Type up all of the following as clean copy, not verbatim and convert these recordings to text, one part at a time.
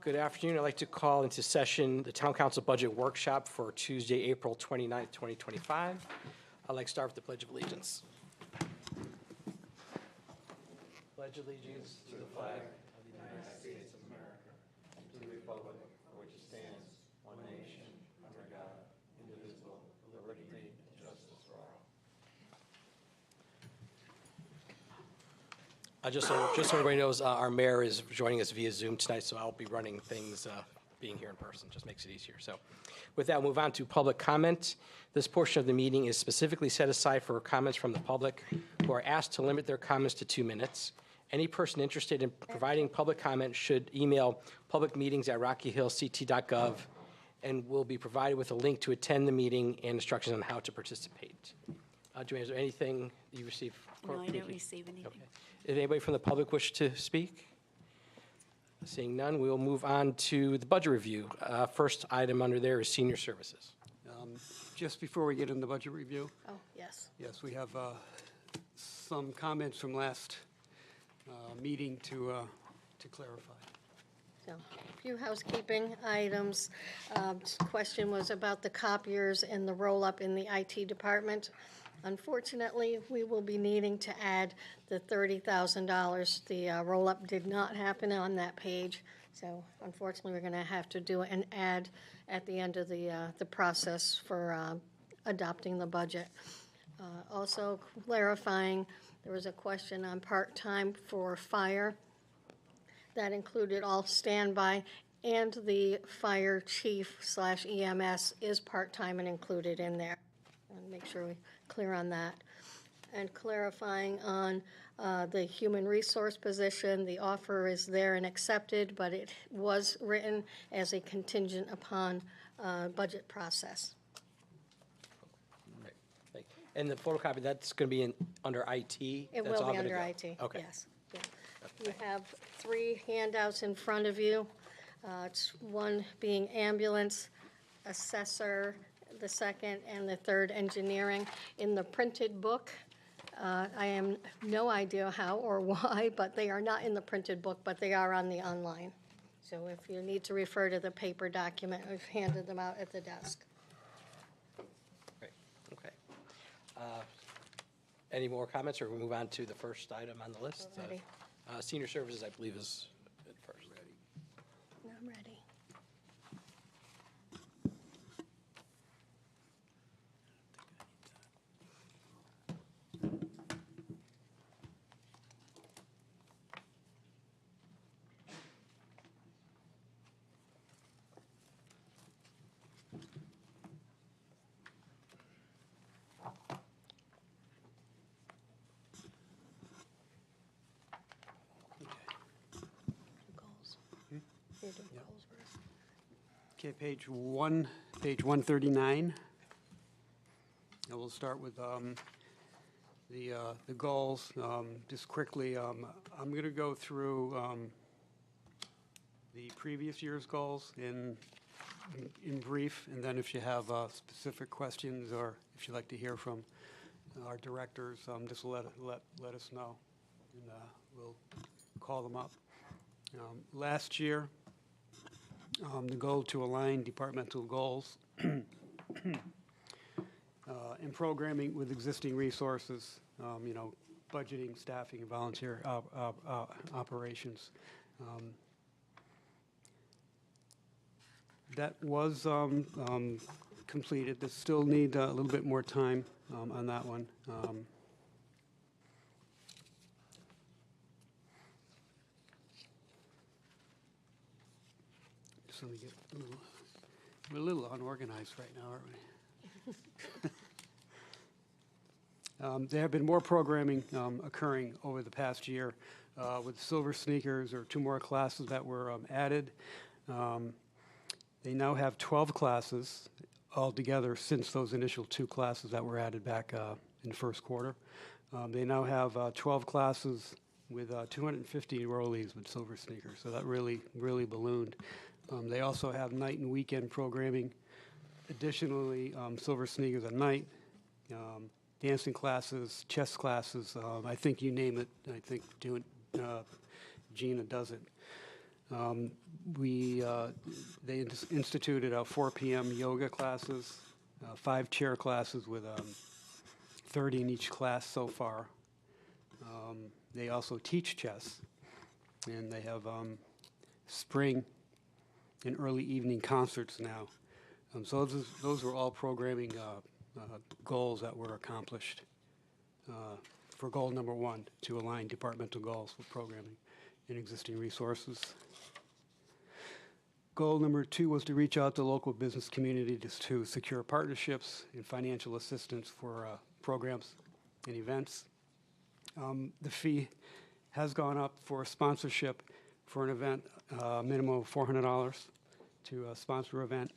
Good afternoon. I'd like to call into session the Town Council Budget Workshop for Tuesday, April 29th, 2025. I'd like to start with the Pledge of Allegiance. Pledge allegiance to the flag of the United States of America, to the republic for which it stands, one nation, under God, indivisible, with liberty and justice for all. Just so everybody knows, our mayor is joining us via Zoom tonight, so I'll be running things being here in person. Just makes it easier. So with that, we'll move on to public comment. This portion of the meeting is specifically set aside for comments from the public who are asked to limit their comments to 2 minutes. Any person interested in providing public comment should email publicmeetings@rockyhillct.gov, and will be provided with a link to attend the meeting and instructions on how to participate. Joanne, is there anything you received? No, I didn't receive anything. Okay. Did anybody from the public wish to speak? Seeing none, we will move on to the budget review. First item under there is senior services. Just before we get into the budget review, Oh, yes. yes, we have some comments from last meeting to clarify. So, a few housekeeping items. Question was about the copiers and the roll-up in the IT department. Unfortunately, we will be needing to add the $30,000. The roll-up did not happen on that page, so unfortunately, we're going to have to do an add at the end of the process for adopting the budget. Also clarifying, there was a question on part-time for fire. That included all standby, and the fire chief/EMS is part-time and included in there. And make sure we're clear on that. And clarifying on the human resource position, the offer is there and accepted, but it was written as a contingent upon budget process. Right. Thank you. And the photocopy, that's going to be under IT? It That's will all be gonna under go? IT, Okay. yes. Yeah. You have 3 handouts in front of you. It's one being ambulance, assessor, the second, and the third engineering. In the printed book, I am no idea how or why, but they are not in the printed book, but they are on the online. So if you need to refer to the paper document, we've handed them out at the desk. Great, okay. Any more comments, or we move on to the first item on the list? Ready. Senior services, I believe, is at first. I'm ready. Goals. You're doing goals first. Okay, page 139. And we'll start with the goals. Just quickly, I'm going to go through the previous year's goals in brief, and then if you have specific questions or if you'd like to hear from our directors, just let us know, and we'll call them up. Last year, the goal to align departmental goals in programming with existing resources, budgeting, staffing, and volunteer operations. That was completed. They still need a little bit more time on that one. Just let me get we're a little unorganized right now, aren't we? There have been more programming occurring over the past year with Silver Sneakers, or 2 more classes that were added. They now have 12 classes altogether since those initial 2 classes that were added back in the first quarter. They now have 12 classes with 250 enrollees with Silver Sneakers, so that really ballooned. They also have night and weekend programming. Additionally, Silver Sneakers at night, dancing classes, chess classes, I think you name it, I think Gina does it. They instituted 4 p.m. yoga classes, 5 chair classes with 30 in each class so far. They also teach chess, and they have spring and early evening concerts now. So those were all programming goals that were accomplished for goal number 1, to align departmental goals with programming and existing resources. Goal number 2 was to reach out to local business community to secure partnerships and financial assistance for programs and events. The fee has gone up for sponsorship for an event, minimum of $400 to sponsor an event.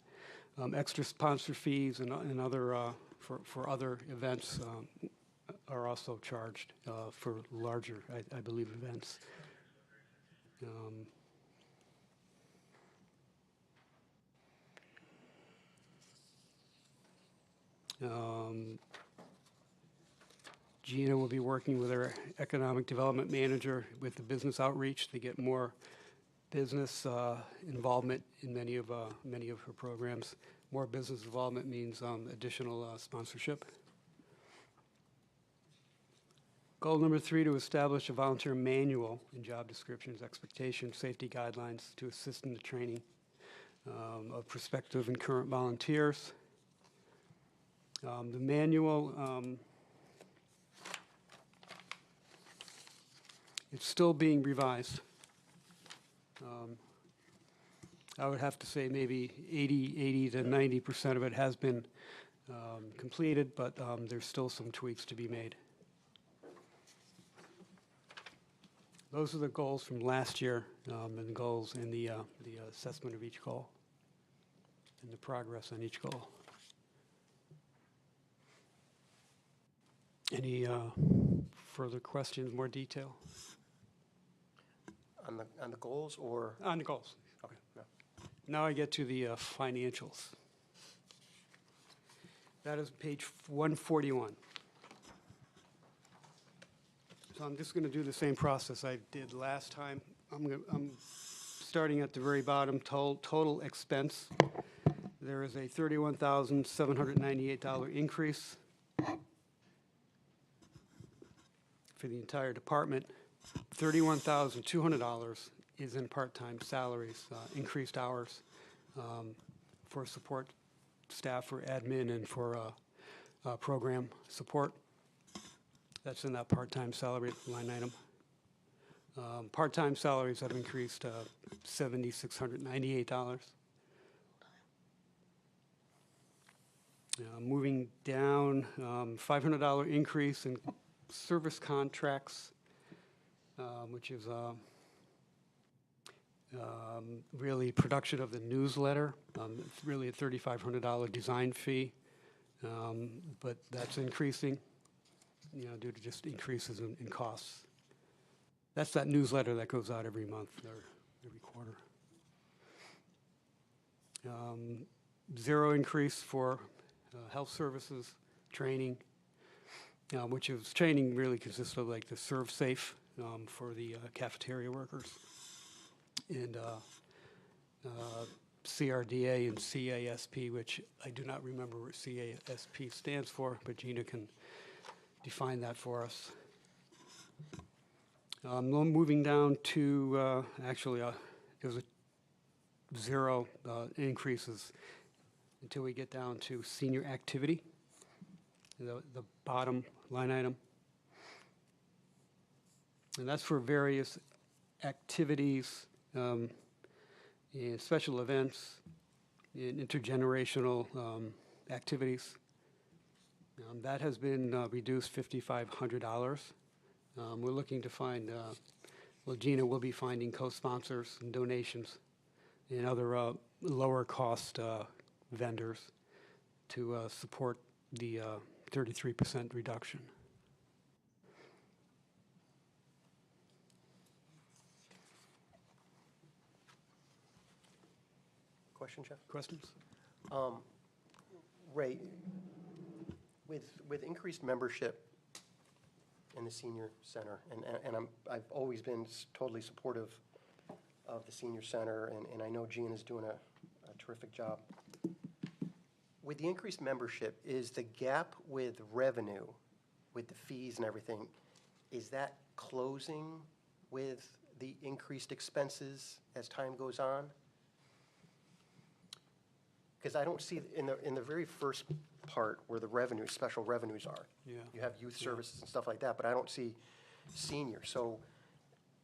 Extra sponsor fees and other for other events are also charged for larger, I believe, events. Gina will be working with our economic development manager with the business outreach to get more business involvement in many of her programs. More business involvement means additional sponsorship. Goal number 3, to establish a volunteer manual in job descriptions, expectations, safety guidelines to assist in the training of prospective and current volunteers. The manual, it's still being revised. I would have to say maybe 80 to 90% of it has been completed, but there's still some tweaks to be made. Those are the goals from last year, and the goals in the assessment of each goal and the progress on each goal. Any further questions, more detail? On the goals or? On the goals. Okay, no. Now I get to the financials. That is page 141. So I'm just going to do the same process I did last time. I'm starting at the very bottom, total expense. There is a $31,798 increase for the entire department. $31,200 is in part-time salaries, increased hours for support staff, for admin, and for program support. That's in that part-time salary line item. Part-time salaries have increased $7,698. Moving down, $500 increase in service contracts, which is really production of the newsletter. It's really a $3,500 design fee, but that's increasing, due to just increases in costs. That's that newsletter that goes out every month or every quarter. Zero increase for health services, training, which is training really consists of like the Serve Safe for the cafeteria workers, and CRDA and CASP, which I do not remember what CASP stands for, but Gina can define that for us. Moving down to, there was a zero increases until we get down to senior activity, the bottom line item. And that's for various activities, and special events, and intergenerational activities. That has been reduced $5,500. We're looking to find, Gina will be finding co-sponsors and donations and other lower cost vendors to support the 33% reduction. Question, Jeff? Questions? Ray, with increased membership in the senior center, and I've always been totally supportive of the senior center, and I know Gene is doing a terrific job. With the increased membership, is the gap with revenue, with the fees and everything, is that closing with the increased expenses as time goes on? Because I don't see, in the very first part where the revenue, special revenues are. Yeah. You have youth services and stuff like that, but I don't see senior. So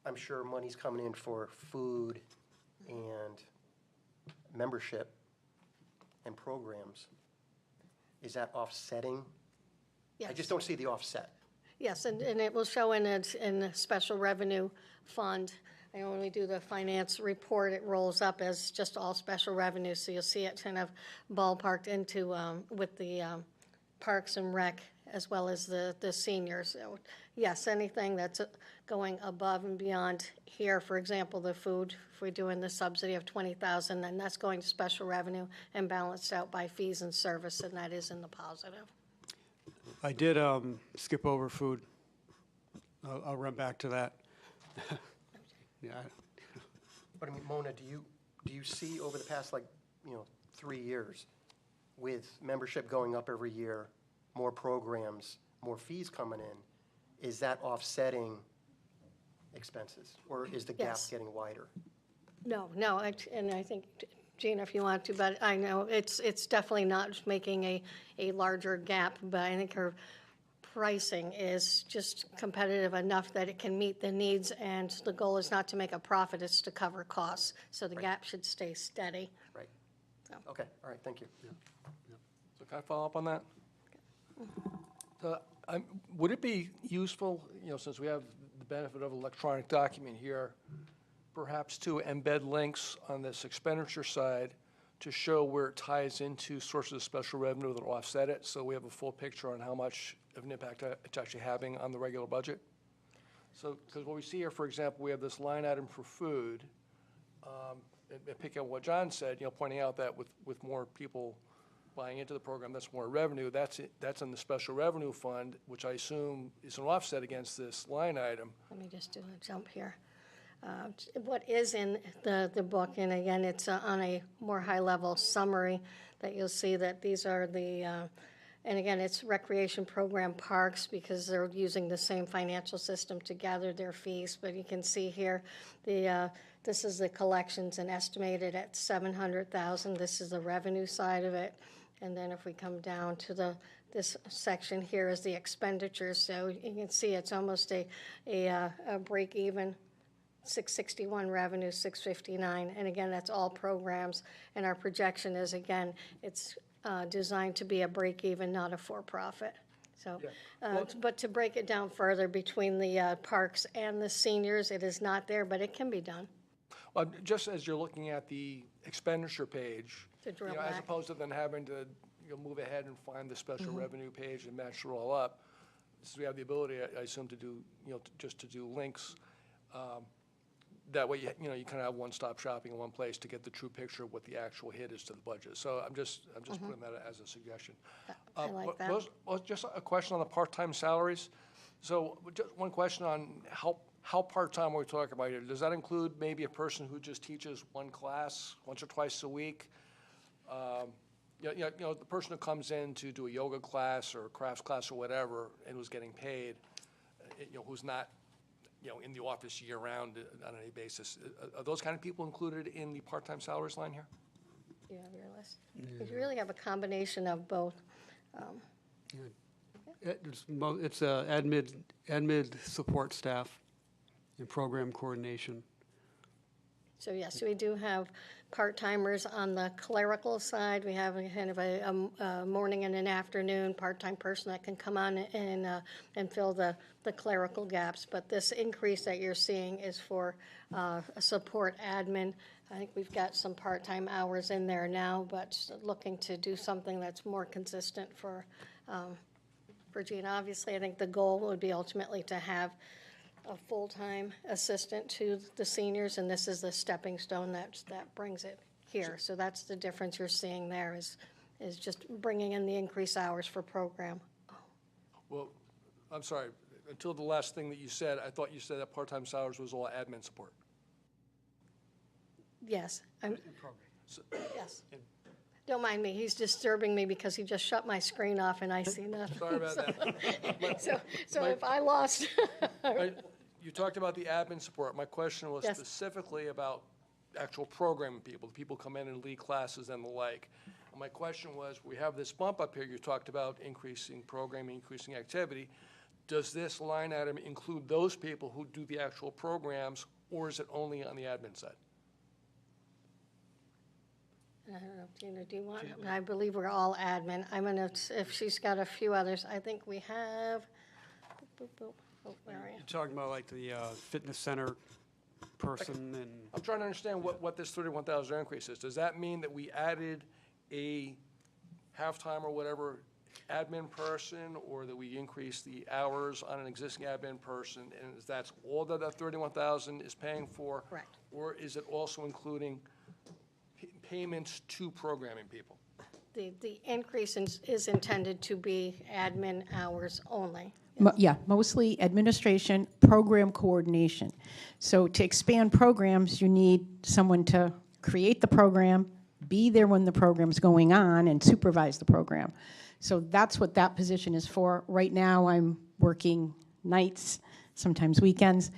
I'm sure money's coming in for food and membership and programs. Is that offsetting? I Yes. just don't see the offset. Yes, and it will show in a special revenue fund. And when we do the finance report, it rolls up as just all special revenue, so you'll see it kind of ballparked into, with the Parks and Rec as well as the seniors. So, yes, anything that's going above and beyond here, for example, the food, if we're doing the subsidy of $20,000, then that's going to special revenue and balanced out by fees and service, and that is in the positive. I did skip over food. I'll run back to that. Yeah, But I mean, Mona, do you see over the past, 3 years, with membership going up every year, more programs, more fees coming in, is that offsetting expenses? Or is the gap Yes. getting wider? No, and I think, Gina, if you want to, but I know it's definitely not making a larger gap, but I think her pricing is just competitive enough that it can meet the needs, and the goal is not to make a profit, it's to cover costs. So the gap should stay steady. Right. So. Okay, all right, thank you. So can I follow up on that? So, would it be useful, since we have the benefit of electronic document here, perhaps to embed links on this expenditure side to show where it ties into sources of special revenue that will offset it, so we have a full picture on how much of an impact it's actually having on the regular budget? So, because what we see here, for example, we have this line item for food, and pick up what John said, pointing out that with more people buying into the program, that's more revenue. That's in the special revenue fund, which I assume is an offset against this line item. Let me just do a jump here. What is in the book, and again, it's on a more high-level summary, that you'll see that these are the, and again, it's recreation program parks, because they're using the same financial system to gather their fees. But you can see here, this is the collections and estimated at $700,000. This is the revenue side of it. And then if we come down to this section here is the expenditures. So you can see it's almost a break even. 661 revenue, 659, and again, that's all programs. And our projection is, again, it's designed to be a break even, not a for-profit. So, but to break it down further between the parks and the seniors, it is not there, but it can be done. Just as you're looking at the expenditure page, To drill as back. opposed to then having to move ahead and find the special revenue page and match it all up, so we have the ability, I assume, to do, just to do links. That way, you kind of have one-stop shopping in one place to get the true picture of what the actual hit is to the budget. So I'm just putting that as a suggestion. I like but that. well, just a question on the part-time salaries. So just one question on how part-time are we talking about here? Does that include maybe a person who just teaches one class once or twice a week? The person who comes in to do a yoga class or a crafts class or whatever and who's getting paid, who's not in the office year-round on any basis. Are those kind of people included in the part-time salaries line here? You have your list? You really have a combination of both. it's admin support staff and program coordination. So yes, we do have part-timers on the clerical side. We have a kind of a morning and an afternoon part-time person that can come on and fill the clerical gaps. But this increase that you're seeing is for support admin. I think we've got some part-time hours in there now, but looking to do something that's more consistent for Gina. Obviously, I think the goal would be ultimately to have a full-time assistant to the seniors, and this is the stepping stone that brings it here. So that's the difference you're seeing there is just bringing in the increased hours for program. Well, I'm sorry, until the last thing that you said, I thought you said that part-time salaries was all admin support. Yes, yes. Don't mind me, he's disturbing me because he just shut my screen off and I see nothing. Sorry about that. So if I lost, You talked about the admin support. My question was Yes. specifically about actual programming people, the people come in and lead classes and the like. And my question was, we have this bump up here, you talked about increasing programming, increasing activity. Does this line item include those people who do the actual programs, or is it only on the admin side? I don't know, Gina, do you want, I believe we're all admin. I'm gonna, if she's got a few others, I think we have, boop, boop, boop. Oh, where are you? You're talking about like the fitness center person and, I'm trying to understand what this 31,000 increase is. Does that mean that we added a halftime or whatever admin person, or that we increased the hours on an existing admin person, and that's all that 31,000 is paying for? Correct. Or is it also including payments to programming people? The increase is intended to be admin hours only. Yeah, mostly administration, program coordination. So to expand programs, you need someone to create the program, be there when the program's going on, and supervise the program. So that's what that position is for. Right now, I'm working nights, sometimes weekends.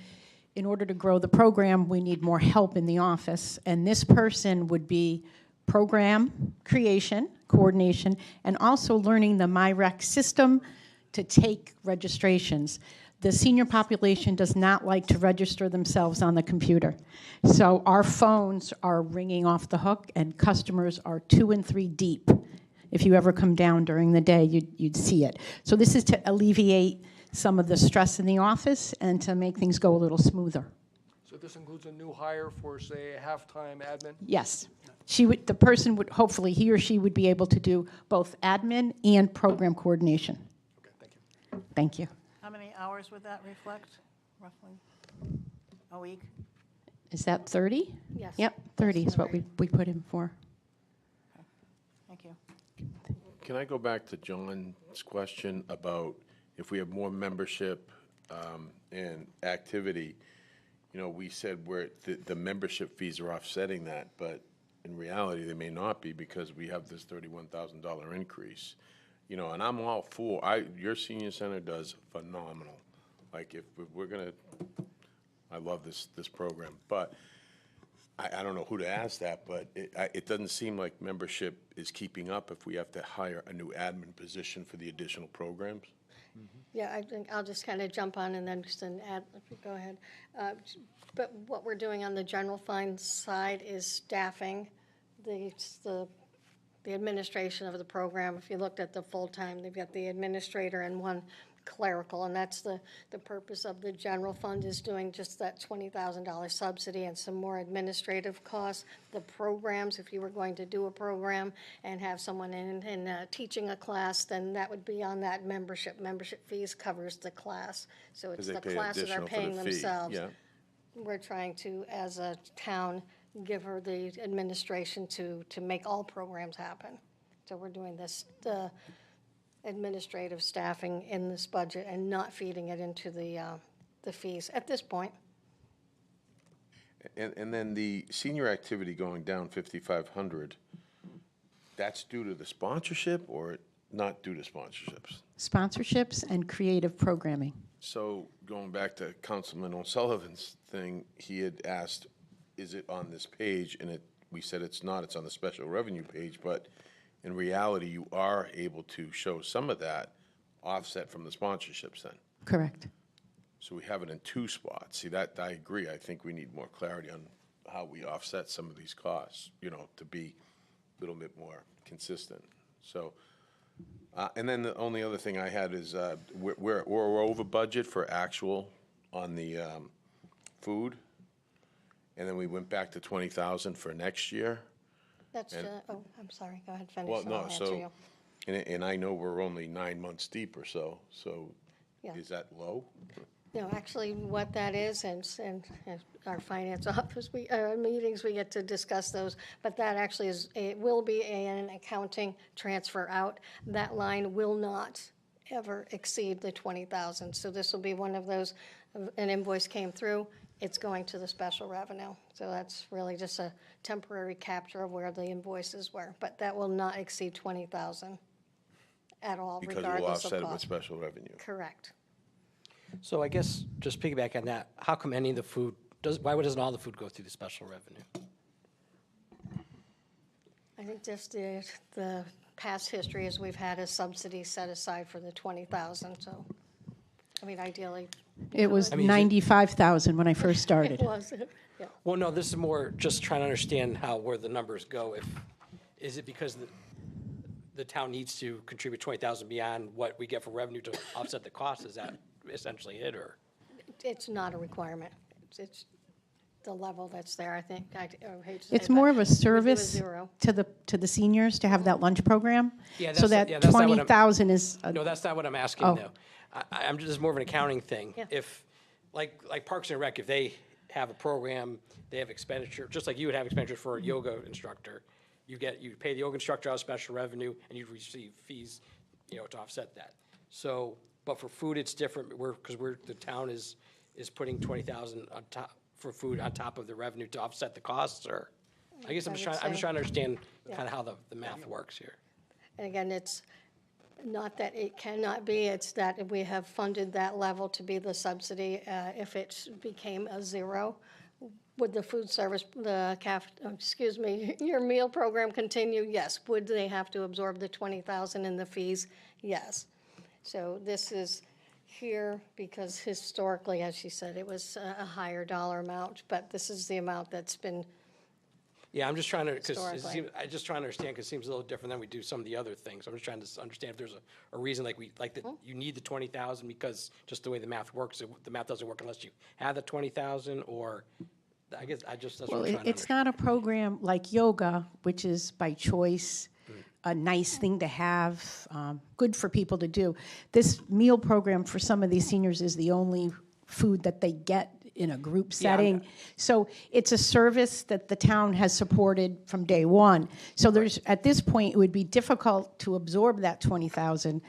In order to grow the program, we need more help in the office, and this person would be program creation, coordination, and also learning the MyRec system to take registrations. The senior population does not like to register themselves on the computer. So our phones are ringing off the hook, and customers are 2 and 3 deep. If you ever come down during the day, you'd see it. So this is to alleviate some of the stress in the office and to make things go a little smoother. So this includes a new hire for, say, a halftime admin? Yes. The person would, hopefully, he or she would be able to do both admin and program coordination. Okay, thank you. Thank you. How many hours would that reflect, roughly? A week? Is that 30? Yes. Yep, 30 is what Right. we put in for. Thank you. Can I go back to John's question about if we have more membership and activity? You know, we said the membership fees are offsetting that, but in reality, they may not be because we have this $31,000 increase. You know, and I'm all for, your senior center does phenomenal. Like, if we're gonna, I love this program, but I don't know who to ask that, but it doesn't seem like membership is keeping up if we have to hire a new admin position for the additional programs. Yeah, I think I'll just kind of jump on and then just add, go ahead. But what we're doing on the general fund side is staffing the administration of the program. If you looked at the full-time, they've got the administrator and one clerical, and that's the purpose of the general fund, is doing just that $20,000 subsidy and some more administrative costs. The programs, if you were going to do a program and have someone in teaching a class, then that would be on that membership. Membership fees covers the class, so it's 'Cause they the pay classes are additional for paying the fee, themselves. yeah. We're trying to, as a town, give her the administration to make all programs happen. So we're doing this, the administrative staffing in this budget and not feeding it into the fees at this point. And then the senior activity going down 5,500, that's due to the sponsorship or not due to sponsorships? Sponsorships and creative programming. So going back to Councilman O'Sullivan's thing, he had asked, is it on this page? And we said it's not, it's on the special revenue page, but in reality, you are able to show some of that offset from the sponsorships then. Correct. So we have it in 2 spots. See, that, I agree. I think we need more clarity on how we offset some of these costs, you know, to be a little bit more consistent. So, and then the only other thing I had is we're over budget for actual on the food. And then we went back to 20,000 for next year. That's, oh, I'm sorry, go ahead, finish, Well, and no, I'll answer you. so, and I know we're only 9 months deep or so Yeah. is that low? No, actually, what that is, and our finance office, meetings, we get to discuss those, but that actually is, it will be an accounting transfer out. That line will not ever exceed the 20,000. So this will be one of those, an invoice came through, it's going to the special revenue. So that's really just a temporary capture of where the invoices were. But that will not exceed 20,000 at all, Because we'll regardless of offset it with cost. special revenue. Correct. So I guess, just piggyback on that, how come any of the food, why doesn't all the food go through the special revenue? I think just the past history is we've had a subsidy set aside for the 20,000, so, I mean, ideally. It was I mean, is it- 95,000 when I first It started. was, yeah. Well, no, this is more just trying to understand where the numbers go. Is it because the town needs to contribute 20,000 beyond what we get for revenue to offset the cost? Is that essentially it, or? It's not a requirement. It's the level that's there, I think. I hate to say It's that. more of a We do service zero. to the seniors to have that lunch program. Yeah, So that's- that yeah, that's not what I'm- 20,000 is, No, that's not what I'm asking, Oh. though. I'm just more of an accounting thing. Yeah. If, like Parks and Rec, if they have a program, they have expenditure, just like you would have expenditure for a yoga instructor, you pay the yoga instructor out of special revenue, and you receive fees, to offset that. So, but for food, it's different, because the town is putting 20,000 on top, for food on top of the revenue to offset the costs, or? I guess I'm just I would trying to say- understand Yeah. kind of how the math works here. And again, it's not that it cannot be, it's that we have funded that level to be the subsidy. If it became a zero, would the food service, your meal program continue? Yes. Would they have to absorb the 20,000 in the fees? Yes. So this is here because historically, as she said, it was a higher dollar amount, but this is the amount that's been, Yeah, I'm just trying to, Historically. I just trying to understand, because it seems a little different than we do some of the other things. I'm just trying to understand if there's a reason, that you need the 20,000 because just the way the math works, the math doesn't work unless you have the 20,000, or, I guess, that's what well, I'm trying to it's understand. not a program like yoga, which is by choice, a nice thing to have, good for people to do. This meal program for some of these seniors is the only food that they get in a group Yeah, I'm setting. not- So it's a service that the town has supported from day one. So at this point, it would be difficult to absorb that 20,000.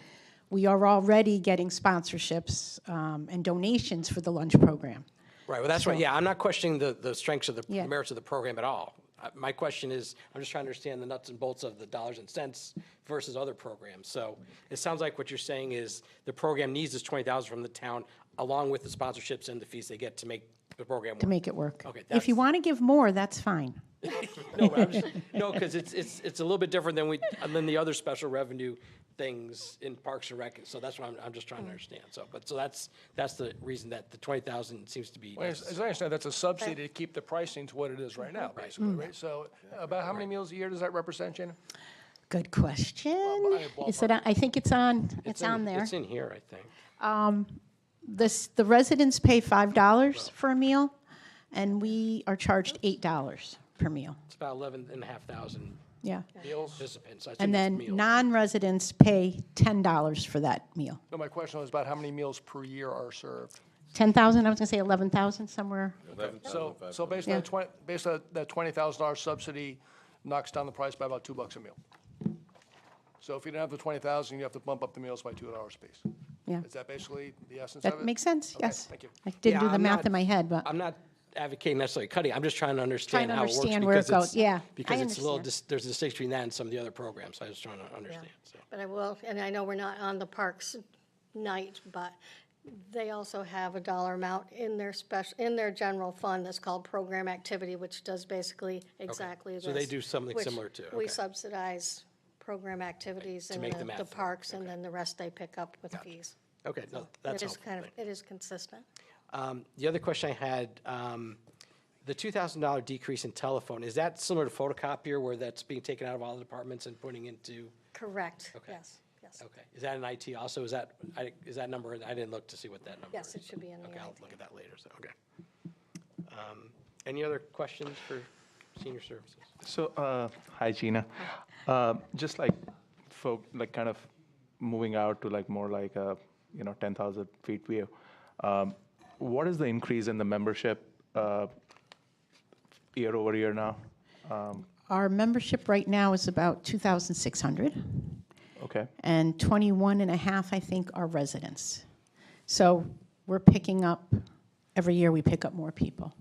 We are already getting sponsorships and donations for the lunch program. Right, well, that's right, yeah, I'm not questioning the strengths of the Yeah. merits of the program at all. My question is, I'm just trying to understand the nuts and bolts of the dollars and cents versus other programs. So it sounds like what you're saying is the program needs this 20,000 from the town, along with the sponsorships and the fees they get to make the program work. To make it work. Okay, If you that's- want to give more, that's fine. No, because it's a little bit different than the other special revenue things in Parks and Rec, so that's what I'm just trying to understand. So that's the reason that the 20,000 seems to be Well, as I understand, that's a subsidy to keep the pricing to what it is right now, basically, right? So about how many meals a year does that represent, Jana? Good question. Ballpark. Is it, I think it's on there. It's in here, I think. The residents pay $5 for a meal, and we are charged $8 per meal. It's about 11,500 Yeah. Meals? participants. I And assume it's then meals. non-residents pay $10 for that meal. No, my question was about how many meals per year are served. 10,000, I was going to say 11,000 somewhere. So based on that $20,000 subsidy knocks down the price by about $2 a meal. So if you didn't have the 20,000, you have to bump up the meals by $2 a piece. Yeah. Is that basically the essence of it? That makes sense, Okay, yes. thank you. I didn't do Yeah, the I'm math not- in my head, but I'm not advocating necessarily cutting, I'm just trying to understand how it works. understand where it because goes. Yeah, I Because it's a little, understand. there's a distinction between that and some of the other programs, so I was trying to understand, so. but I will, and I know we're not on the parks night, but they also have a dollar amount in their general fund that's called program activity, which does basically exactly this. So they do something which similar too, We okay. subsidize program activities in make the math the work, parks, and then the rest they pick up with fees. Okay, no, that's It is helpful. kind of, Thank you. it is consistent. The other question I had, the $2,000 decrease in telephone, is that similar to photocopier where that's being taken out of all the departments and putting into? Correct, Okay. yes, yes. Okay, is that an IT also? Is that number, I didn't look to see what that number is. Yes, it should be in the Okay, I'll IT. look at that later, so, okay. Any other questions for senior services? So, hi Gina. Just kind of moving out to more like a 10,000 feet view. What is the increase in the membership year over year now? our membership right now is about 2,600. Okay. And 21 and a half, I think, are residents. So we're picking up every year we pick up more people.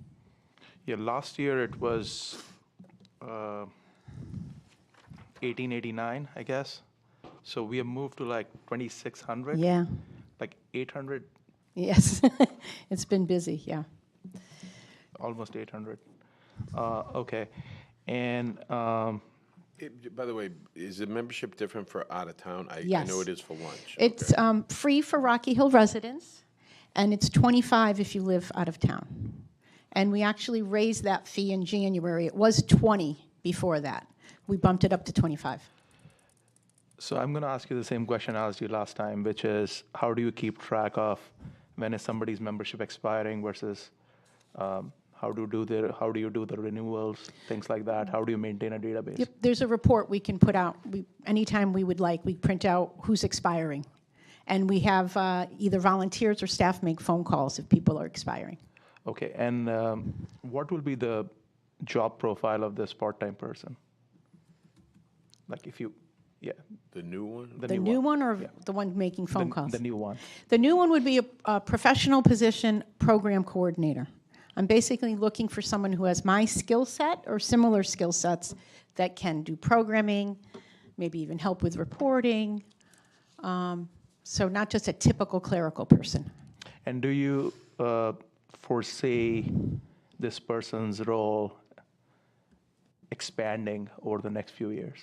Yeah, last year it was 1889, I guess. So we have moved to like 2,600. Yeah, Like 800, yes. It's been busy, yeah. almost 800. Okay. And By the way, is the membership different for out of town? I Yes. know it is for lunch. It's Okay. free for Rocky Hill residents, and it's 25 if you live out of town. And we actually raised that fee in January. It was 20 before that. We bumped it up to 25. so I'm going to ask you the same question I asked you last time, which is how do you keep track of when is somebody's membership expiring versus how do you do the renewals, things like that? How do you maintain a database? Yep, there's a report we can put out. Anytime we would like, we print out who's expiring. And we have either volunteers or staff make phone calls if people are expiring. Okay, and what will be the job profile of this part-time person? Like if you, yeah, The new one? The new one or the one making phone calls? the new one. The new one would be a professional position program coordinator. I'm basically looking for someone who has my skill set or similar skill sets that can do programming, maybe even help with reporting. So not just a typical clerical person. And do you foresee this person's role expanding over the next few years?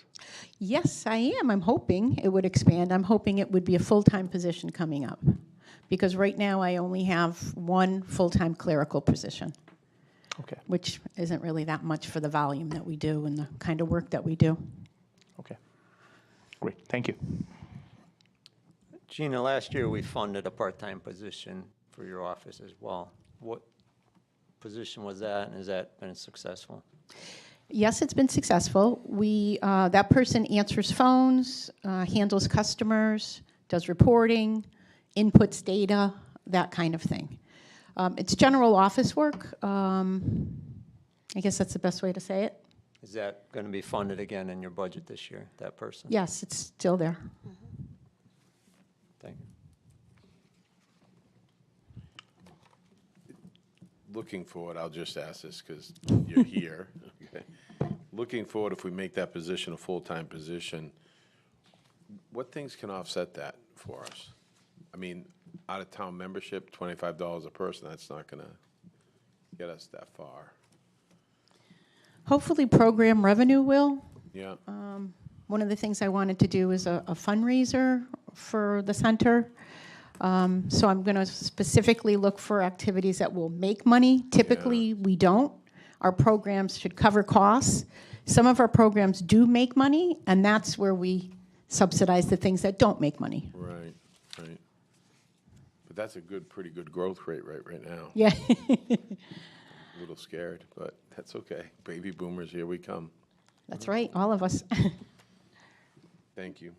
Yes, I am. I'm hoping it would expand. I'm hoping it would be a full-time position coming up. Because right now I only have one full-time clerical position, Okay, which isn't really that much for the volume that we do and the kind of work that we do. okay. Great, thank you. Gina, last year we funded a part-time position for your office as well. What position was that, and has that been successful? Yes, it's been successful. That person answers phones, handles customers, does reporting, inputs data, that kind of thing. It's general office work. I guess that's the best way to say it. Is that going to be funded again in your budget this year, that person? Yes, it's still there. Thank you. Looking forward, I'll just ask this because you're here. Okay. Looking forward, if we make that position a full-time position, what things can offset that for us? I mean, out-of-town membership, $25 a person, that's not going to get us that far. Hopefully program revenue will. Yeah. One of the things I wanted to do is a fundraiser for the center. So I'm going to specifically look for activities that will make money. Typically, we don't. Our programs should cover costs. Some of our programs do make money, and that's where we subsidize the things that don't make money. Right, right. But that's a pretty good growth rate right now. Yeah. A little scared, but that's okay. Baby boomers, here we come. That's right, all of us. Thank you.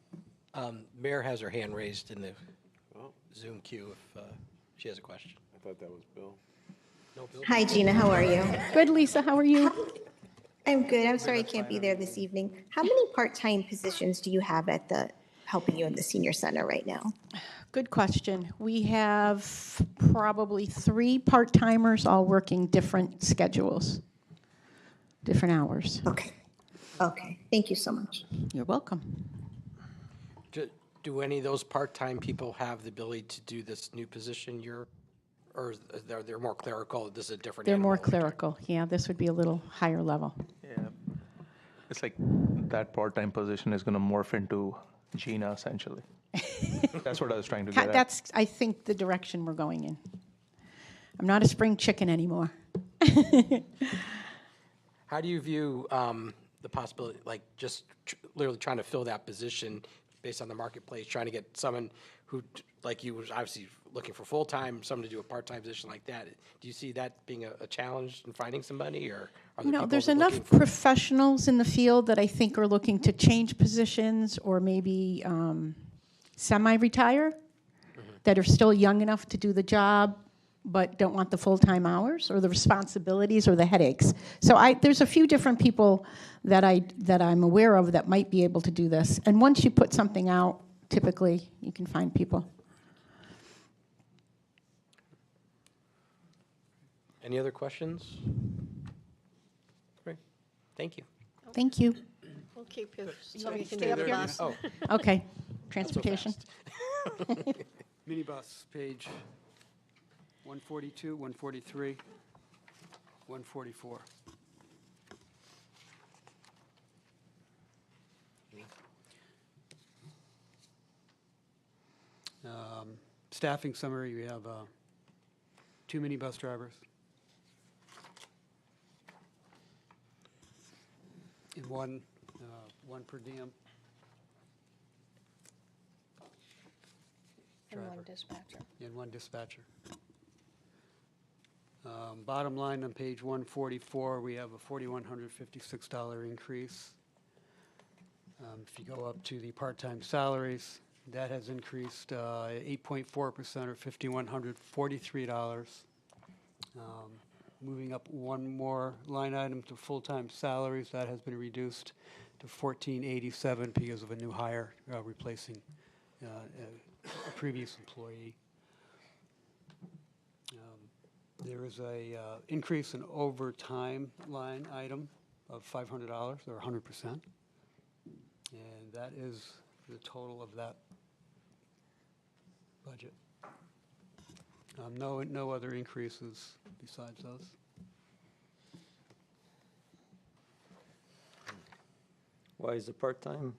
Mayor has her hand raised in the Oh, Zoom queue if she has a question. I thought that was Bill. No, Bill? Hi, Gina. How are you? Good, Lisa, how are you? I'm good. I'm sorry I can't be there this evening. How many part-time positions do you have at helping you in the senior center right now? Good question. We have probably 3 part-timers all working different schedules, different hours. Okay. Okay. Thank you so much. You're welcome. Do any of those part-time people have the ability to do this new position or they're more clerical? This is a different They're more animal? clerical. Yeah, this would be a little higher level. Yeah, it's like that part-time position is going to morph into Gina essentially. That's what I was trying to get at. That's, I think, the direction we're going in. I'm not a spring chicken anymore. How do you view the possibility, like just literally trying to fill that position based on the marketplace, trying to get someone who, like you, was obviously looking for full-time, someone to do a part-time position like that? Do you see that being a challenge in finding somebody, or are there No, people there's that are enough looking for- professionals in the field that I think are looking to change positions or maybe semi-retire that are still young enough to do the job but don't want the full-time hours or the responsibilities or the headaches. So there's a few different people that I'm aware of that might be able to do this. And once you put something out, typically you can find people. Any other questions? Great, thank you. Thank you. We'll keep you, so Stay- you can stay take the there, bus. Oh, Okay. not so Transportation. fast. Minibus, page 142, 143, 144. Staffing summary, we have 2 minibus drivers. And one per diem. And one driver. dispatcher. And one dispatcher. Bottom line on page 144, we have a $4,156 increase. If you go up to the part-time salaries, that has increased 8.4% or $5,143. Moving up one more line item to full-time salaries, that has been reduced to $1,487 because of a new hire replacing a previous employee. There is a increase in overtime line item of $500 or 100%. And that is the total of that budget. No other increases besides those. Why is the part-time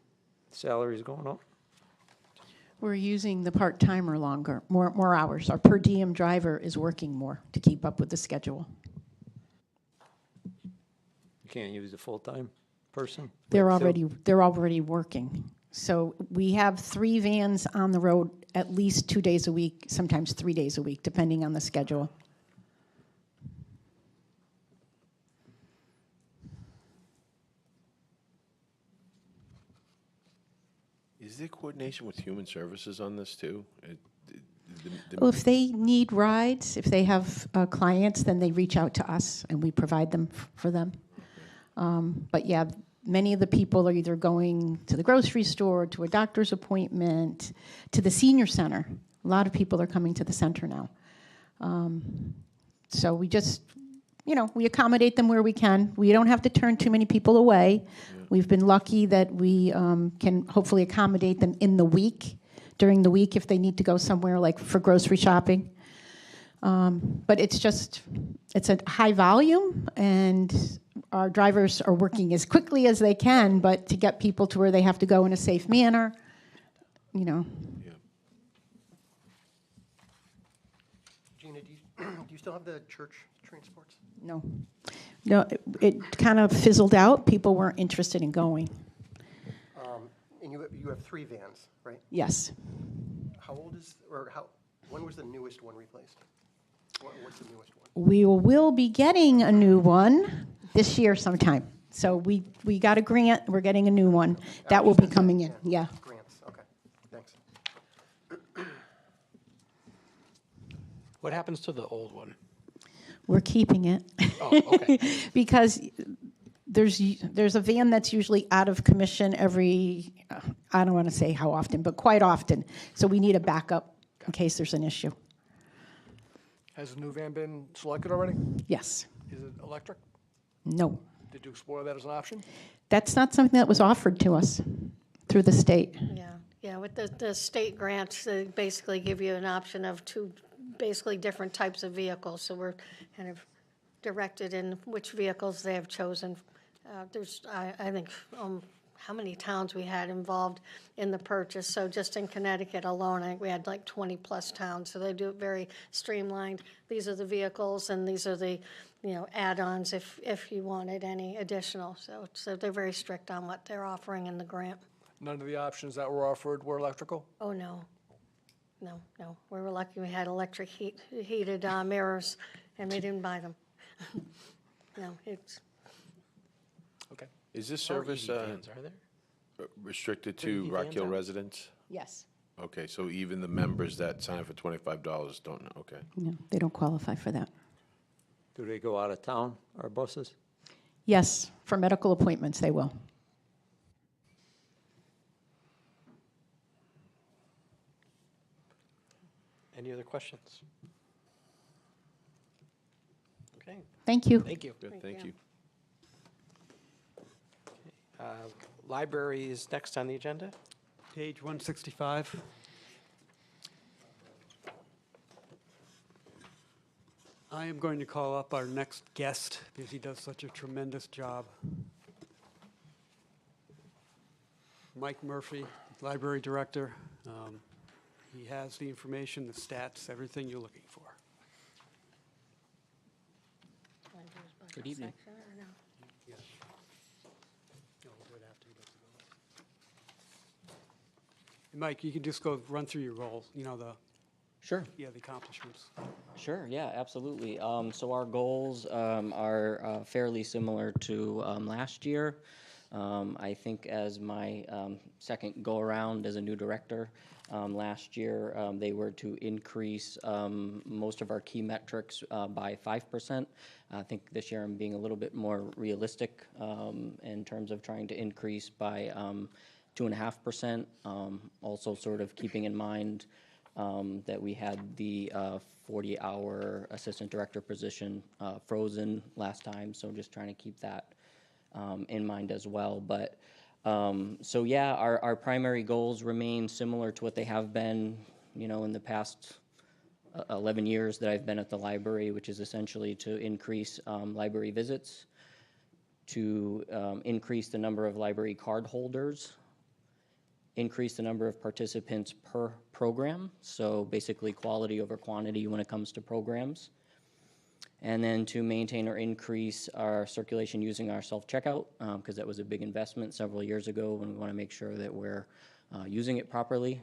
salaries going up? We're using the part-timer longer, more hours. Our per diem driver is working more to keep up with the schedule. You can't use a full-time person? They're Like, so- already working. So we have 3 vans on the road at least 2 days a week, sometimes 3 days a week, depending on the schedule. Is there coordination with human services on this too? Well, if they need rides, if they have clients, then they reach out to us and we provide them for them. But yeah, many of the people are either going to the grocery store, to a doctor's appointment, to the senior center. A lot of people are coming to the center now. So we just, we accommodate them where we can. We don't have to turn too many people away. We've been lucky that we can hopefully accommodate them in the week, during the week if they need to go somewhere like for grocery shopping. But it's a high volume, and our drivers are working as quickly as they can, but to get people to where they have to go in a safe manner, Yeah. Gina, do you still have the church transports? No. No, it kind of fizzled out. People weren't interested in going. And you have 3 vans, right? Yes. How old is, when was the newest one replaced? What's the newest one? We will be getting a new one this year sometime. So we got a grant, we're getting a new one. That will be coming in, yeah. Grants, okay, thanks. What happens to the old one? We're keeping it. Oh, okay. Because there's a van that's usually out of commission every, I don't want to say how often, but quite often. So we need a backup in case there's an issue. Has the new van been selected already? Yes. Is it electric? No. Did you explore that as an option? That's not something that was offered to us through the state. Yeah, with the state grants, they basically give you an option of 2 basically different types of vehicles. So we're kind of directed in which vehicles they have chosen. There's, I think, how many towns we had involved in the purchase. So just in Connecticut alone, I think we had like 20-plus towns. So they do it very streamlined. These are the vehicles, and these are the, add-ons if you wanted any additional. So they're very strict on what they're offering in the grant. None of the options that were offered were electrical? Oh, no. No. We were lucky we had electric heated mirrors, and we didn't buy them. No, it's, Okay. Is this There are service EV vans, are there? restricted There are to EV Rock vans Hill out? residents? Yes. Okay, so even the members that sign for $25 don't know, okay. No, they don't qualify for that. Do they go out of town, our buses? Yes, for medical appointments, they will. Any other questions? Okay, Thank you. thank you. Good, thank you. Library is next on the agenda. Page 165. I am going to call up our next guest because he does such a tremendous job. Mike Murphy, Library Director. He has the information, the stats, everything you're looking for. Good evening. Mike, you can just go run through your goals, the Sure. accomplishments. Sure, yeah, absolutely. So our goals are fairly similar to last year. I think as my second go-around as a new director, last year they were to increase most of our key metrics by 5%. I think this year I'm being a little bit more realistic in terms of trying to increase by 2.5%. Also sort of keeping in mind that we had the 40-hour assistant director position frozen last time, so just trying to keep that in mind as well. But so yeah, our primary goals remain similar to what they have been, in the past 11 years that I've been at the library, which is essentially to increase library visits, to increase the number of library card holders, increase the number of participants per program, so basically quality over quantity when it comes to programs, and then to maintain or increase our circulation using our self-checkout, because that was a big investment several years ago, and we want to make sure that we're using it properly,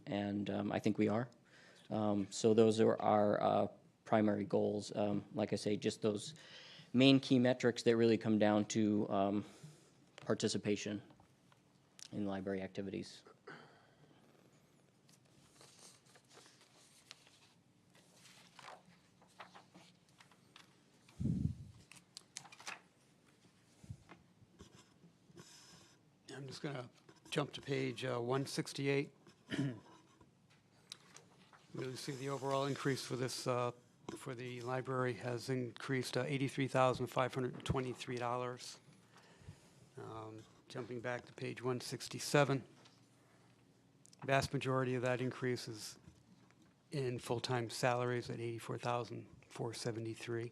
and I think we are. So those are our primary goals. Like I say, just those main key metrics that really come down to participation in library activities. I'm just going to jump to page 168. Really see the overall increase for this, for the library has increased $83,523. Jumping back to page 167, vast majority of that increase is in full-time salaries at $84,473.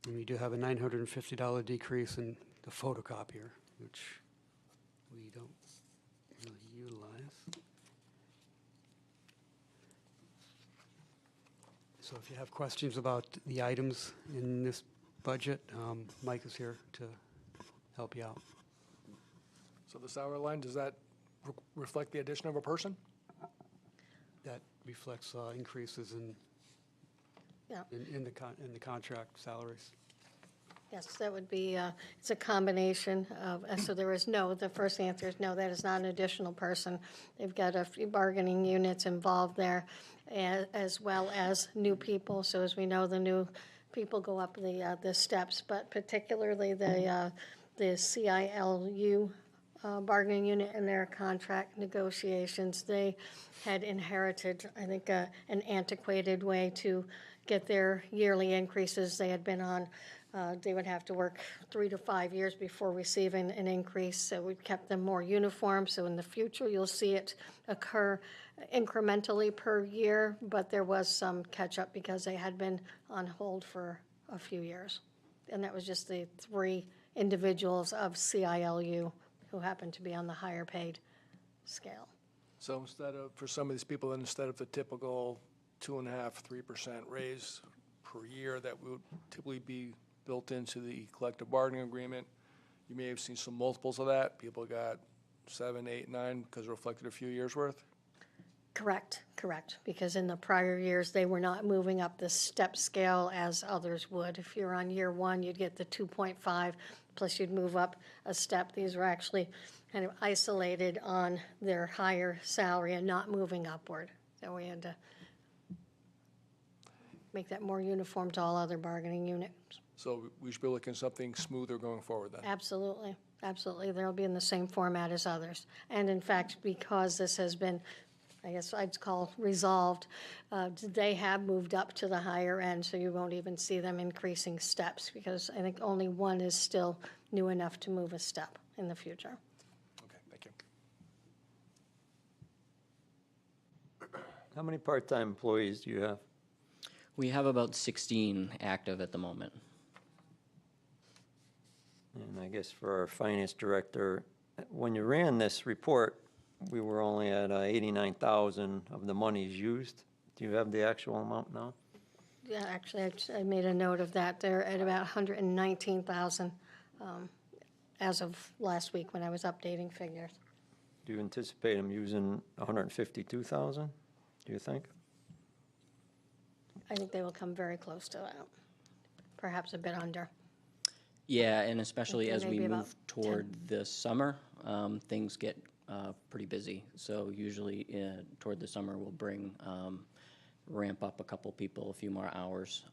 And we do have a $950 decrease in the photocopier, which we don't really utilize. So if you have questions about the items in this budget, Mike is here to help you out. So the salary line, does that reflect the addition of a person? That reflects increases in Yeah. in the contract salaries. Yes, that would be, it's a combination of, so there is no, the first answer is no, that is not an additional person. They've got a few bargaining units involved there, as well as new people. So as we know, the new people go up the steps, but particularly the CILU bargaining unit and their contract negotiations, they had inherited, I think, an antiquated way to get their yearly increases. They had been on, they would have to work 3 to 5 years before receiving an increase, so we kept them more uniform. So in the future, you'll see it occur incrementally per year, but there was some catch-up because they had been on hold for a few years. And that was just the 3 individuals of CILU who happened to be on the higher paid scale. So instead of, for some of these people, instead of the typical 2.5%, 3% raise per year that would typically be built into the collective bargaining agreement, you may have seen some multiples of that. People got 7, 8, 9 because it reflected a few years' worth. Correct, because in the prior years, they were not moving up the step scale as others would. If you're on year 1, you'd get the 2.5, plus you'd move up a step. These were actually kind of isolated on their higher salary and not moving upward. So we had to make that more uniform to all other bargaining units. So we should be looking at something smoother going forward then. Absolutely. They'll be in the same format as others. And in fact, because this has been I guess I'd call resolved, they have moved up to the higher end, so you won't even see them increasing steps, because I think only one is still new enough to move a step in the future. Okay, thank you. How many part-time employees do you have? We have about 16 active at the moment. And I guess for our finance director, when you ran this report, we were only at 89,000 of the monies used. Do you have the actual amount now? Yeah, actually, I made a note of that. They're at about 119,000 as of last week when I was updating figures. Do you anticipate them using 152,000, do you think? I think they will come very close to that, perhaps a bit under. Yeah, and especially Okay, as we maybe about move toward the summer, things get pretty busy. So usually toward the summer, we'll bring, ramp up a couple people, a few more hours.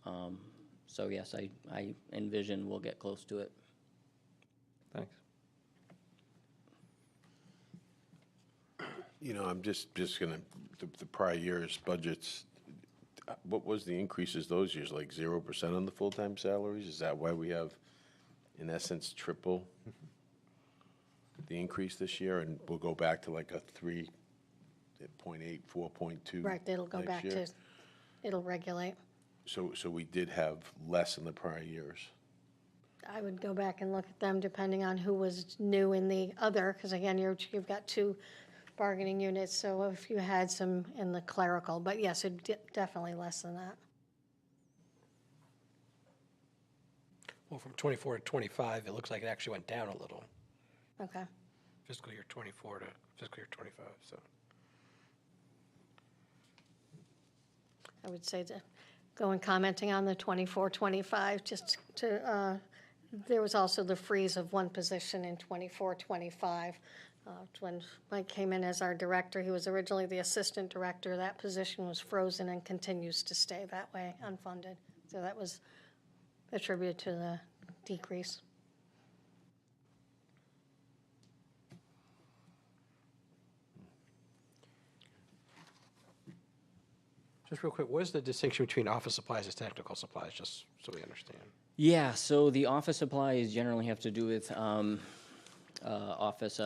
So yes, I envision we'll get close to it. Thanks. You know, I'm just gonna, the prior year's budgets, what was the increases those years, like 0% on the full-time salaries? Is that why we have, in essence, triple the increase this year? And we'll go back to like a 3.8, 4.2 Right, it'll go next back year? to, it'll regulate. So we did have less in the prior years. I would go back and look at them depending on who was new in the other, because again, you've got two bargaining units, so if you had some in the clerical, but yes, definitely less than that. Well, from 24 to 25, it looks like it actually went down a little, Okay. fiscal year 24 to fiscal year 25, so. I would say to go and commenting on the 24, 25, just to, there was also the freeze of one position in 24, 25. When Mike came in as our director, he was originally the assistant director. That position was frozen and continues to stay that way, unfunded. So that was attributed to the decrease. Just real quick, what is the distinction between office supplies and technical supplies, just so we understand? Yeah, so the office supplies generally have to do with office,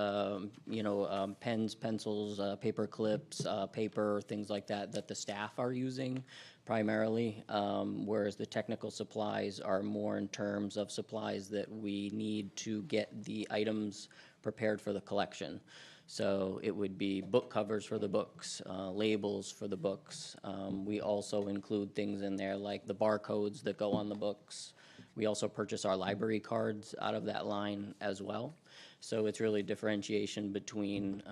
pens, pencils, paper clips, paper, things like that, that the staff are using primarily, whereas the technical supplies are more in terms of supplies that we need to get the items prepared for the collection. So it would be book covers for the books, labels for the books. We also include things in there like the barcodes that go on the books. We also purchase our library cards out of that line as well. So it's really differentiation between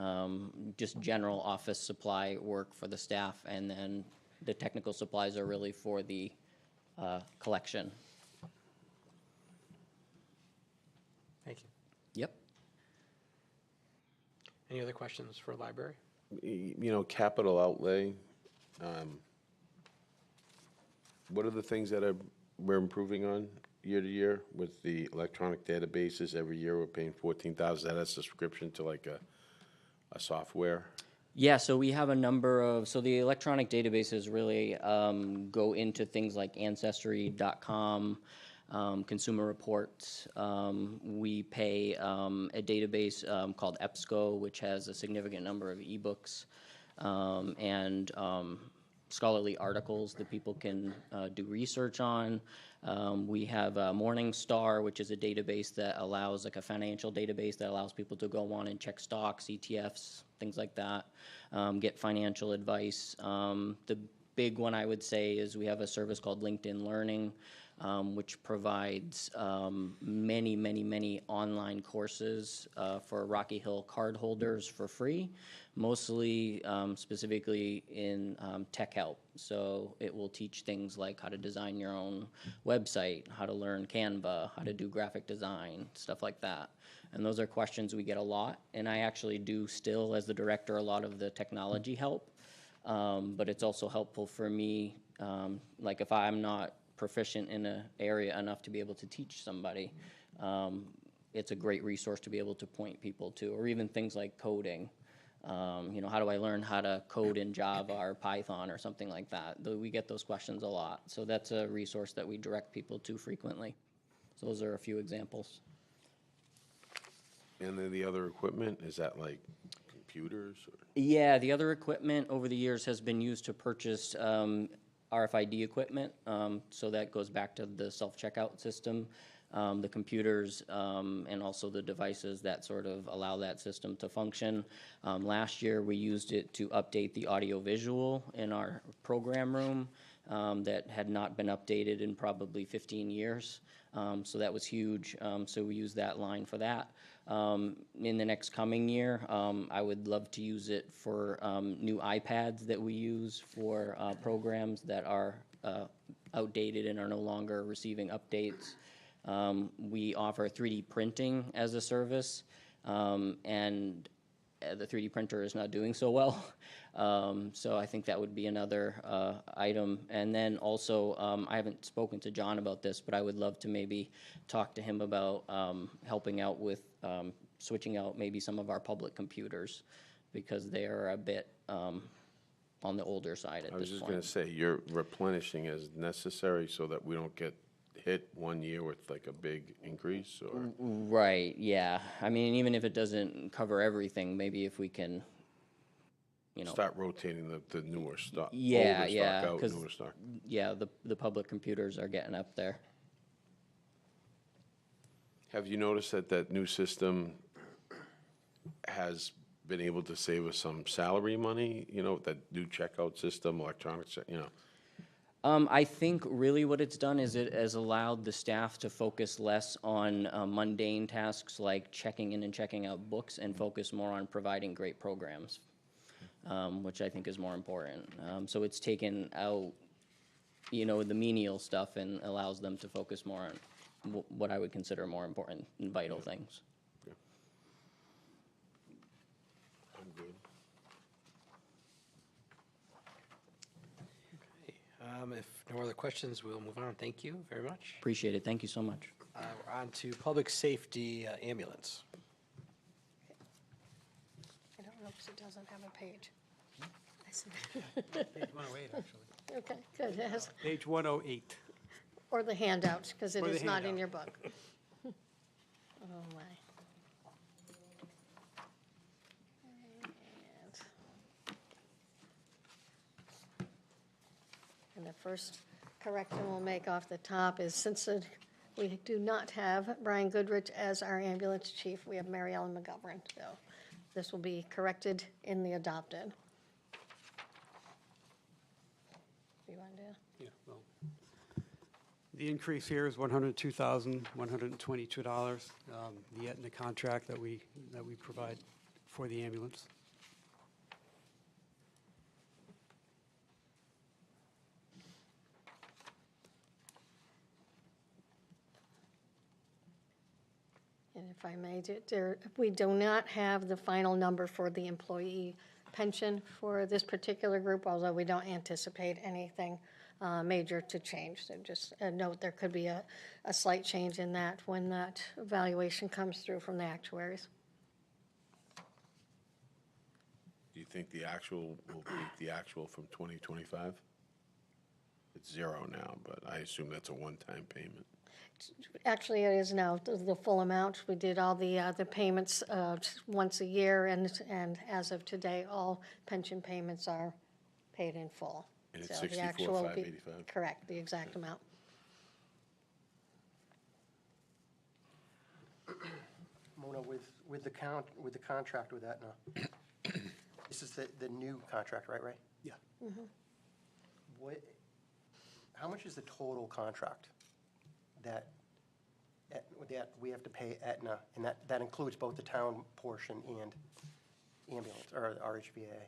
just general office supply work for the staff, and then the technical supplies are really for the collection. Thank you. Yep. Any other questions for library? You know, capital outlay, what are the things that we're improving on year to year with the electronic databases? Every year we're paying $14,000. Is that a subscription to like a software? Yeah, so we have a number of, so the electronic databases really go into things like Ancestry.com, Consumer Reports. We pay a database called EBSCO, which has a significant number of ebooks and scholarly articles that people can do research on. We have Morningstar, which is a database that allows, like a financial database that allows people to go on and check stocks, ETFs, things like that, get financial advice. The big one I would say is we have a service called LinkedIn Learning, which provides many, many, many online courses for Rocky Hill card holders for free, mostly specifically in tech help. So it will teach things like how to design your own website, how to learn Canva, how to do graphic design, stuff like that. And those are questions we get a lot. And I actually do still, as the director, a lot of the technology help. But it's also helpful for me, like if I'm not proficient in an area enough to be able to teach somebody, it's a great resource to be able to point people to, or even things like coding. You know, how do I learn how to code in Java or Python or something like that? We get those questions a lot. So that's a resource that we direct people to frequently. So those are a few examples. And then the other equipment, is that like computers or? Yeah, the other equipment over the years has been used to purchase RFID equipment. So that goes back to the self-checkout system, the computers, and also the devices that sort of allow that system to function. Last year, we used it to update the audio-visual in our program room that had not been updated in probably 15 years. So that was huge. So we used that line for that. In the next coming year, I would love to use it for new iPads that we use for programs that are outdated and are no longer receiving updates. We offer 3D printing as a service, and the 3D printer is not doing so well. So I think that would be another item. And then also, I haven't spoken to John about this, but I would love to maybe talk to him about helping out with switching out maybe some of our public computers, because they are a bit on the older side at this point. I was just gonna say, you're replenishing as necessary so that we don't get hit one year with like a big increase, or? Right, yeah. I mean, even if it doesn't cover everything, maybe if we can, you know. Start rotating the newer stock. Yeah, older yeah, stock out, 'cause, newer stock. yeah, the public computers are getting up there. Have you noticed that that new system has been able to save us some salary money? You know, that new checkout system, electronic, you know? I think really what it's done is it has allowed the staff to focus less on mundane tasks like checking in and checking out books, and focus more on providing great programs, which I think is more important. So it's taken out, you know, the menial stuff and allows them to focus more on what I would consider more important and vital things. I'm good. If no other questions, we'll move on. Thank you very much. Appreciate it. Thank you so much. We're on to public safety ambulance. I don't know, because it doesn't have a page. I see. Page 108, actually. Okay, good. It has- Page 108. Or the handout, because it Or the is not in handout. your book. Oh, my. And the first correction we'll make off the top is, since we do not have Brian Goodrich as our ambulance chief, we have Mary Ellen McGovern. So this will be corrected in the adopted. You want to? Yeah, well, the increase here is $102,122, the Aetna contract that we provide for the ambulance. And if I may, we do not have the final number for the employee pension for this particular group, although we don't anticipate anything major to change. So just a note, there could be a slight change in that when that evaluation comes through from the actuaries. Do you think the actual will beat the actual from 2025? It's zero now, but I assume that's a one-time payment. Actually, it is now the full amount. We did all the payments once a year, and as of today, all pension payments are paid in full. And it's So the actual will be- 64,585? Correct, the exact amount. Mona, with the contract with Aetna, this is the new contract, right, Ray? Yeah. What, how much is the total contract that we have to pay Aetna, and that includes both the town portion and ambulance, or RHVA?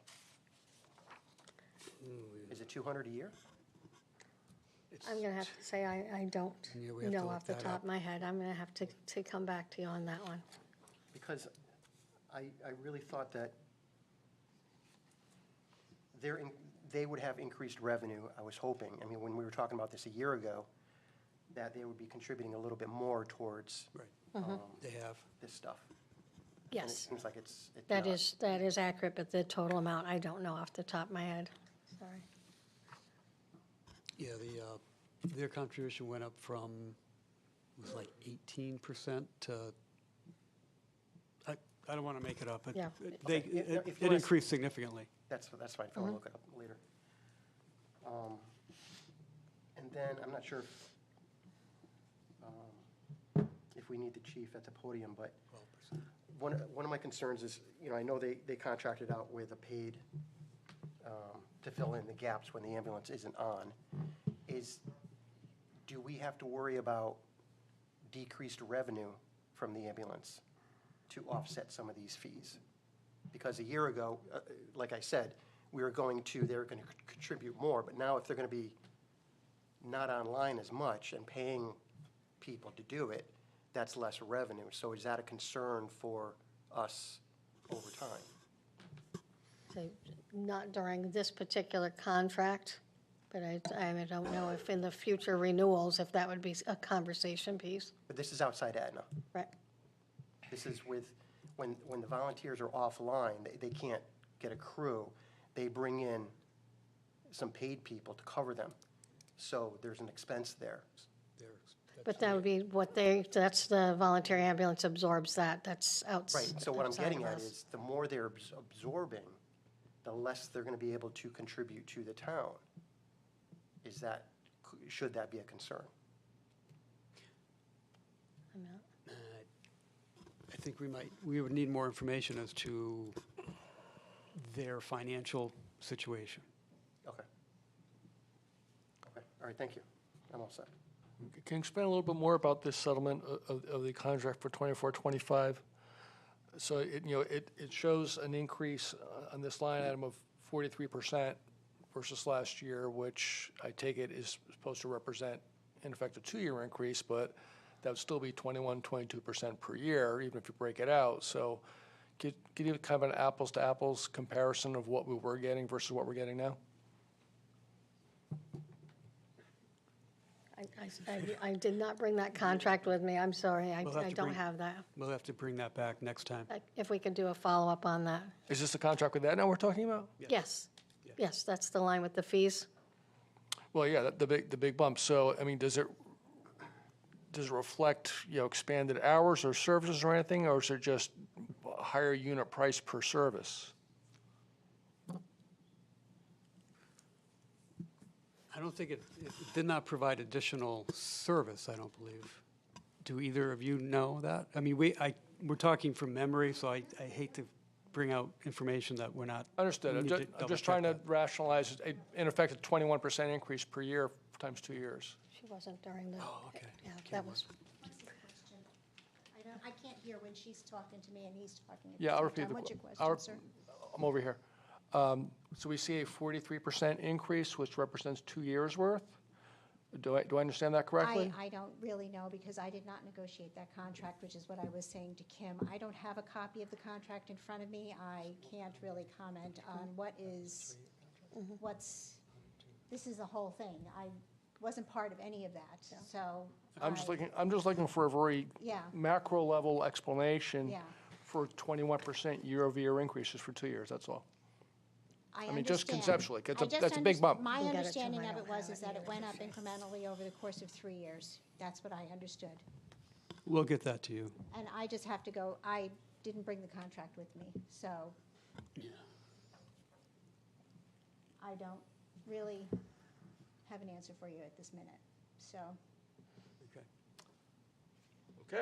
Is it 200 a year? I'm going to have to say I don't Yeah, we have to know look off the that top up. of my head. I'm going to have to come back to you on that one. Because I really thought that they would have increased revenue, I was hoping. I mean, when we were talking about this a year ago, that they would be contributing a little bit more towards Right. They have. this stuff. And it Yes, seems like it's that not. is accurate, but the total amount, I don't know off the top of my head. Sorry. Yeah, their contribution went up from, it was like 18% to, I don't want to make it up, but Yeah. they, Okay, if you it wanna- increased significantly. That's fine, if you want to look it up later. And then, I'm not sure if we need the chief at the podium, but one of my concerns is, I know they contracted out with a paid, to fill in the gaps when the ambulance isn't on, do we have to worry about decreased revenue from the ambulance to offset some of these fees? Because a year ago, like I said, they were going to contribute more, but now if they're going to be not online as much and paying people to do it, that's less revenue. So is that a concern for us over time? So not during this particular contract, but I don't know if in the future renewals, if that would be a conversation piece. But this is outside Aetna. Right. This is when the volunteers are offline, they can't get a crew. They bring in some paid people to cover them. So there's an expense there. But that would be that's the voluntary ambulance absorbs that, that's outside. Right, so what I'm getting at is, the more they're absorbing, the less they're going to be able to contribute to the town. Should that be a concern? I think we would need more information as to their financial situation. Okay. Okay, all right, thank you. I'm all set. Can you explain a little bit more about this settlement of the contract for 24-25? So it shows an increase on this line item of 43% versus last year, which I take it is supposed to represent, in effect, a 2-year increase, but that would still be 22% per year, even if you break it out. So give you kind of an apples-to-apples comparison of what we were getting versus what we're getting now? I did not bring that contract with me, I'm sorry, I We'll have to don't bring- have that. We'll have to bring that back next time. If we could do a follow-up on that. Is this the contract with Aetna we're talking about? Yes, yes, that's the line with the fees. Well, yeah, the big bump. So, I mean, does it reflect, expanded hours or services or anything, or is it just a higher unit price per service? I don't think it did not provide additional service, I don't believe. Do either of you know that? I mean, we're talking from memory, so I hate to bring out information that we're not. Understood. we I'm need just, to I'm just double-check trying to that. rationalize, in effect, a 21% increase per year times 2 years. She wasn't during the. Oh, okay. Yeah, that was, I can't hear when she's talking to me and he's talking at the Yeah, I'll same repeat time. the What's your que- I'll- question, sir? I'm over here. So we see a 43% increase, which represents 2 years' worth? Do I understand that correctly? I don't really know because I did not negotiate that contract, which is what I was saying to Kim. I don't have a copy of the contract in front of me. I can't really comment on this is the whole thing. I wasn't part of any of that, so. I'm just looking for a very Yeah. macro level explanation Yeah. for 21% year-over-year increases for 2 years, that's all. I mean, just understand. conceptually, 'cause I just that's a big bump. My We'll get it understanding tomorrow. of it was that it went up incrementally over the course of 3 years. That's what I understood. We'll get that to you. And I just have to go, I didn't bring the contract with me, so. I don't really have an answer for you at this minute, so Okay.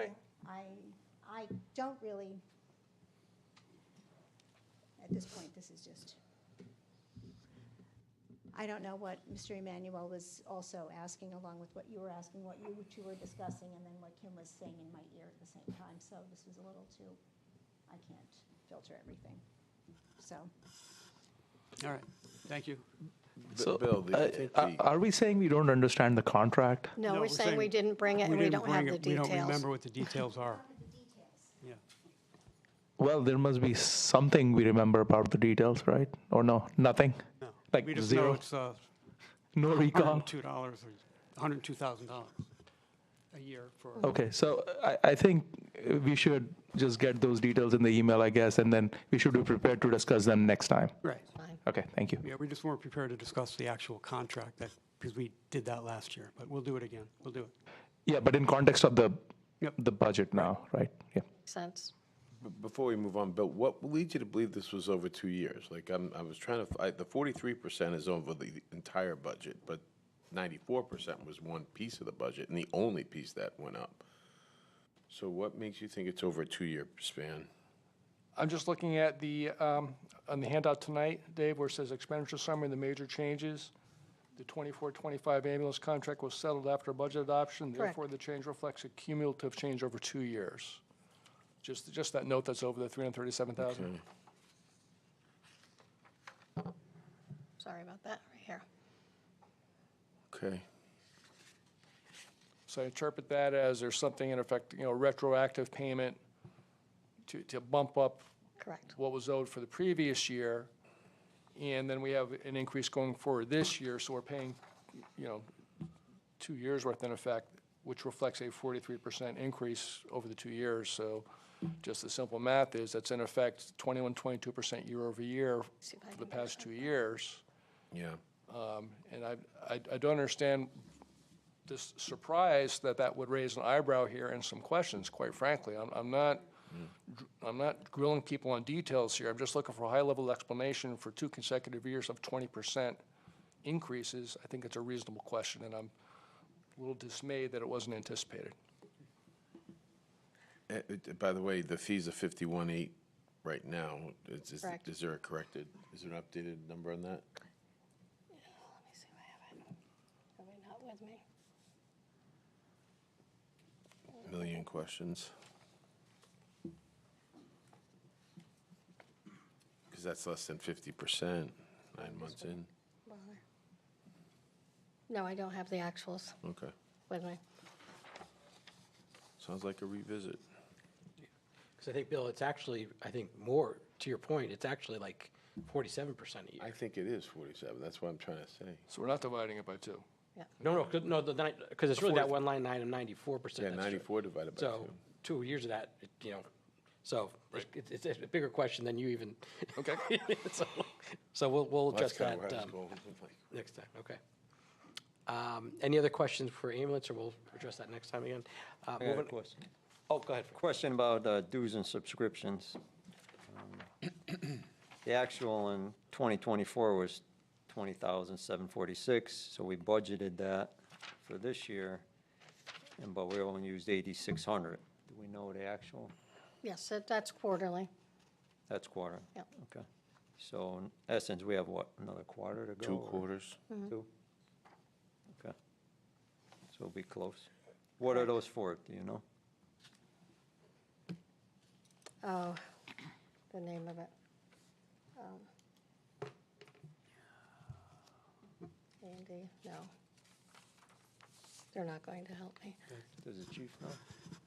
Okay. I don't really, at this point, this is just, I don't know what Mr. Emmanuel was also asking, along with what you were asking, what you two were discussing, and then what Kim was saying in my ear at the same time, so this was a little too, I can't filter everything, so. All right, thank you. So, Bill, I think the- are we saying we don't understand the contract? no, we're saying we didn't bring it and we didn't don't have bring the it. We details. don't remember what the details are. Yeah. Well, there must be something we remember about the details, right? Or no, nothing? No. Like We just zero? know it's No recall? $102 or $102,000. a year for. Okay, so I think we should just get those details in the email, I guess, and then we should be prepared to discuss them next time. Right. Fine. Okay, thank you. Yeah, we just weren't prepared to discuss the actual contract because we did that last year, but we'll do it again. We'll do it. Yeah, but in context of the Yep. the budget now, right? Yeah. Makes sense. Before we move on, Bill, what leads you to believe this was over 2 years? Like, I was trying to, the 43% is over the entire budget, but 94% was one piece of the budget, and the only piece that went up. So what makes you think it's over a 2-year span? I'm just looking at the, on the handout tonight, Dave, where it says expenditure summary, the major changes. The 24-25 ambulance contract was settled after budget adoption. Correct. Therefore, the change reflects a cumulative change over 2 years. Just that note that's over the 337,000. Okay. Sorry about that, right here. Okay. So I interpret that as there's something in effect, retroactive payment to bump up Correct. what was owed for the previous year. And then we have an increase going forward this year, so we're paying, 2 years worth in effect, which reflects a 43% increase over the 2 years. So just the simple math is that's in effect 21, 22% year over year See if I for the can do past 2 years. Yeah. And I don't understand this surprise that would raise an eyebrow here and some questions, quite frankly. I'm not grilling people on details here. I'm just looking for a high-level explanation for 2 consecutive years of 20% increases. I think it's a reasonable question, and I'm a little dismayed that it wasn't anticipated. By the way, the fees are 51.8 right now. Correct. Is there an updated number on that? Let me see if I have it. Probably not with me. Million questions. Because that's less than 50%, 9 months in. No, I don't have the actuals Okay. with me. Sounds like a revisit. Because I think, Bill, it's actually, I think more, to your point, it's actually like 47% a year. I think it is 47. That's what I'm trying to say. So we're not dividing it by 2. No, because it's really that one line item, 94%. Yeah, that's true. 94 divided by So 2. 2 years of that, so it's a bigger question than you even. Okay. So we'll adjust That's that kinda where I was going. next time, okay. Any other questions for ambulance, or we'll address that next time again? I got a Moving- question. Oh, go ahead. Question about dues and subscriptions. The actual in 2024 was 20,746, so we budgeted that for this year, but we only used 8,600. Do we know the actual? Yes, that's quarterly. That's quarter? Yep. Okay. So in essence, we have what, another quarter to go? 2 or quarters. 2? Okay. So we'll be close. What are those for, do you know? Oh, the name of it. Andy, no. They're not going to help me. Does the chief know?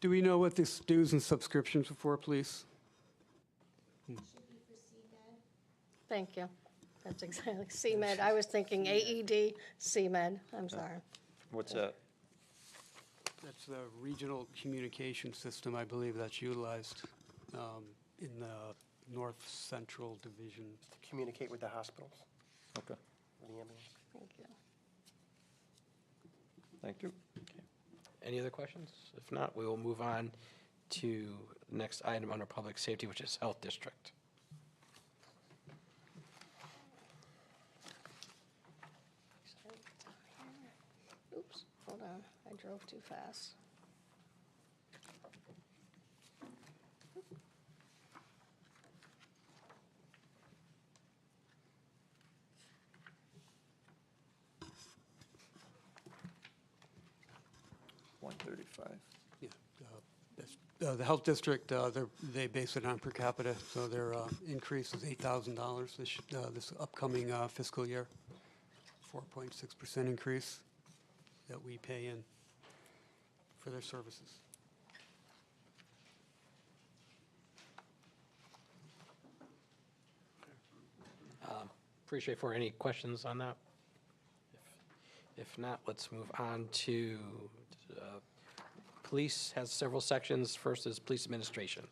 Do we know what this dues and subscriptions are for, please? Thank you. That's exactly, CMed. I was thinking AED, CMed. I'm sorry. What's that? That's the regional communication system, I believe, that's utilized in the North Central Division. To communicate with the hospitals, Okay, with the ambulance. Thank you. thank you. Any other questions? If not, we will move on to the next item under public safety, which is health district. Oops, hold on. I drove too fast. Yeah, the health district, they base it on per capita, so their increase is $8,000 this upcoming fiscal year. 4.6% increase that we pay in for their services. Pretty straightforward. Any questions on that? If not, let's move on to Police has several sections. First is police administration.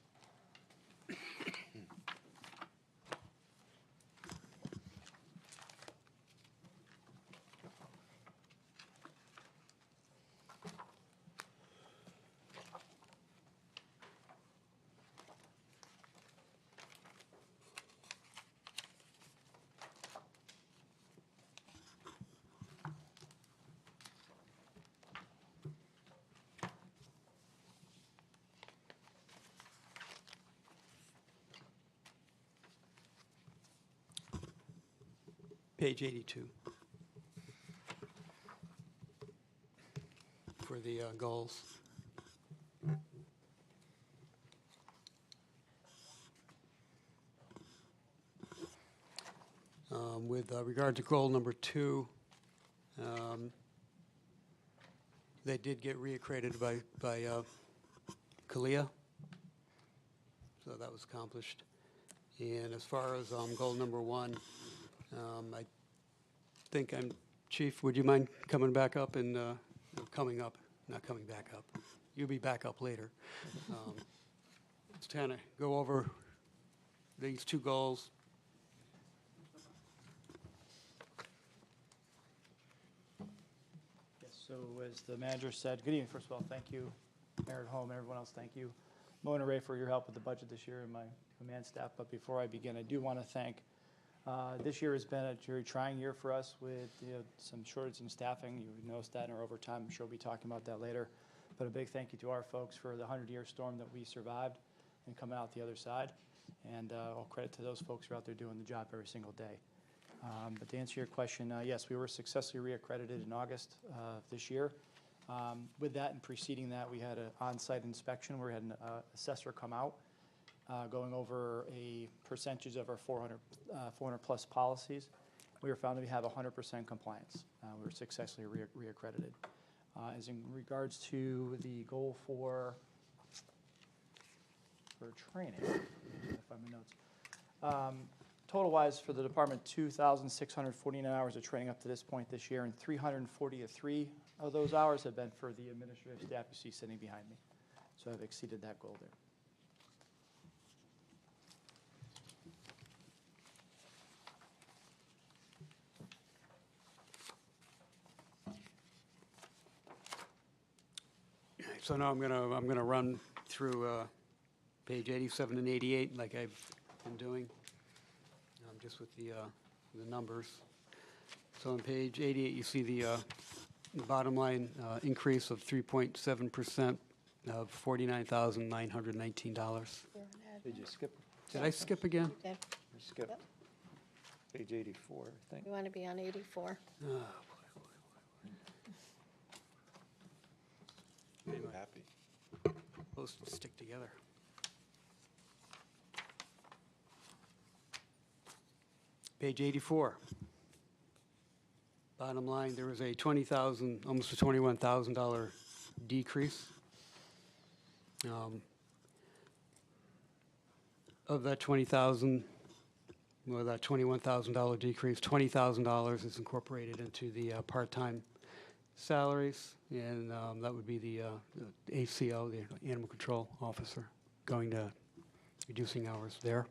Page 82. For the goals. With regard to goal number 2, they did get reaccredited by Kalia, so that was accomplished. And as far as goal number 1, I think Chief, would you mind coming back up and coming up, not coming back up. You'll be back up later. Let's kind of go over these 2 goals. Yes, so as the manager said, good evening, first of all, thank you, Mayor at home, and everyone else, thank you. Mona Ray for your help with the budget this year and my command staff, but before I begin, I do want to thank this year has been a very trying year for us with some shortage in staffing. You noticed that in our overtime. I'm sure we'll be talking about that later. But a big thank you to our folks for the 100-year storm that we survived and coming out the other side. And all credit to those folks who are out there doing the job every single day. But to answer your question, yes, we were successfully reaccredited in August of this year. With that and preceding that, we had an on-site inspection where we had an assessor come out going over a percentage of our 400 plus policies. We were found to have 100% compliance. We were successfully reaccredited. As in regards to the goal for training, if I find my notes. Total-wise for the department, 2,649 hours of training up to this point this year, and 343 of those hours have been for the administrative staff you see sitting behind me. So I've exceeded that goal there. So now I'm gonna run through page 87 and 88 like I've been doing, just with the numbers. So on page 88, you see the bottom line increase of 3.7% of $49,919. Did you skip? Did I skip again? Yeah. You skipped. Page 84, I think. You want to be on 84. I'm happy. Those stick together. Page 84. Bottom line, there was a $20,000, almost a $21,000 decrease. Of that $20,000, well, that $21,000 decrease, $20,000 is incorporated into the part-time salaries, and that would be the ACO, the Animal Control Officer, going to reducing hours there.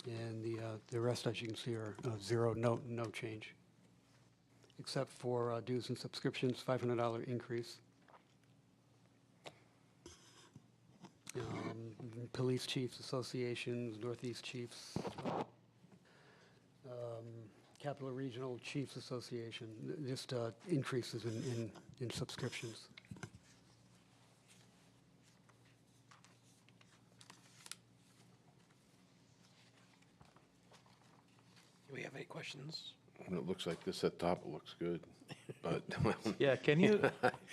And the rest, as you can see, are zero, no change, except for dues and subscriptions, $500 increase. Police Chiefs Associations, Northeast Chiefs, Capital Regional Chiefs Association, just increases in subscriptions. Do we have any questions? When it looks like this at top, it looks good, but. Yeah, can you,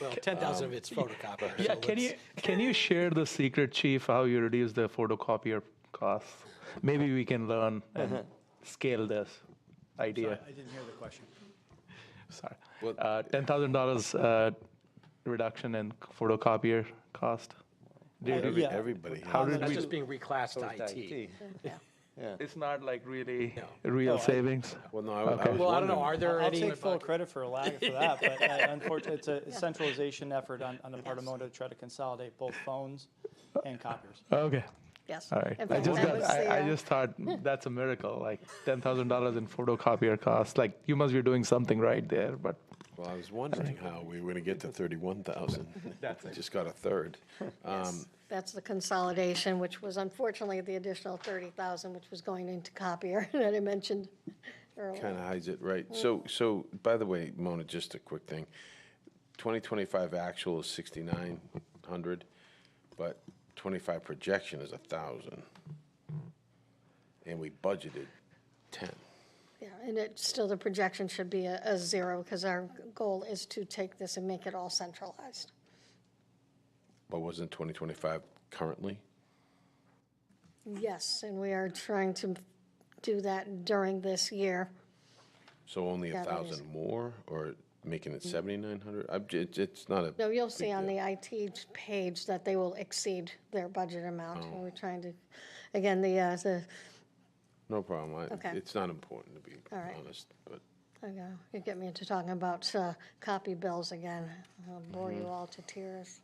Well, 10,000 of it's photocopier. yeah, so can you share the secret, Chief, how you reduce the photocopier costs? Maybe we can learn and scale this idea. I didn't hear the question. Sorry. What- $10,000 reduction in photocopier cost. Yeah. Everybody. How did That's we, just being reclassed So to it's IT. Yeah. Yeah. It's not like really real savings? Well, no, I Okay. was Well, I don't know, wondering. are there I'll any? take full credit for that, but unfortunately, it's a centralization effort on the part of Mona to try to consolidate both phones and copiers. Okay. Yes. All right. In I fact, just that got, was the, I just thought that's a miracle, like $10,000 in photocopier costs. Like, you must be doing something right there, but Well, I was wondering how we were going to get to 31,000. That's it. Just got a third. That's the consolidation, which was unfortunately the additional 30,000, which was going into copier that I mentioned earlier. Kind of hides it, right? So, by the way, Mona, just a quick thing. 2025 actual is 6,900, but 25 projection is 1,000. And we budgeted 10. Yeah, and it, still the projection should be a zero, because our goal is to take this and make it all centralized. But wasn't 2025 currently? Yes, and we are trying to do that during this year. So only Yeah, that is. 1,000 more, or making it 7,900? It's not a. No, you'll see big on deal. the IT page that they will exceed their budget amount. And we're trying to, again, the, No problem. Okay. It's not important, to be All right. honest, but. you get me into talking about copy bills again. I'll bore you all to tears.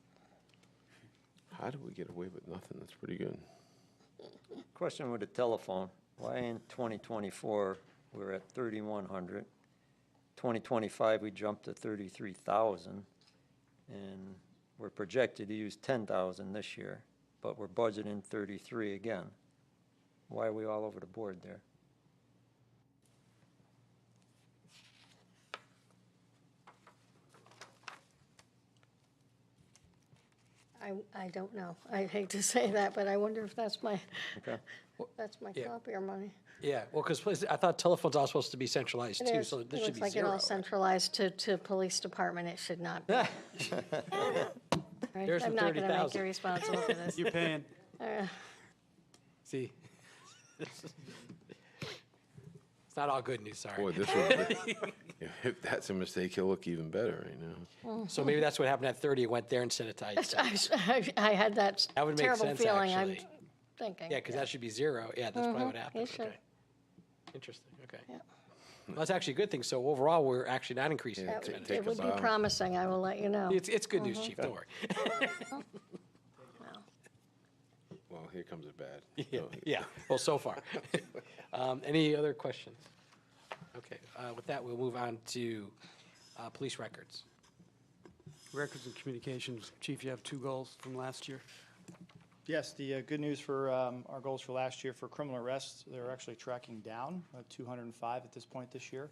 How do we get away with nothing? That's pretty good. Question with the telephone. Why in 2024, we're at 3,100? 2025, we jumped to 33,000, and we're projected to use 10,000 this year, but we're budgeting 33 again. Why are we all over the board there? I don't know. I hate to say that, but I wonder if that's my, Okay. that's my Yeah. copier money. Yeah, well, because I thought telephone's all supposed to be centralized It too, is. so It this should looks be like it zero. all right? centralized to police department. It should not be. Right? There's the I'm not going to make 30,000. you responsible for this. You're paying. See? It's not all good news, sorry. Boy, this would, if that's a mistake, he'll look even better right now. So maybe that's what happened at 30, it went there instead of to IT. I had that That would make terrible sense, feeling. I'm actually. thinking. Yeah, because that should be zero. Yeah, that's probably what happened. it should. Okay. Interesting, okay. Well, that's actually a good thing. So overall, we're actually not increasing Yeah, That take- would- take It a would be bow. promising, I will let you know. It's good news, Chief, don't worry. Well, here comes it bad. Yeah, yeah, well, so far. Any other questions? Okay, with that, we'll move on to police records. Records and communications. Chief, you have 2 goals from last year. Yes, the good news for our goals for last year for criminal arrests, they're actually tracking down, 205 at this point this year.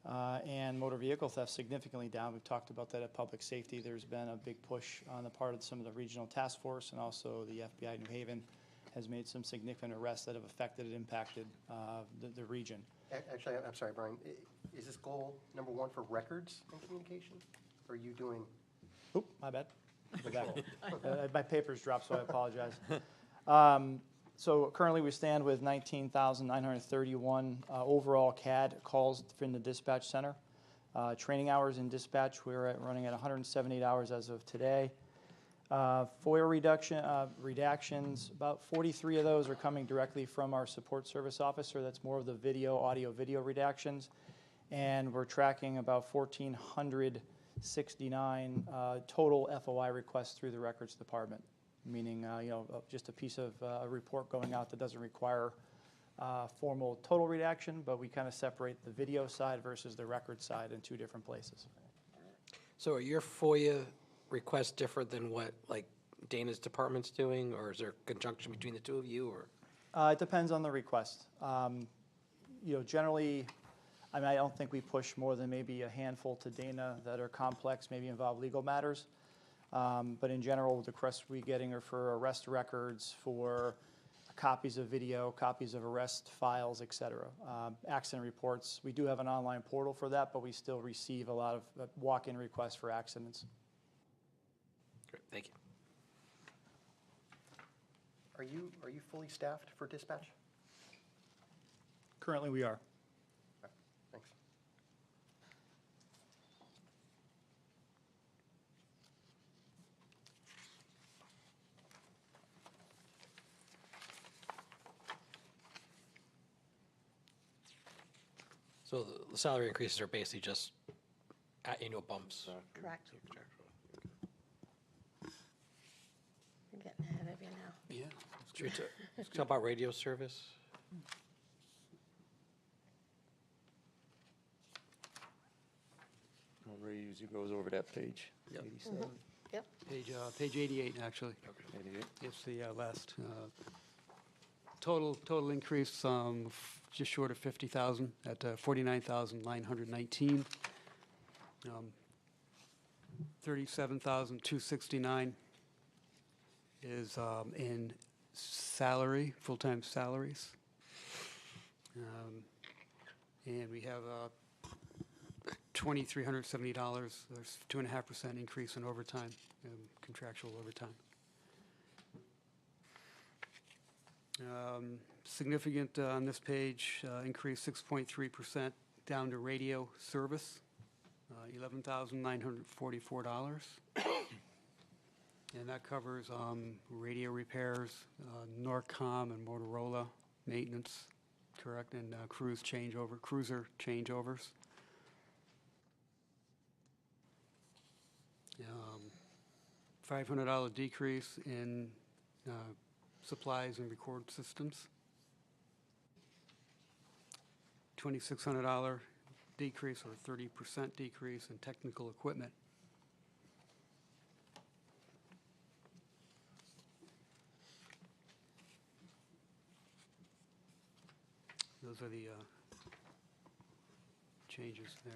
And motor vehicle theft significantly down. We've talked about that at public safety. There's been a big push on the part of some of the regional task force, and also the FBI New Haven has made some significant arrests that have affected and impacted the region. Actually, I'm sorry, Brian, is this goal number 1 for records and communication? Or are you doing? Oop, my bad. Go back. My papers dropped, so I apologize. So currently, we stand with 19,931 overall CAD calls from the dispatch center. Training hours in dispatch, we're running at 178 hours as of today. FOIA redactions, about 43 of those are coming directly from our support service officer. That's more of the audio, video redactions. And we're tracking about 1,469 total FOI requests through the records department, meaning just a piece of a report going out that doesn't require formal total redaction, but we kind of separate the video side versus the record side in 2 different places. So are your FOIA requests different than what, like, Dana's department's doing, or is there conjunction between the 2 of you, or? It depends on the request. Generally, I mean, I don't think we push more than maybe a handful to Dana that are complex, maybe involve legal matters. But in general, the requests we're getting are for arrest records, for copies of video, copies of arrest files, et cetera. Accident reports, we do have an online portal for that, but we still receive a lot of walk-in requests for accidents. Great, thank you. Are you fully staffed for dispatch? Currently, we are. Thanks. So the salary increases are basically just annual bumps. Correct. You're getting ahead of you now. Yeah. Should we let's talk about radio service? Ray usually goes over that page. Yep. 87, Yep. Page 88, actually. 88. It's the last, total increase, just short of 50,000 at 49,919. 37,269 is in salary, full-time salaries. And we have $2,370, there's 2.5% increase in overtime, contractual overtime. Significant on this page, increase 6.3% down to radio service, $11,944. And that covers radio repairs, Norcom and Motorola maintenance, correct, and cruiser changeovers. $500 decrease in supplies and record systems. $2,600 decrease or 30% decrease in technical equipment. Those are the changes there.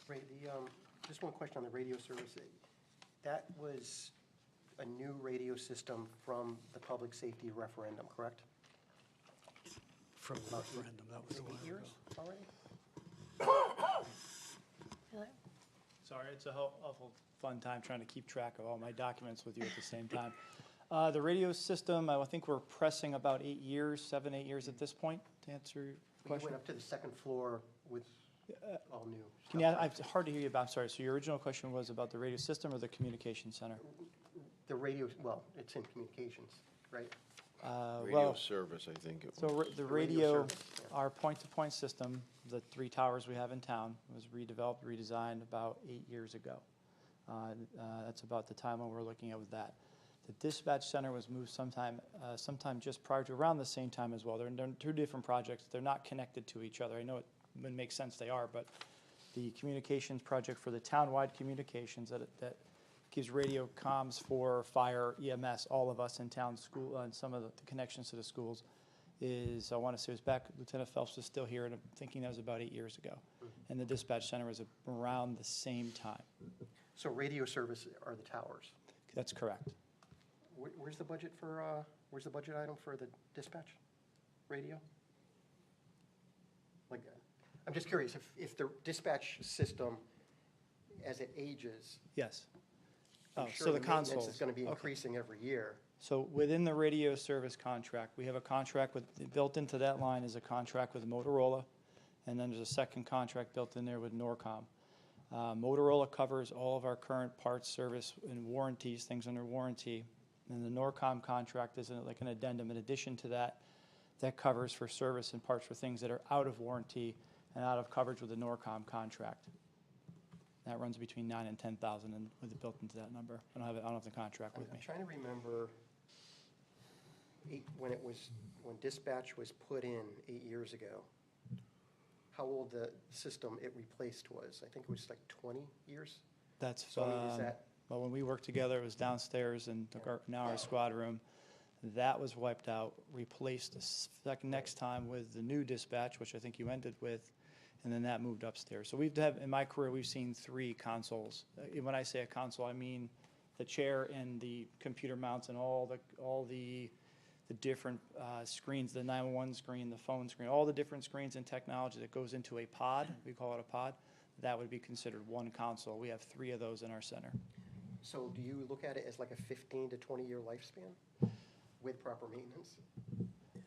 Ray, just one question on the radio service. That was a new radio system from the public safety referendum, correct? From the referendum, that was a while 8 years ago. already? Sorry, it's a awful fun time trying to keep track of all my documents with you at the same time. The radio system, I think we're pressing about 8 years, 7, 8 years at this point, to answer your We question. went up to the second floor with all new Can you, it's hard to hear you, Bob, sorry. So your original question was about the radio system or the communication center? The radio, well, it's in communications, right? Radio Well, service, I think it so was. the radio radio, service, yeah. our point-to-point system, the 3 towers we have in town, was redeveloped, redesigned about 8 years ago. That's about the time when we're looking at with that. The dispatch center was moved sometime just prior to, around the same time as well. They're 2 different projects. They're not connected to each other. I know it makes sense they are, but the communications project for the townwide communications that gives radio comms for fire, EMS, all of us in town, school, and some of the connections to the schools is, I want to say it was back, Lieutenant Phelps was still here, and I'm thinking that was about 8 years ago. And the dispatch center was around the same time. So radio service are the towers. That's correct. Where's the budget for, where's the budget item for the dispatch radio? Like, I'm just curious, if the dispatch system, as it ages, Yes. I'm Oh, sure so the the maintenance console. is going to be Okay. increasing every year. So within the radio service contract, we have a contract with, built into that line is a contract with Motorola, and then there's a second contract built in there with Norcom. Motorola covers all of our current parts, service, and warranties, things under warranty. And the Norcom contract is like an addendum in addition to that, that covers for service and parts for things that are out of warranty and out of coverage with the Norcom contract. That runs between 9 and 10,000 and with it built into that number. I don't have the contract with I'm me. trying to remember when dispatch was put in 8 years ago, how old the system it replaced was. I think it was like 20 years. That's, So I mean, is that, well, when we worked together, it was downstairs in now our squad room. That was wiped out, replaced next time with the new dispatch, which I think you ended with, and then that moved upstairs. So in my career, we've seen 3 consoles. When I say a console, I mean the chair and the computer mounts and all the different screens, the 911 screen, the phone screen, all the different screens and technology that goes into a pod, we call it a pod, that would be considered one console. We have 3 of those in our center. so do you look at it as like a 15 to 20-year lifespan with proper maintenance?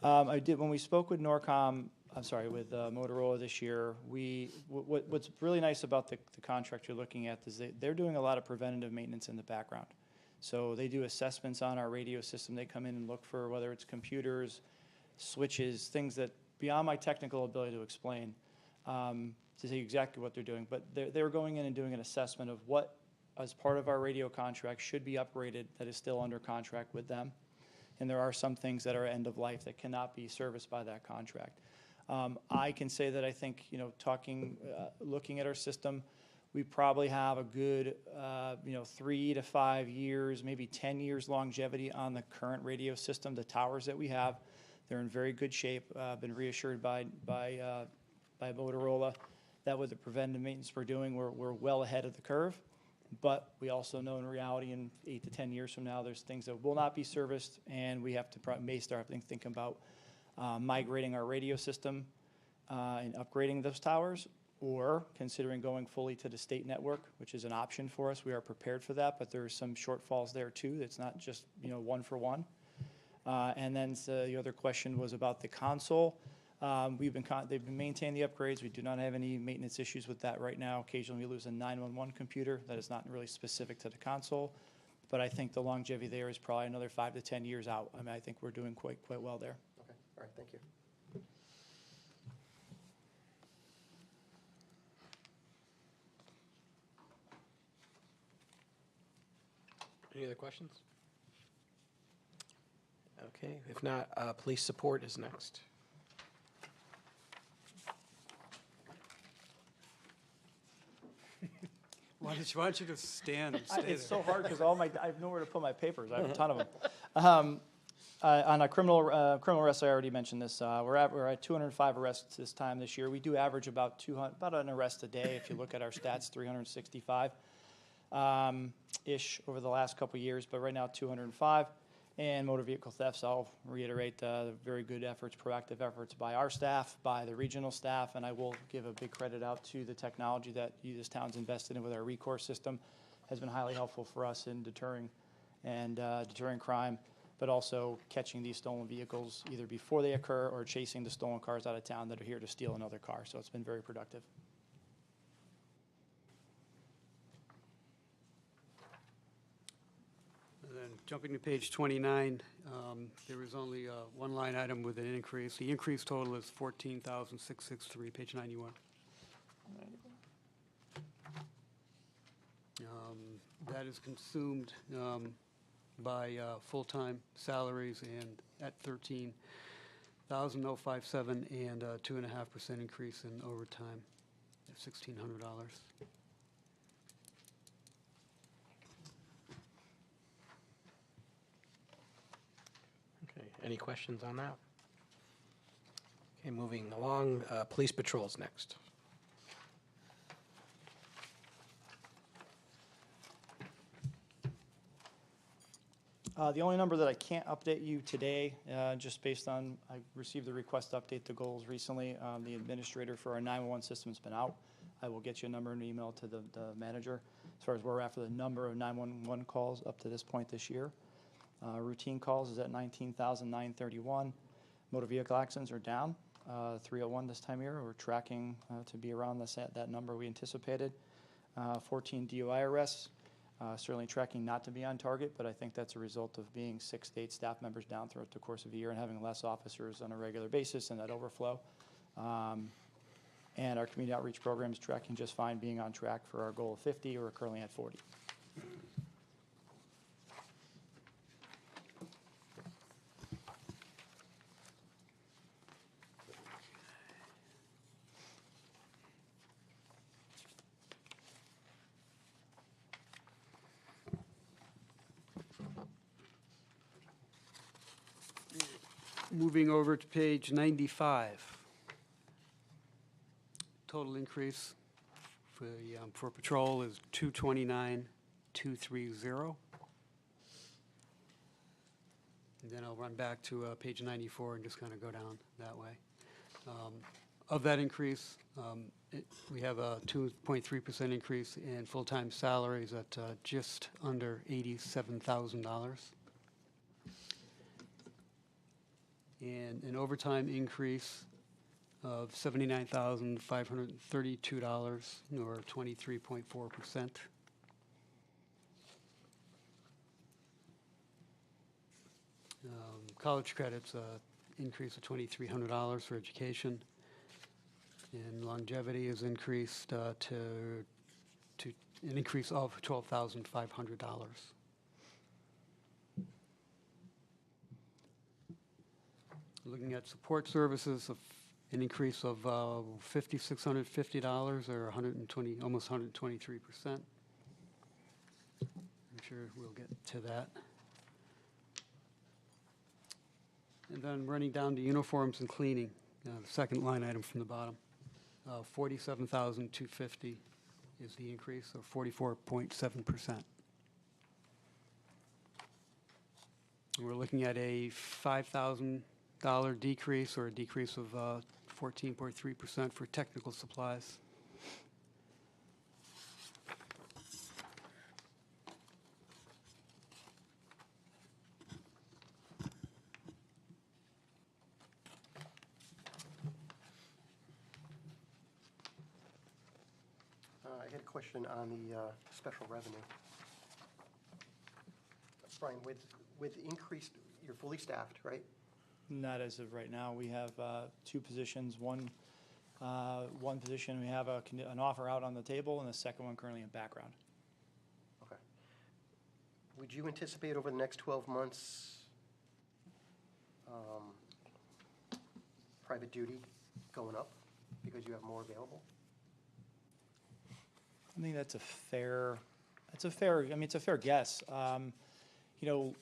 I did, when we spoke with Norcom, with Motorola this year, what's really nice about the contract you're looking at is they're doing a lot of preventative maintenance in the background. So they do assessments on our radio system. They come in and look for whether it's computers, switches, things that beyond my technical ability to explain, to see exactly what they're doing, but they were going in and doing an assessment of what, as part of our radio contract, should be upgraded that is still under contract with them. And there are some things that are end of life that cannot be serviced by that contract. I can say that I think, looking at our system, we probably have a good, 3 to 5 years, maybe 10 years longevity on the current radio system. The towers that we have, they're in very good shape. Been reassured by Motorola that with the preventive maintenance we're doing, we're well ahead of the curve. But we also know in reality, in 8 to 10 years from now, there's things that will not be serviced, and we have to may start thinking about migrating our radio system and upgrading those towers, or considering going fully to the state network, which is an option for us. We are prepared for that, but there's some shortfalls there too. It's not just one for one. And then the other question was about the console. They've been maintaining the upgrades. We do not have any maintenance issues with that right now. Occasionally we lose a 911 computer that is not really specific to the console, but I think the longevity there is probably another 5 to 10 years out. I mean, I think we're doing quite well there. Okay, all right, thank you. Any other questions? Okay, if not, police support is next. Why don't you just stand and stay It's there? so hard because I have nowhere to put my papers. I have a ton of them. On a criminal arrests, I already mentioned this. We're at 205 arrests this year. We do average about an arrest a day. If you look at our stats, 365 ish over the last couple of years, but right now 205. And motor vehicle thefts, I'll reiterate very good efforts, proactive efforts by our staff, by the regional staff, and I will give a big credit out to the technology that this town's invested in with our recourse system. Has been highly helpful for us in deterring crime, but also catching these stolen vehicles either before they occur or chasing the stolen cars out of town that are here to steal another car. So it's been very productive. And then jumping to page 29, there is only one line item with an increase. The increase total is $14,663, page 91. That is consumed by full-time salaries and at $13,057 and a 2.5% increase in overtime at $1,600. Okay, any questions on that? Okay, moving along, police patrols next. The only number that I can't update you today, just based on, I received the request to update the goals recently. The administrator for our 911 system has been out. I will get you a number and email to the manager as far as where we're at for the number of 911 calls up to this point this year. Routine calls is at 19,931. Motor vehicle accidents are down, 301 this time of year. We're tracking to be around that number we anticipated. 14 DUI arrests. Certainly tracking not to be on target, but I think that's a result of being 6 to 8 staff members down throughout the course of a year and having less officers on a regular basis and that overflow. And our community outreach program is tracking just fine, being on track for our goal of 50. We're currently at 40. Moving over to page 95. Total increase for patrol is 229,230. And then I'll run back to page 94 and just kind of go down that way. Of that increase, we have a 2.3% increase in full-time salaries at just under $87,000. And an overtime increase of $79,532, or 23.4%. College credits, increase of $2,300 for education. And longevity is increased to an increase of $12,500. Looking at support services, an increase of $5,650 or 120, almost 123%. I'm sure we'll get to that. And then running down to uniforms and cleaning, the second line item from the bottom, $47,250 is the increase, or 44.7%. We're looking at a $5,000 decrease, or a decrease of 14.3% for technical supplies. I had a question on the special revenue. Brian, with increased, you're fully staffed, right? Not as of right now. We have two positions. One position, we have an offer out on the table, and the second one currently in background. Okay. Would you anticipate over the next 12 months private duty going up because you have more available? I think it's a fair guess. You know,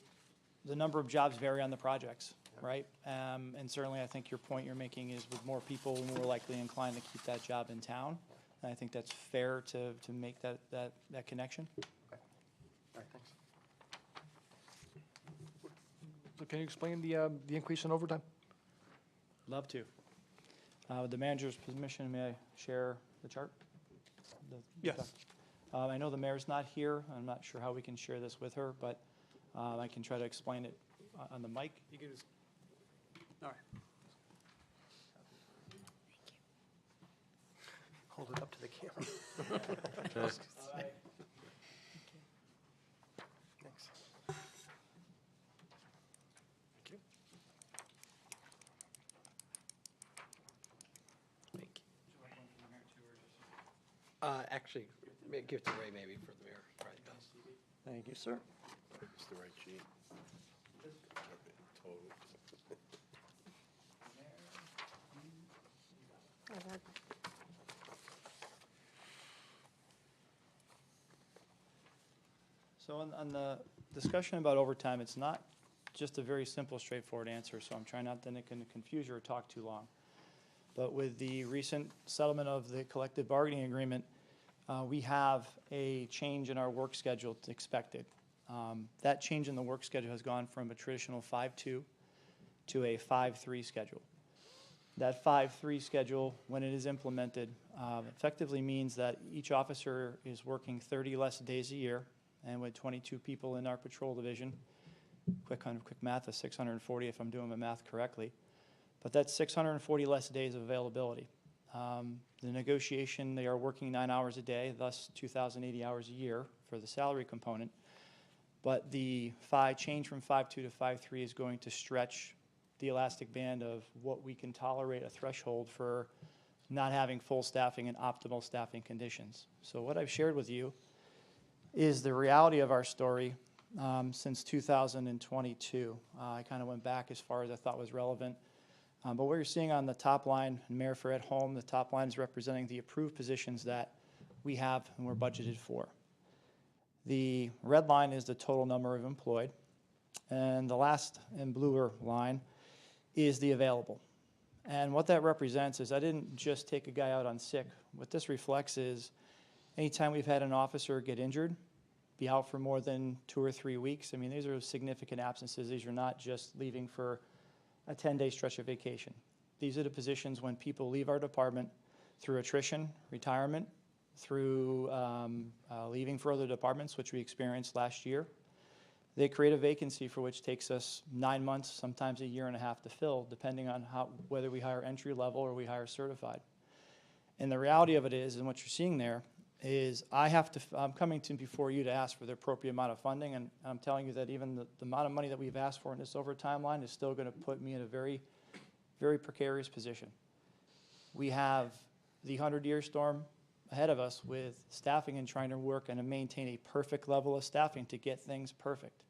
the number of jobs vary on the projects, right? And certainly I think your point you're making is with more people, we're more likely inclined to keep that job in town. And I think that's fair to make that connection. Okay. All right, thanks. So can you explain the increase in overtime? Love to. With the manager's permission, may I share the chart? Yes. I know the mayor's not here. I'm not sure how we can share this with her, but I can try to explain it on the mic. You can just, all right. Hold it up to the camera. Just- Thanks. Thank you. Thank you. Actually, give it to Ray maybe for the mayor. Probably best. Thank you, sir. It's the right sheet. Okay, total. So on the discussion about overtime, it's not just a very simple, straightforward answer, so I'm trying not to confuse you or talk too long. But with the recent settlement of the collective bargaining agreement, we have a change in our work schedule expected. That change in the work schedule has gone from a traditional 5-2 to a 5-3 schedule. That 5-3 schedule, when it is implemented, effectively means that each officer is working 30 less days a year, and with 22 people in our patrol division, quick math is 640 if I'm doing my math correctly, but that's 640 less days of availability. The negotiation, they are working 9 hours a day, thus 2,080 hours a year for the salary component. But the change from 5-2 to 5-3 is going to stretch the elastic band of what we can tolerate, a threshold for not having full staffing and optimal staffing conditions. So what I've shared with you is the reality of our story since 2022. I kind of went back as far as I thought was relevant. But what you're seeing on the top line, and Mayor for at home, the top line is representing the approved positions that we have and we're budgeted for. The red line is the total number of employed, and the last and bluer line is the available. And what that represents is I didn't just take a guy out on sick. What this reflects is anytime we've had an officer get injured, be out for more than 2 or 3 weeks, I mean, these are significant absences. These are not just leaving for a 10-day stretch of vacation. These are the positions when people leave our department through attrition, retirement, through leaving for other departments, which we experienced last year. They create a vacancy for which takes us 9 months, sometimes a year and a half to fill, depending on whether we hire entry level or we hire certified. And the reality of it is, and what you're seeing there, is I'm coming to before you to ask for the appropriate amount of funding, and I'm telling you that even the amount of money that we've asked for in this overtime line is still going to put me in a very very precarious position. We have the 100-year storm ahead of us with staffing and trying to work and to maintain a perfect level of staffing to get things perfect.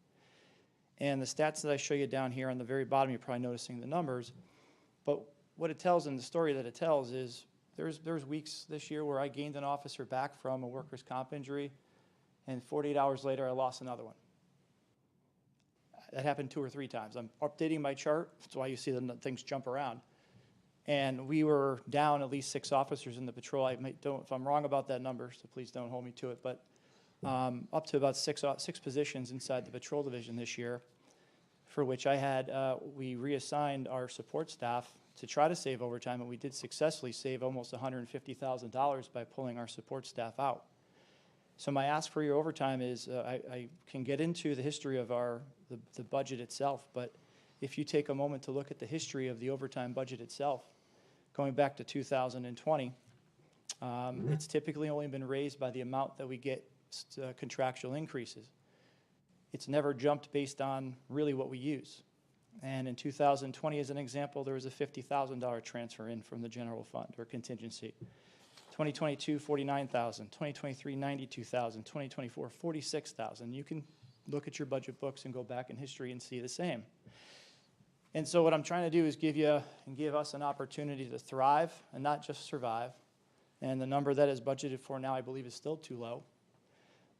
And the stats that I show you down here on the very bottom, you're probably noticing the numbers, but what it tells in the story that it tells is there's weeks this year where I gained an officer back from a workers' comp injury, and 48 hours later I lost another one. That happened 2 or 3 times. I'm updating my chart, that's why you see the things jump around. And we were down at least 6 officers in the patrol. If I'm wrong about that number, so please don't hold me to it, but up to about six positions inside the patrol division this year, for which I had, we reassigned our support staff to try to save overtime, and we did successfully save almost $150,000 by pulling our support staff out. So my ask for your overtime is, I can get into the history of the budget itself, but if you take a moment to look at the history of the overtime budget itself, going back to 2020, it's typically only been raised by the amount that we get contractual increases. It's never jumped based on really what we use. And in 2020, as an example, there was a $50,000 transfer in from the general fund or contingency. 2022, $49,000. 2023, $92,000. 2024, $46,000. You can look at your budget books and go back in history and see the same. And so what I'm trying to do is give us an opportunity to thrive and not just survive. And the number that is budgeted for now, I believe, is still too low.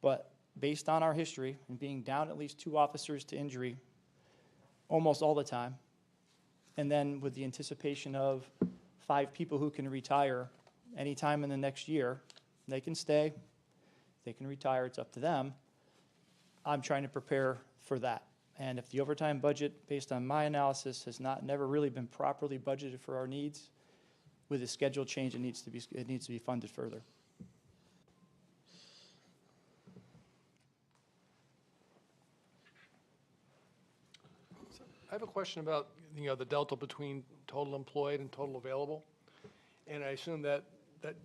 But based on our history and being down at least 2 officers to injury almost all the time, and then with the anticipation of 5 people who can retire anytime in the next year, they can stay, they can retire, it's up to them. I'm trying to prepare for that. And if the overtime budget, based on my analysis, has never really been properly budgeted for our needs, with a schedule change, it needs to be funded further. I have a question about, the delta between total employed and total available. And I assume that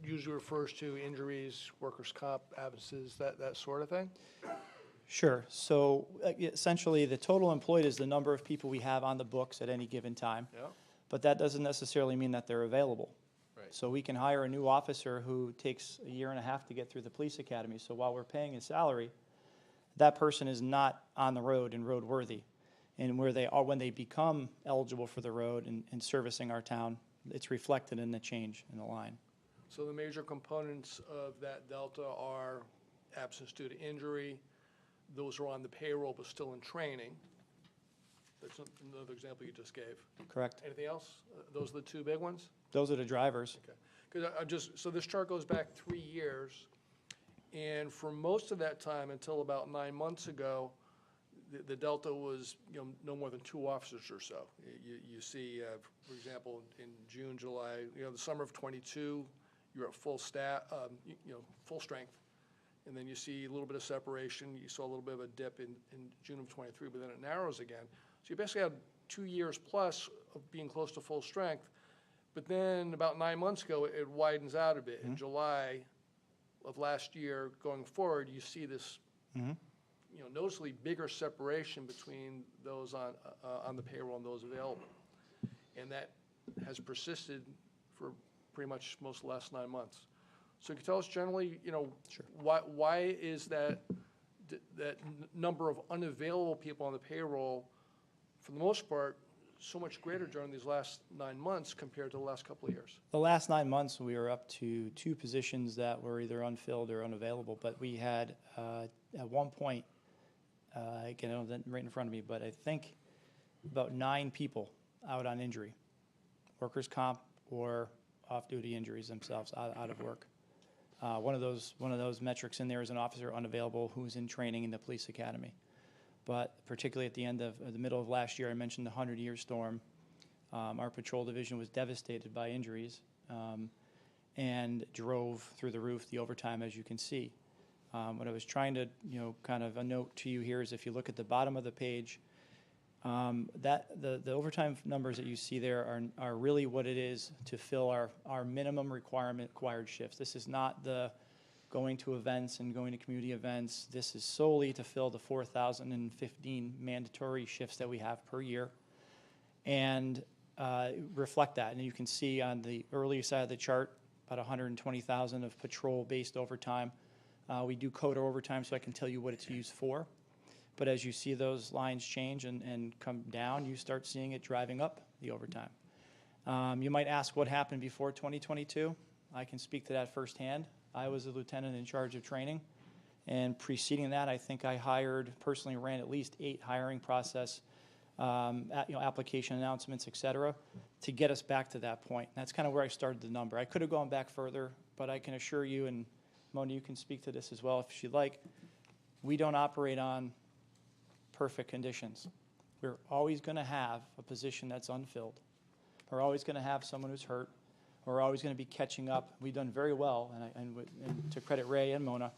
usually refers to injuries, workers' comp, absences, that sort of thing? Sure. So essentially, the total employed is the number of people we have on the books at any given time. Yeah. But that doesn't necessarily mean that they're available. Right. So we can hire a new officer who takes a year and a half to get through the police academy. So while we're paying his salary, that person is not on the road and roadworthy. And where they are, when they become eligible for the road and servicing our town, it's reflected in the change in the line. So the major components of that delta are absence due to injury. Those are on the payroll but still in training. That's another example you just gave. Correct. Anything else? Those are the 2 big ones? Those are the drivers. Okay. Because so this chart goes back 3 years, and for most of that time, until about 9 months ago, the delta was no more than 2 officers or so. You see, for example, in June, July, the summer of '22, you're at full staff, full strength. And then you see a little bit of separation. You saw a little bit of a dip in June of '23, but then it narrows again. So you basically had 2 years plus of being close to full strength. But then about 9 months ago, it widens out a bit. In July of last year, going forward, you see this, noticeably bigger separation between those on the payroll and those available. And that has persisted for pretty much most of the last 9 months. So can you tell us generally, Sure. why is that number of unavailable people on the payroll, for the most part, so much greater during these last 9 months compared to the last couple of years? The last 9 months, we were up to 2 positions that were either unfilled or unavailable, but we had, at one point, again, I don't have that right in front of me, but I think about 9 people out on injury, workers' comp or off-duty injuries themselves, out of work. One of those metrics in there is an officer unavailable who's in training in the police academy. But particularly at the end of the middle of last year, I mentioned the 100-year storm. Our patrol division was devastated by injuries and drove through the roof the overtime, as you can see. What I was trying to, kind of a note to you here is if you look at the bottom of the page, the overtime numbers that you see there are really what it is to fill our minimum required shifts. This is not the going to events and going to community events. This is solely to fill the 4,015 mandatory shifts that we have per year. And reflect that. And you can see on the earlier side of the chart, about 120,000 of patrol-based overtime. We do code our overtime, so I can tell you what it's used for. But as you see those lines change and come down, you start seeing it driving up the overtime. You might ask what happened before 2022. I can speak to that firsthand. I was a lieutenant in charge of training, and preceding that, I think I personally ran at least 8 hiring process, application announcements, et cetera, to get us back to that point. That's kind of where I started the number. I could have gone back further, but I can assure you, and Mona, you can speak to this as well if you'd like, we don't operate on perfect conditions. We're always going to have a position that's unfilled. We're always going to have someone who's hurt. We're always going to be catching up. We've done very well, and to credit Ray and Mona,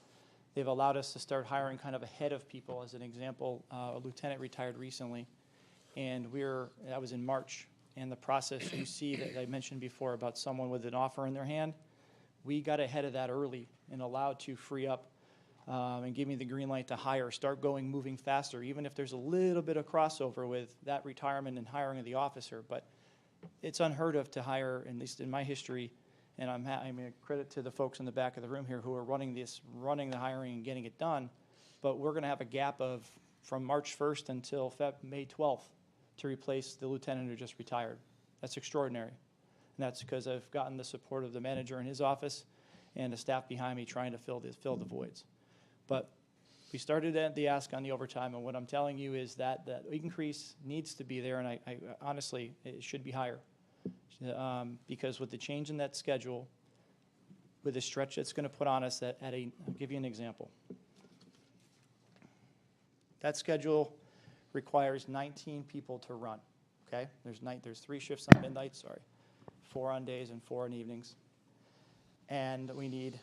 they've allowed us to start hiring kind of ahead of people. As an example, a lieutenant retired recently, and that was in March. And the process you see that I mentioned before about someone with an offer in their hand, we got ahead of that early and allowed to free up and give me the green light to hire, start moving faster, even if there's a little bit of crossover with that retirement and hiring of the officer. But it's unheard of to hire, at least in my history, and I mean, credit to the folks in the back of the room here who are running the hiring and getting it done. But we're going to have a gap from March 1st until May 12th to replace the lieutenant who just retired. That's extraordinary. And that's because I've gotten the support of the manager in his office and the staff behind me trying to fill the voids. But we started at the ask on the overtime, and what I'm telling you is that the increase needs to be there, and I honestly, it should be higher. Because with the change in that schedule, with the stretch that's going to put on us I'll give you an example. That schedule requires 19 people to run, okay? There's 3 shifts on midnight, 4 on days and 4 on evenings. And we need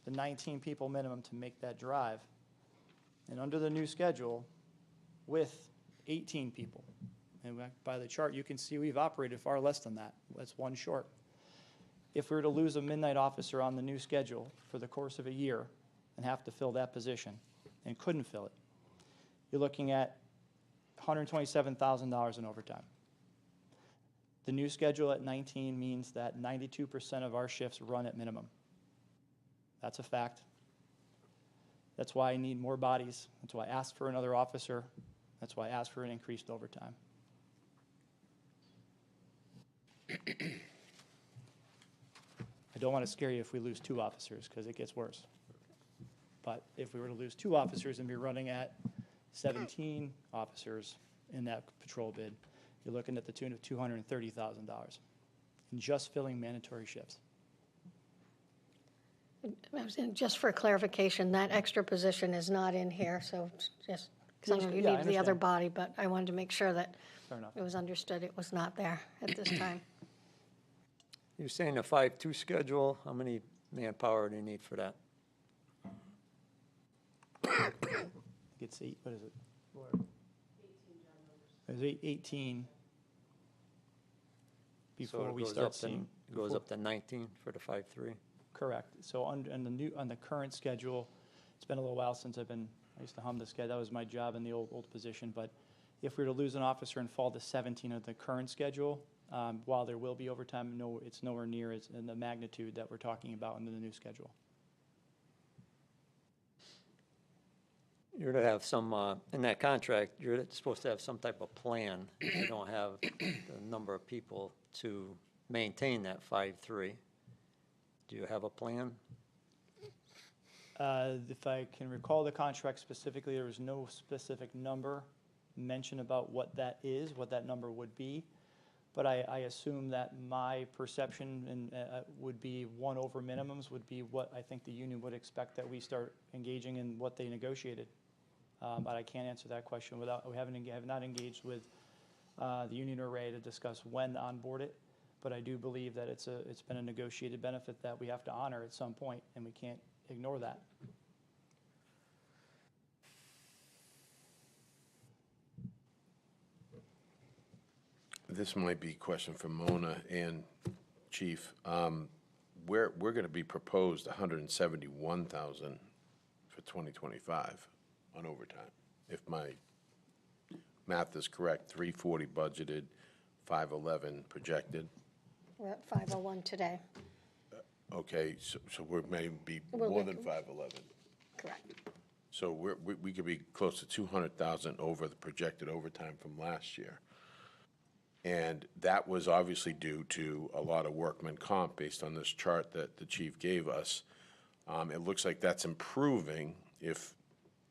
the 19 people minimum to make that drive. And under the new schedule, with 18 people, and by the chart you can see we've operated far less than that. That's 1 short. If we were to lose a midnight officer on the new schedule for the course of a year and have to fill that position and couldn't fill it, you're looking at $127,000 in overtime. The new schedule at 19 means that 92% of our shifts run at minimum. That's a fact. That's why I need more bodies. That's why I asked for another officer. That's why I asked for an increased overtime. I don't want to scare you if we lose 2 officers, because it gets worse. But if we were to lose 2 officers and be running at 17 officers in that patrol bid, you're looking at the tune of $230,000 in just filling mandatory shifts. Just for clarification, that extra position is not in here, so just, because I know you Yeah, I need the other understand. body, but I wanted to make sure that Fair enough. it was understood it was not there at this time. You're saying a 5-2 schedule, how many manpower do you need for that? It's 8, what is it? There's 18 before So it we goes start up to- seeing. It goes up to 19 for the 5-3? Correct. So on the current schedule, it's been a little while since I used to hum the schedule. That was my job in the old position. But if we were to lose an officer and fall to 17 of the current schedule, while there will be overtime, it's nowhere near in the magnitude that we're talking about under the new schedule. You're to have some, in that contract, you're supposed to have some type of plan. You don't have the number of people to maintain that 5-3. Do you have a plan? If I can recall the contract specifically, there was no specific number mentioned about what that is, what that number would be. But I assume that my perception would be 1 over minimums would be what I think the union would expect that we start engaging in what they negotiated. But I can't answer that question without, we have not engaged with the union or Ray to discuss when to onboard it. But I do believe that it's been a negotiated benefit that we have to honor at some point, and we can't ignore that. This might be a question for Mona and Chief. We're going to be proposed 171,000 for 2025 on overtime. If my math is correct, 340 budgeted, 511 projected. We're at 501 today, Okay, so we're maybe We're more like- than 511. correct. So we could be close to 200,000 over the projected overtime from last year. And that was obviously due to a lot of workman comp based on this chart that the chief gave us. It looks like that's improving if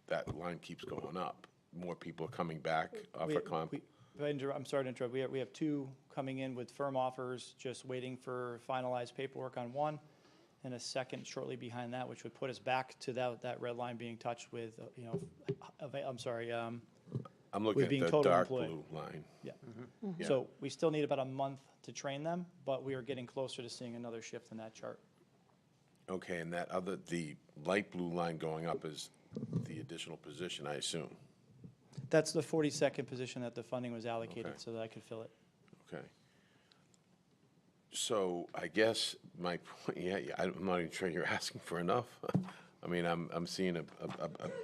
that line keeps going up. More people are coming back off of comp. I'm sorry to interrupt. We have two coming in with firm offers, just waiting for finalized paperwork on one, and a second shortly behind that, which would put us back to that red line being touched with, I'm sorry, I'm with looking at being the total dark employed. blue line. Yeah. Yeah. So we still need about a month to train them, but we are getting closer to seeing another shift in that chart. Okay, and the light blue line going up is the additional position, I assume? That's the 42nd position that the funding was allocated Okay. so that I could fill it. Okay. So I guess my point, I'm not even sure you're asking for enough. I mean, I'm seeing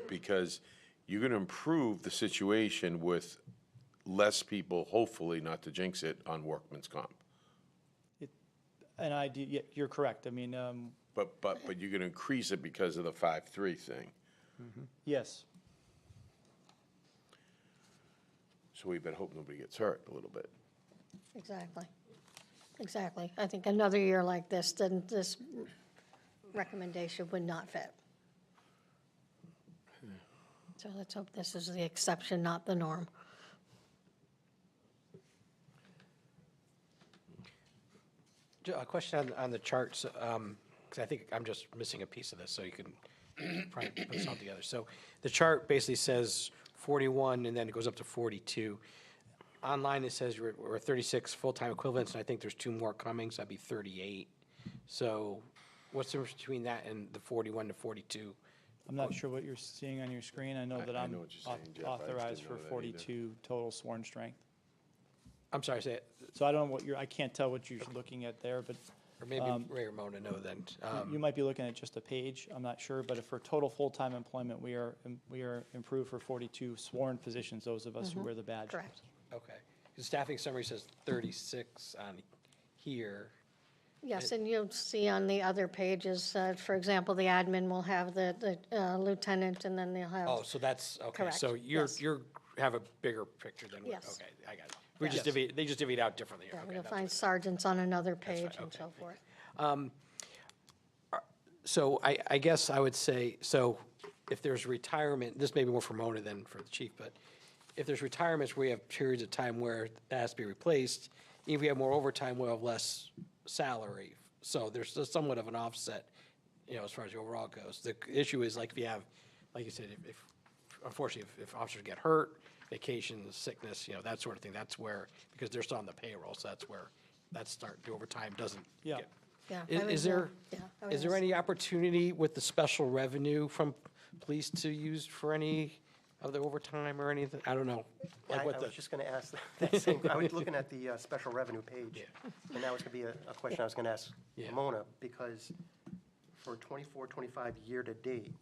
because you're going to improve the situation with less people, hopefully, not to jinx it, on workman's comp. And yeah, you're correct. I mean, But you're going to increase it because of the 5-3 thing. yes. So we better hope nobody gets hurt a little bit. Exactly. Exactly. I think another year like this, then this recommendation would not fit. So let's hope this is the exception, not the norm. A question on the charts, because I think I'm just missing a piece of this, so you can probably put this all together. So the chart basically says 41, and then it goes up to 42. Online, it says we're 36 full-time equivalents, and I think there's 2 more coming, so that'd be 38. So what's the difference between that and the 41 to 42? I'm not sure what you're seeing on your screen. I know that I I'm know what you're saying, Jeff. I just authorized didn't for know that 42 total sworn strength. I'm sorry, say it, So I don't know I can't tell what you're looking at there, but or maybe Ray or Mona know then. you might be looking at just a page. I'm not sure, but if for total full-time employment, we are improved for 42 sworn positions, those of us who wear the badge. Correct. Okay. The staffing summary says 36 on here. Yes, and you'll see on the other pages, for example, the admin will have the lieutenant, and then they'll have. Oh, so that's, okay, Correct, so yes. you're have a bigger picture than, Yes. okay, I got it. We just Yes. they just divvied out differently here. Yeah, Okay, You'll that's find what- sergeants on another page right, and okay. so forth. So I guess I would say, so if there's retirement, this may be more for Mona than for the chief, but if there's retirements where we have periods of time where that has to be replaced, even if we have more overtime, we'll have less salary. So there's somewhat of an offset, as far as the overall goes. The issue is like if you have, like you said, if unfortunately, if officers get hurt, vacations, sickness, that sort of thing, that's where, because they're still on the payroll, so that's where the overtime doesn't Yeah. get. Yeah, Is I was, there, yeah, I is was- there any opportunity with the special revenue from police to use for any of the overtime or anything? I don't know. I Like what was the, just going to ask that same, I was looking at the special revenue page, and that was going to be a question I was going to ask Yeah. Mona, because for 24, 25 year-to-date,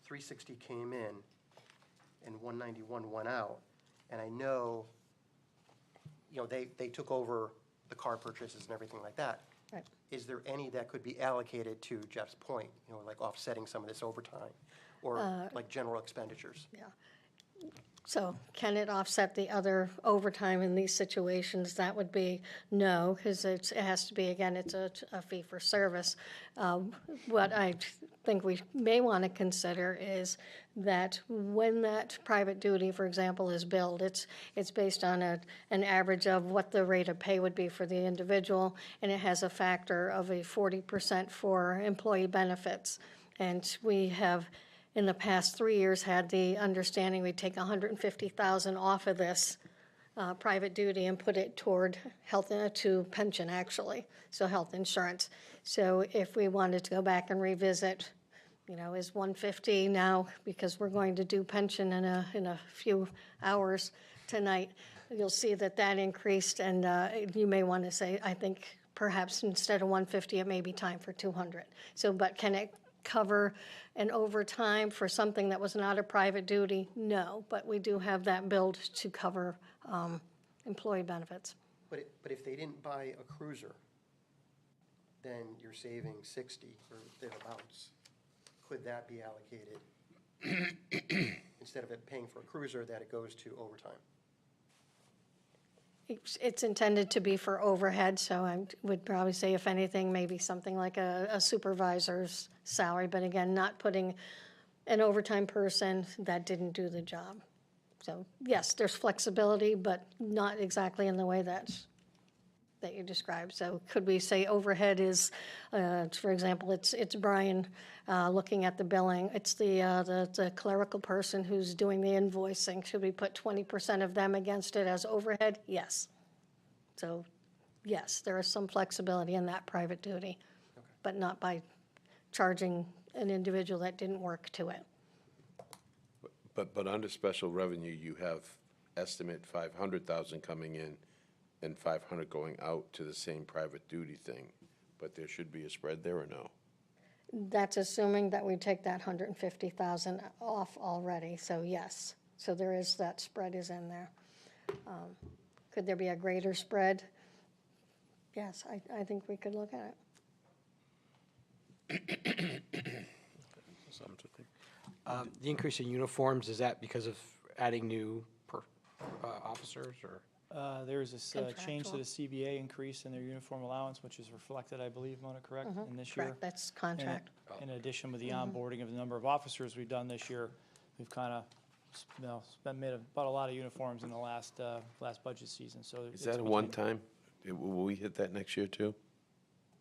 360 came in, and 191 went out, and I know, they took over the car purchases and everything like that. Right. Is there any that could be allocated to Jeff's point, like offsetting some of this overtime, or like general expenditures? Yeah. So can it offset the other overtime in these situations? That would be no, because it has to be, again, it's a fee for service. What I think we may want to consider is that when that private duty, for example, is billed, it's based on an average of what the rate of pay would be for the individual, and it has a factor of a 40% for employee benefits. And we have, in the past 3 years, had the understanding we'd take $150,000 off of this private duty and put it toward health, to pension, actually, so health insurance. So if we wanted to go back and revisit, is 150 now, because we're going to do pension in a few hours tonight, you'll see that increased, and you may want to say, I think perhaps instead of 150, it may be time for 200. So, but can it cover an overtime for something that was not a private duty? No, but we do have that billed to cover employee benefits. But if they didn't buy a cruiser, then you're saving 60 or thereabouts. Could that be allocated? Instead of it paying for a cruiser, that it goes to overtime? It's intended to be for overhead, so I would probably say, if anything, maybe something like a supervisor's salary, but again, not putting an overtime person that didn't do the job. So yes, there's flexibility, but not exactly in the way that you described. So could we say overhead is, for example, it's Brian looking at the billing. It's the clerical person who's doing the invoicing. Should we put 20% of them against it as overhead? Yes. So yes, there is some flexibility in that private duty, but not by charging an individual that didn't work to it. But under special revenue, you have estimate 500,000 coming in and 500 going out to the same private duty thing. But there should be a spread there or no? That's assuming that we take that 150,000 off already, so yes. So there is, that spread is in there. Could there be a greater spread? Yes, I think we could look at it. Something to think. The increase in uniforms, is that because of adding new officers, or? There's this change to Contractual. the CBA increase in their uniform allowance, which is reflected, I believe, Mona, correct, in this year? Correct, that's contract. In addition, with the onboarding of the number of officers we've done this year, we've kind of, bought a lot of uniforms in the last budget season, so. Is that a one-time? Will we hit that next year too?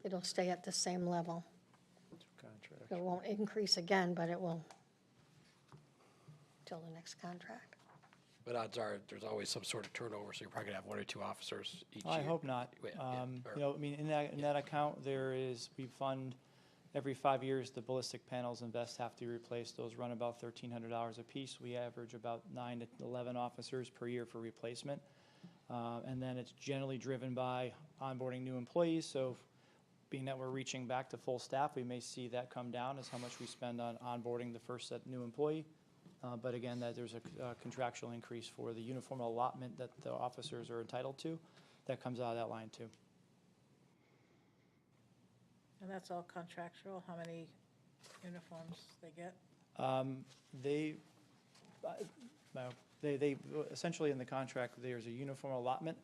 It'll stay at the same level. Contract. It won't increase again, but it will till the next contract. But odds are, there's always some sort of turnover, so you're probably gonna have 1 or 2 officers each year. I hope not. Yeah, or- You know, I mean, in that account, we fund every 5 years, the ballistic panels and vests have to be replaced. Those run about $1,300 a piece. We average about 9 to 11 officers per year for replacement. And then it's generally driven by onboarding new employees. So being that we're reaching back to full staff, we may see that come down as how much we spend on onboarding the first set new employee. But again, that there's a contractual increase for the uniform allotment that the officers are entitled to. That comes out of that line too. And that's all contractual, how many uniforms they get? They essentially in the contract, there's a uniform allotment,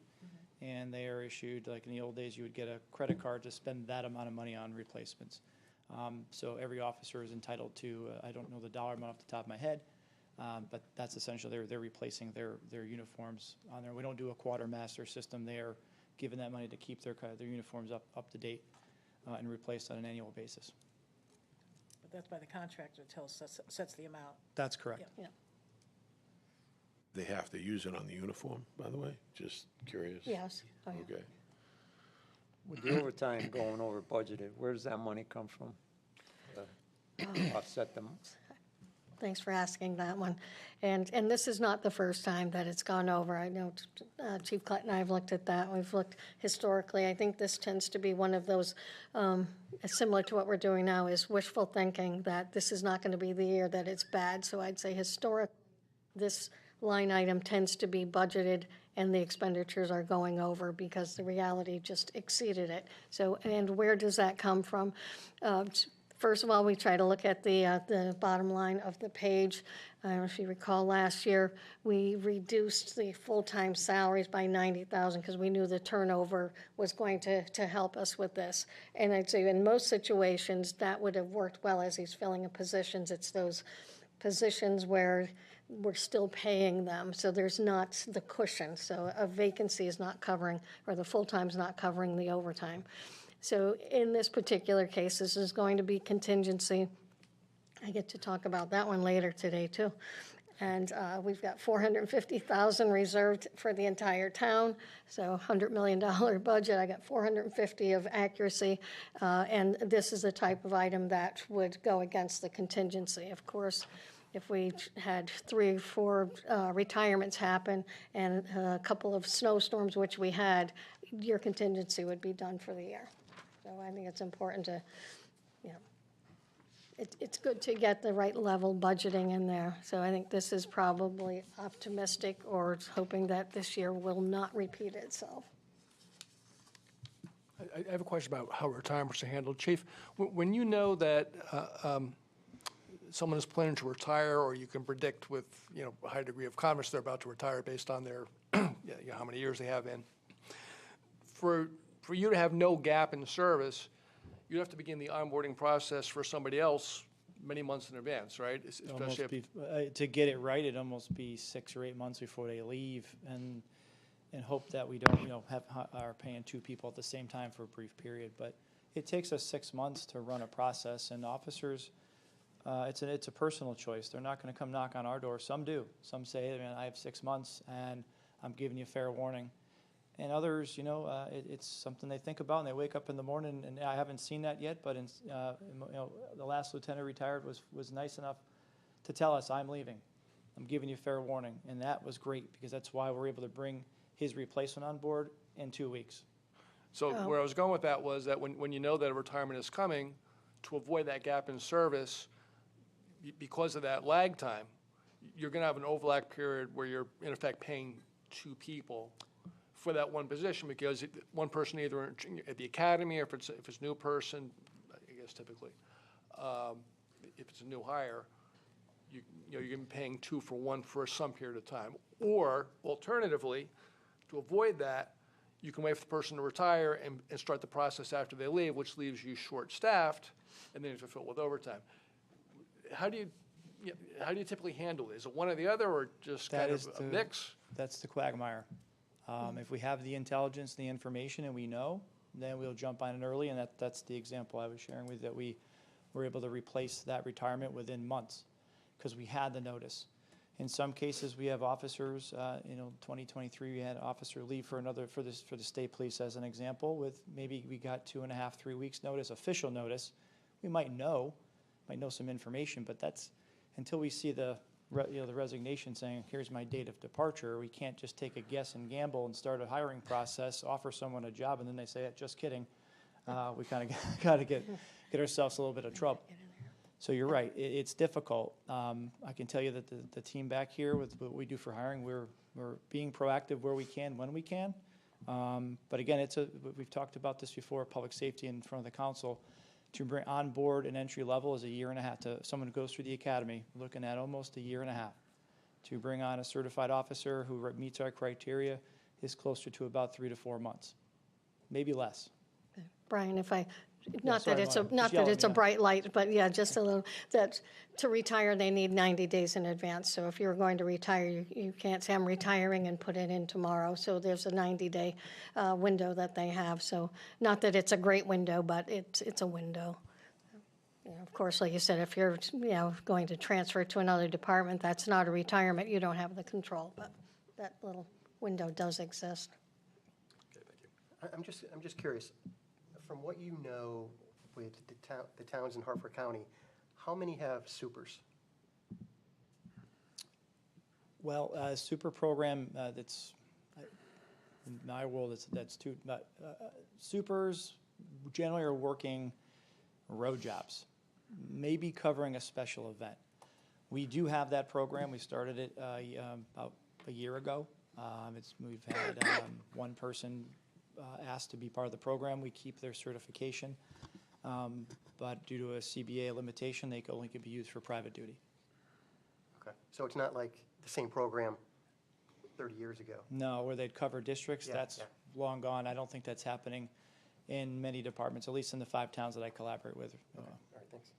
and they are issued, like in the old days, you would get a credit card to spend that amount of money on replacements. So every officer is entitled to, I don't know the dollar amount off the top of my head, but that's essentially, they're replacing their uniforms on there. We don't do a quartermaster system. They are given that money to keep their uniforms up to date and replaced on an annual basis. But that's by the contractor sets the amount. That's correct. Yeah. They have to use it on the uniform, by the way? Just curious. Yes. Oh, yeah. Okay. With the overtime going over budgeted, where does that money come from? Offset them. Thanks for asking that one. And this is not the first time that it's gone over. I know Chief Clinton and I have looked at that. We've looked historically. I think this tends to be one of those, similar to what we're doing now, is wishful thinking that this is not going to be the year that it's bad. So I'd say historic, this line item tends to be budgeted and the expenditures are going over because the reality just exceeded it. So, and where does that come from? First of all, we try to look at the bottom line of the page. I don't know if you recall last year, we reduced the full-time salaries by 90,000 because we knew the turnover was going to help us with this. And I'd say in most situations, that would have worked well as he's filling in positions. It's those positions where we're still paying them, so there's not the cushion. So a vacancy is not covering, or the full-time's not covering the overtime. So in this particular case, this is going to be contingency. I get to talk about that one later today, too. And we've got $450,000 reserved for the entire town, so $100 million budget. I got 450 of accuracy, and this is the type of item that would go against the contingency. Of course, if we had 3 or 4 retirements happen and a couple of snowstorms, which we had, your contingency would be done for the year. So I think it's important to, it's good to get the right level budgeting in there. So I think this is probably optimistic or hoping that this year will not repeat itself. I have a question about how retirements are handled. Chief, when you know that someone is planning to retire, or you can predict with, a high degree of confidence they're about to retire based on their, how many years they have in, for you to have no gap in service, you have to begin the onboarding process for somebody else many months in advance, right? Almost to get it right, it'd almost be 6 or 8 months before they leave, and hope that we don't, are paying 2 people at the same time for a brief period. But it takes us 6 months to run a process, and officers, it's a personal choice. They're not going to come knock on our door. Some do. Some say, man, I have 6 months, and I'm giving you fair warning. And others, it's something they think about, and they wake up in the morning, and I haven't seen that yet, but the last lieutenant retired was nice enough to tell us, I'm leaving. I'm giving you fair warning. And that was great, because that's why we're able to bring his replacement on board in 2 weeks. So where I was going with that was that when you know that a retirement is coming, to avoid that gap in service, because of that lag time, you're going to have an overlap period where you're, in effect, paying 2 people for that one position, because one person either at the academy, or if it's a new person, I guess typically, if it's a new hire, you're going to be paying 2 for 1 for some period of time. Or alternatively, to avoid that, you can wait for the person to retire and start the process after they leave, which leaves you short-staffed, and then you have to fill it with overtime. How do you typically handle it? Is it one or the other, or just kind of a mix? That's the quagmire. If we have the intelligence, the information, and we know, then we'll jump on it early, and that's the example I was sharing with you, that we were able to replace that retirement within months because we had the notice. In some cases, we have officers, 2023, we had an officer leave for the state police as an example, with maybe we got 2.5, 3 weeks notice, official notice. We might know some information, but that's until we see the resignation saying, here's my date of departure. We can't just take a guess and gamble and start a hiring process, offer someone a job, and then they say, just kidding. We kind of got to get ourselves a little bit of trouble. So you're right, it's difficult. I can tell you that the team back here, with what we do for hiring, we're being proactive where we can, when we can. But again, we've talked about this before, public safety in front of the council. To bring on board an entry level is a year and a half. To someone who goes through the academy, we're looking at almost a year and a half. To bring on a certified officer who meets our criteria is closer to about 3 to 4 months, maybe less. Brian, if I, sorry, it's a bright light, but yeah, just a little, that to retire, they need 90 days in advance. So if you're going to retire, you can't say I'm retiring and put it in tomorrow. So there's a 90-day window that they have. So not that it's a great window, but it's a window. Of course, like you said, if you're going to transfer to another department, that's not a retirement. You don't have the control, but that little window does exist. Okay, thank you. I'm just curious. From what you know with the towns in Hartford County, how many have supers? Well, a super program that's, in my world, that's two, supers generally are working road jobs, maybe covering a special event. We do have that program. We started it about a year ago. We've had one person asked to be part of the program. We keep their certification, but due to a CBA limitation, they only can be used for private duty. Okay, so it's not like the same program 30 years ago? No, where they'd cover districts, that's long gone. I don't think that's happening in many departments, at least in the 5 towns that I collaborate with. Okay. All right, thanks.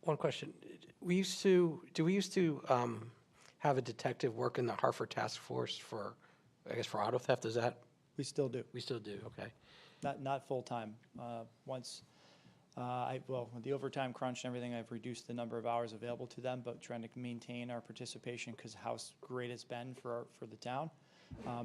One question. Do we used to have a detective work in the Hartford Task Force for auto theft? Is that? We still do. We still do, okay. Not full-time. With the overtime crunch and everything, I've reduced the number of hours available to them, but trying to maintain our participation because how great it's been for the town.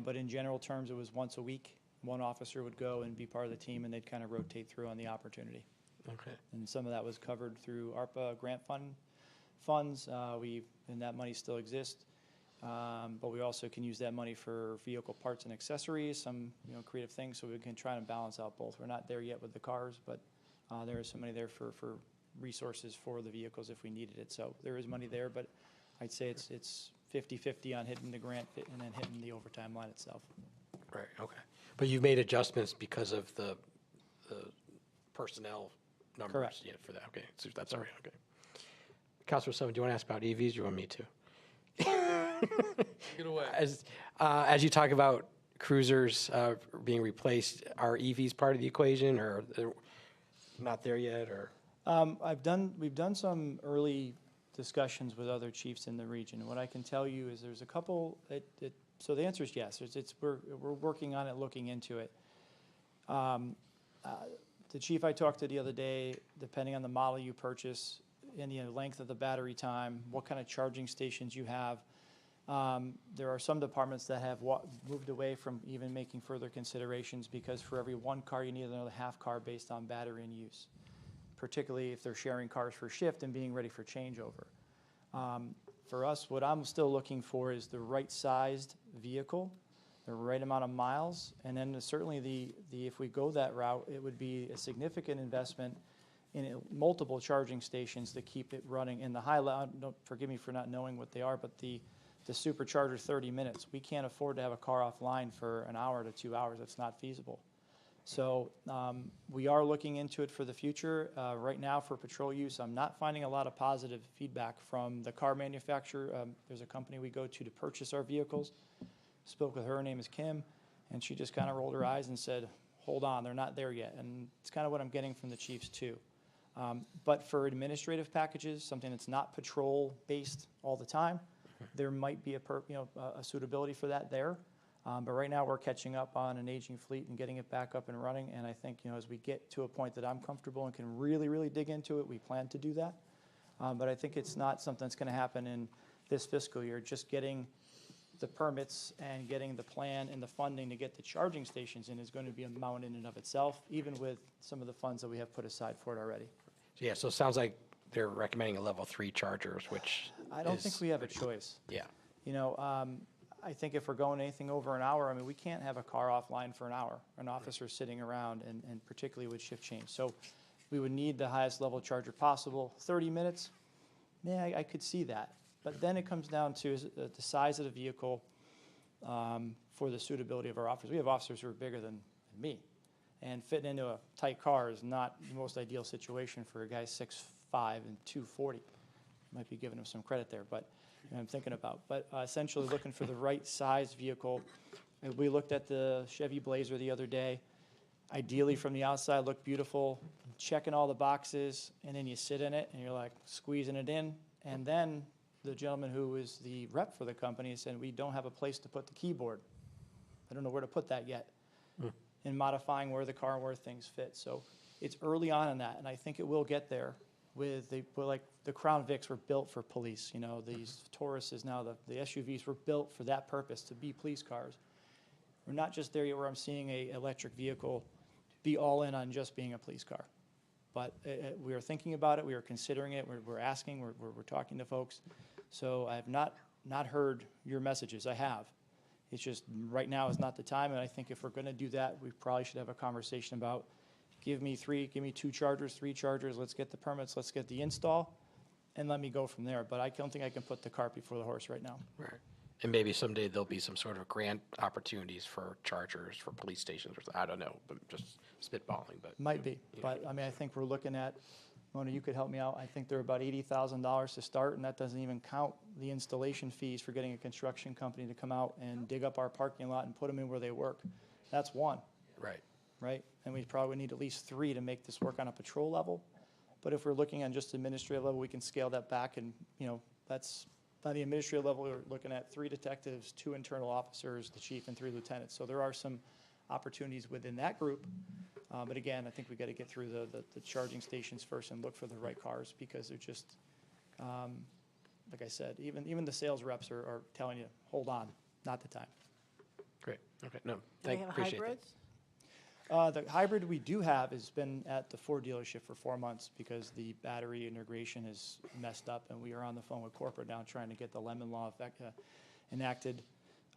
But in general terms, it was once a week. One officer would go and be part of the team, and they'd kind of rotate through on the opportunity. Okay. And some of that was covered through ARPA grant funds. And that money still exists. But we also can use that money for vehicle parts and accessories, some creative things, so we can try and balance out both. We're not there yet with the cars, but There is some money there for resources for the vehicles if we needed it. So there is money there, but I'd say it's 50/50 on hitting the grant and then hitting the overtime line itself. Right, okay. But you've made adjustments because of the personnel numbers? Correct. Yeah, for that, okay, so that's all right, okay. Councilor Sullivan, do you want to ask about EVs, or you want me to? Get away. As you talk about cruisers being replaced, are EVs part of the equation, or they're not there yet, or? We've done some early discussions with other chiefs in the region. What I can tell you is there's a couple, so the answer is yes. We're working on it, looking into it. The chief I talked to the other day, depending on the model you purchase and the length of the battery time, what kind of charging stations you have, there are some departments that have moved away from even making further considerations because for every one car, you need another half car based on battery and use, particularly if they're sharing cars for shift and being ready for changeover. For us, what I'm still looking for is the right-sized vehicle, the right amount of miles, and then certainly if we go that route, it would be a significant investment in multiple charging stations to keep it running. In the don't forgive me for not knowing what they are, but the supercharger 30 minutes. We can't afford to have a car offline for an hour to 2 hours. That's not feasible. So we are looking into it for the future. Right now for patrol use, I'm not finding a lot of positive feedback from the car manufacturer. There's a company we go to purchase our vehicles. Spoke with her, her name is Kim, and she just kind of rolled her eyes and said, hold on, they're not there yet. And it's kind of what I'm getting from the chiefs too. But for administrative packages, something that's not patrol-based all the time, there might be a suitability for that there. But right now, we're catching up on an aging fleet and getting it back up and running. And I think, as we get to a point that I'm comfortable and can really, really dig into it, we plan to do that. But I think it's not something that's going to happen in this fiscal year. Just getting the permits and getting the plan and the funding to get the charging stations in is going to be a mountain in and of itself, even with some of the funds that we have put aside for it already. Yeah, so it sounds like they're recommending a level 3 chargers, which I don't think we have a choice. Yeah. I think if we're going anything over an hour, we can't have a car offline for an hour, an officer sitting around, and particularly with shift change. So we would need the highest level charger possible. 30 minutes, yeah, I could see that. But then it comes down to the size of the vehicle for the suitability of our officers. We have officers who are bigger than me, and fitting into a tight car is not the most ideal situation for a guy 6'5" and 240. Might be giving him some credit there, but I'm thinking about. But essentially looking for the right size vehicle. And we looked at the Chevy Blazer the other day. Ideally from the outside, looked beautiful, checking all the boxes, and then you sit in it and you're like squeezing it in. And then the gentleman who is the rep for the company said, we don't have a place to put the keyboard. I don't know where to put that yet. And modifying where the car and where things fit. So it's early on in that, and I think it will get there. Like the Crown Vics were built for police. These Tauruses now, the SUVs were built for that purpose, to be police cars. We're not just there yet where I'm seeing an electric vehicle be all in on just being a police car. But we are thinking about it. We are considering it. We're asking. We're talking to folks. So I have not heard your messages. I have. It's just right now is not the time. And I think if we're going to do that, we probably should have a conversation about give me 2 chargers, 3 chargers. Let's get the permits. Let's get the install, and let me go from there. But I don't think I can put the cart before the horse right now. Right. And maybe someday there'll be some sort of grant opportunities for chargers for police stations, or I don't know, but just spitballing. But might be. But I think we're looking at, Mona, you could help me out. I think they're about $80,000 to start, and that doesn't even count the installation fees for getting a construction company to come out and dig up our parking lot and put them in where they work. That's one. Right? And we probably need at least 3 to make this work on a patrol level. But if we're looking on just administrative level, we can scale that back, and that's on the administrative level. We're looking at 3 detectives, 2 internal officers, the chief, and 3 lieutenants. So there are some opportunities within that group. But again, I think we got to get through the charging stations first and look for the right cars, because they're just, like I said, even the sales reps are telling you, hold on, not the time. Great. Okay. No, Do they have appreciate hybrids? The hybrid we do have has been at the Ford dealership for 4 months because the battery integration is messed up, and we are on the phone with corporate now trying to get the Lemon Law enacted.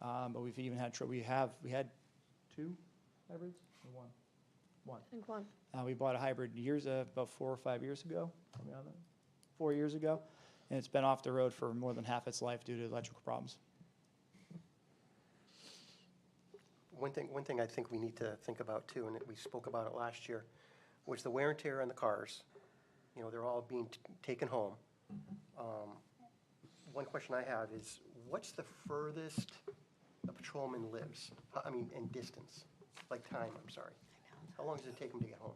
But we've even had we had 2 hybrids or 1? One. I think one. We bought a hybrid about 4 or 5 years ago, something like that. 4 years ago, and it's been off the road for more than half its life due to electrical problems. One thing I think we need to think about too, and we spoke about it last year, was the wear and tear on the cars. You know, they're all being taken home. One question I have is, what's the furthest a patrolman lives? I mean, in distance, like time, I'm sorry. How long does it take them to get home?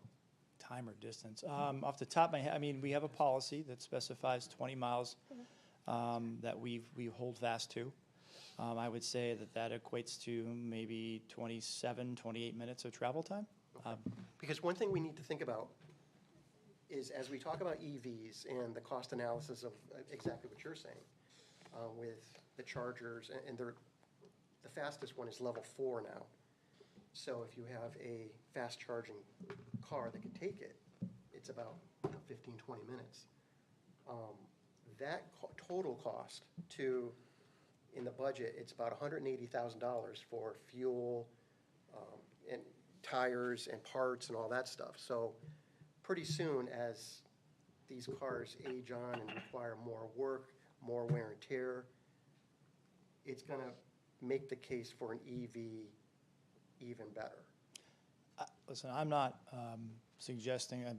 Time or distance? Off the top of my head, I mean, we have a policy that specifies 20 miles that we hold fast to. I would say that equates to maybe 27, 28 minutes of travel time. Because one thing we need to think about is, as we talk about EVs and the cost analysis of exactly what you're saying, with the chargers, and the fastest one is level 4 now. So if you have a fast charging car that can take it, it's about 15, 20 minutes. That total cost in the budget, it's about $180,000 for fuel, and tires and parts and all that stuff. So pretty soon, as these cars age on and require more work, more wear and tear, it's going to make the case for an EV even better. Listen, I'm not I'm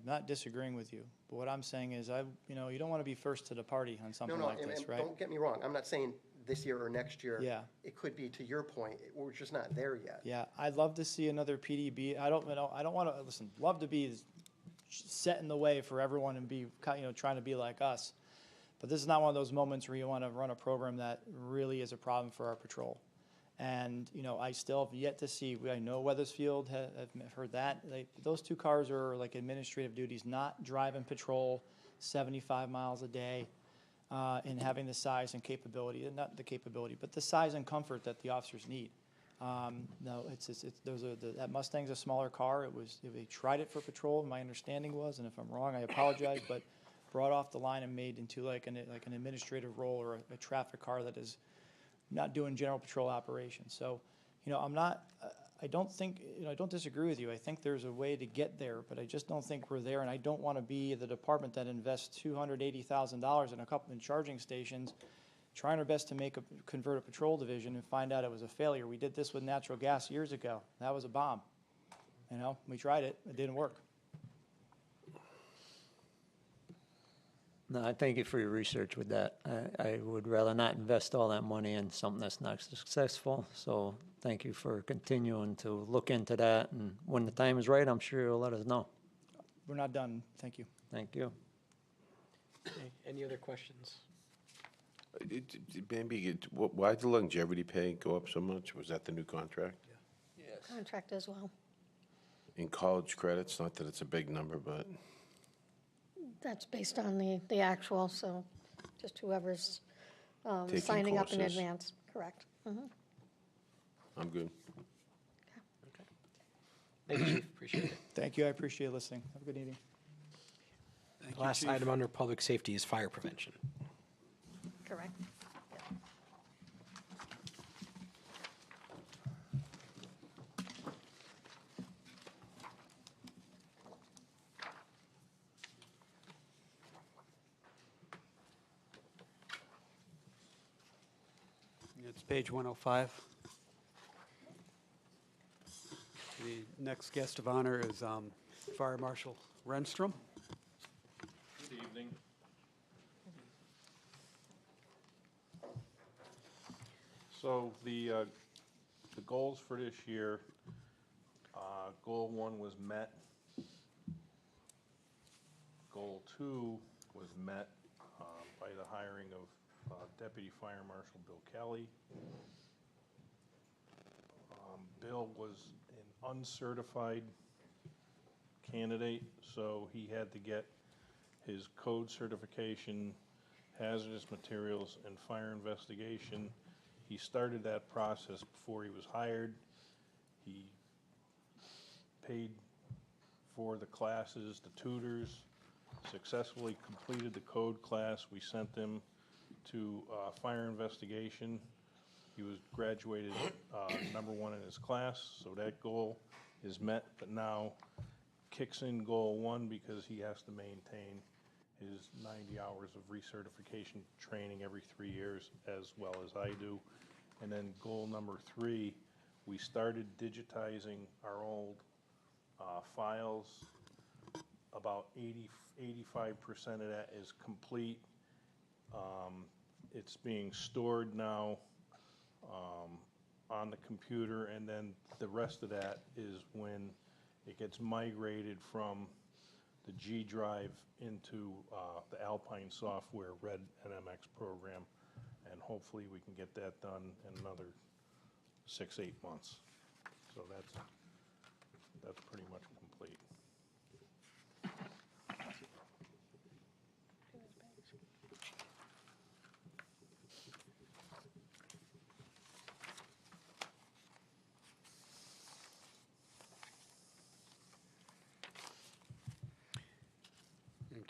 not disagreeing with you, but what I'm saying is, you don't want to be first to the party on something like this, and right? don't get me wrong. I'm not saying this year or next year. Yeah. It could be, to your point, we're just not there yet. Yeah, I'd love to see another PDB. I don't want to, listen, love to be set in the way for everyone and be, trying to be like us. But this is not one of those moments where you want to run a program that really is a problem for our patrol. And, I still have yet to see, I know Weathersfield, I've heard that. Those two cars are like administrative duties, not driving patrol 75 miles a day and having the size and capability, and not the capability, but the size and comfort that the officers need. No, that Mustang's a smaller car. They tried it for patrol, my understanding was, and if I'm wrong, I apologize, but brought off the line and made into like an administrative role or a traffic car that is not doing general patrol operations. So, I don't think, I don't disagree with you. I think there's a way to get there, but I just don't think we're there, and I don't want to be the department that invests $280,000 in a couple of charging stations, trying our best to convert a patrol division and find out it was a failure. We did this with natural gas years ago. That was a bomb. We tried it. It didn't work. No, I thank you for your research with that. I would rather not invest all that money in something that's not successful. So thank you for continuing to look into that. And when the time is right, I'm sure you'll let us know. We're not done. Thank you. Thank you. Okay, any other questions? Why did the longevity pay go up so much? Was that the new contract? Contract as well. In college credits, not that it's a big number, but That's based on the actual, so just whoever's Taking signing up in courses. advance, correct. I'm good. Thank you, Chief, appreciate it. Thank you. I appreciate listening. Have a good evening. The last item under public safety is fire prevention. Correct. It's page 105. The next guest of honor is Fire Marshal Renstrom. Good evening. So the goals for this year, goal 1 was met. Goal 2 was met by the hiring of Deputy Fire Marshal Bill Kelly. Bill was an uncertified candidate, so he had to get his code certification, hazardous materials, and fire investigation. He started that process before he was hired. He paid for the classes, the tutors, successfully completed the code class. We sent him to fire investigation. He was graduated #1 in his class, so that goal is met. But now kicks in goal 1 because he has to maintain his 90 hours of recertification training every 3 years, as well as I do. And then goal number 3, we started digitizing our old files. About 85% of that is complete. It's being stored now on the computer, and then the rest of that is when it gets migrated from the G drive into the Alpine software Red NMX program, and hopefully we can get that done in another 6-8 months. So that's pretty much complete.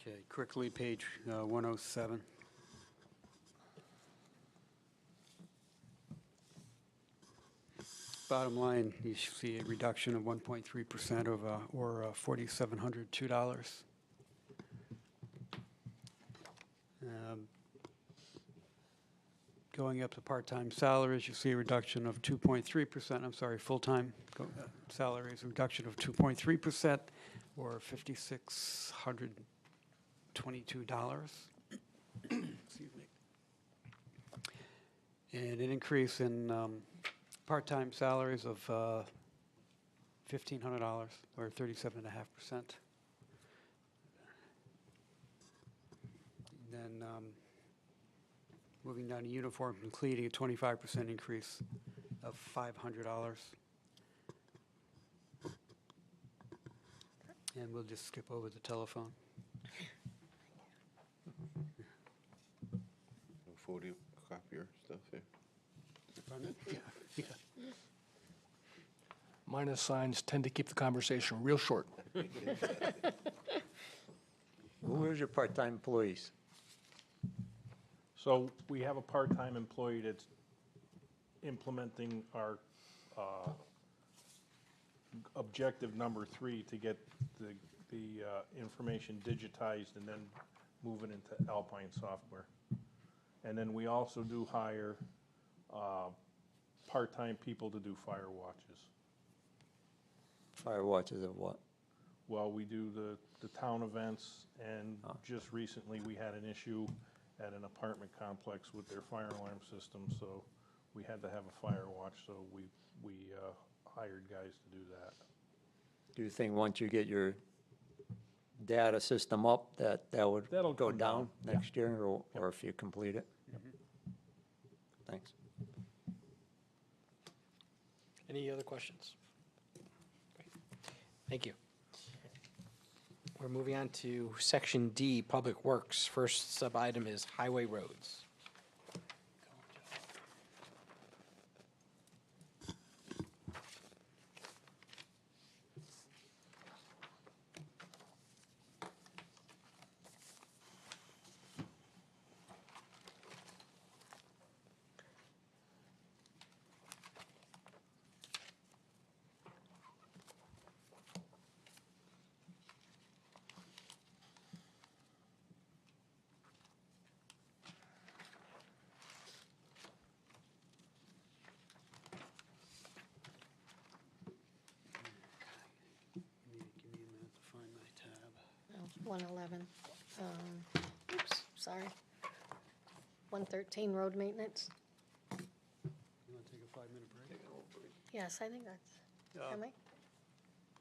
Okay, quickly, page 107. Bottom line, you should see a reduction of 1.3% of, or $4,702. Going up to part-time salaries, you see a reduction of 2.3%. I'm sorry, full-time salaries, a reduction of 2.3%, or $5,622. Excuse me. And an increase in part-time salaries of $1,500, or 37.5%. Then moving down to uniforms and cleaning, a 25% increase of $500. And we'll just skip over the telephone. Photocopier stuff here. Pardon? Yeah. Minus signs tend to keep the conversation real short. Where's your part-time employees? So we have a part-time employee that's implementing our objective number 3 to get the information digitized and then move it into Alpine software. And then we also do hire part-time people to do fire watches. Fire watches of what? Well, we do the town events, and just recently we had an issue at an apartment complex with their fire alarm system, so we had to have a fire watch, so we hired guys to do that. Do you think once you get your data system up, that'll That'll go come down down, next year, or if you complete it? Thanks. Any other questions? Great. Thank you. We're moving on to Section D, Public Works. First sub-item is highway roads. Give me a minute to find my tab. 111. Oops, sorry. 113, road maintenance. You want to take a 5-minute break? Yes, I think that's, am I?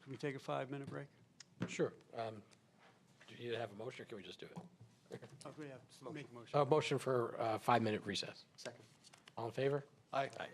Can we take a 5-minute break? Sure. Do you need to have a motion, or can we just do it? Oh, we have to make a motion. Motion for a 5-minute recess. Second. All in favor? Aye. Aye.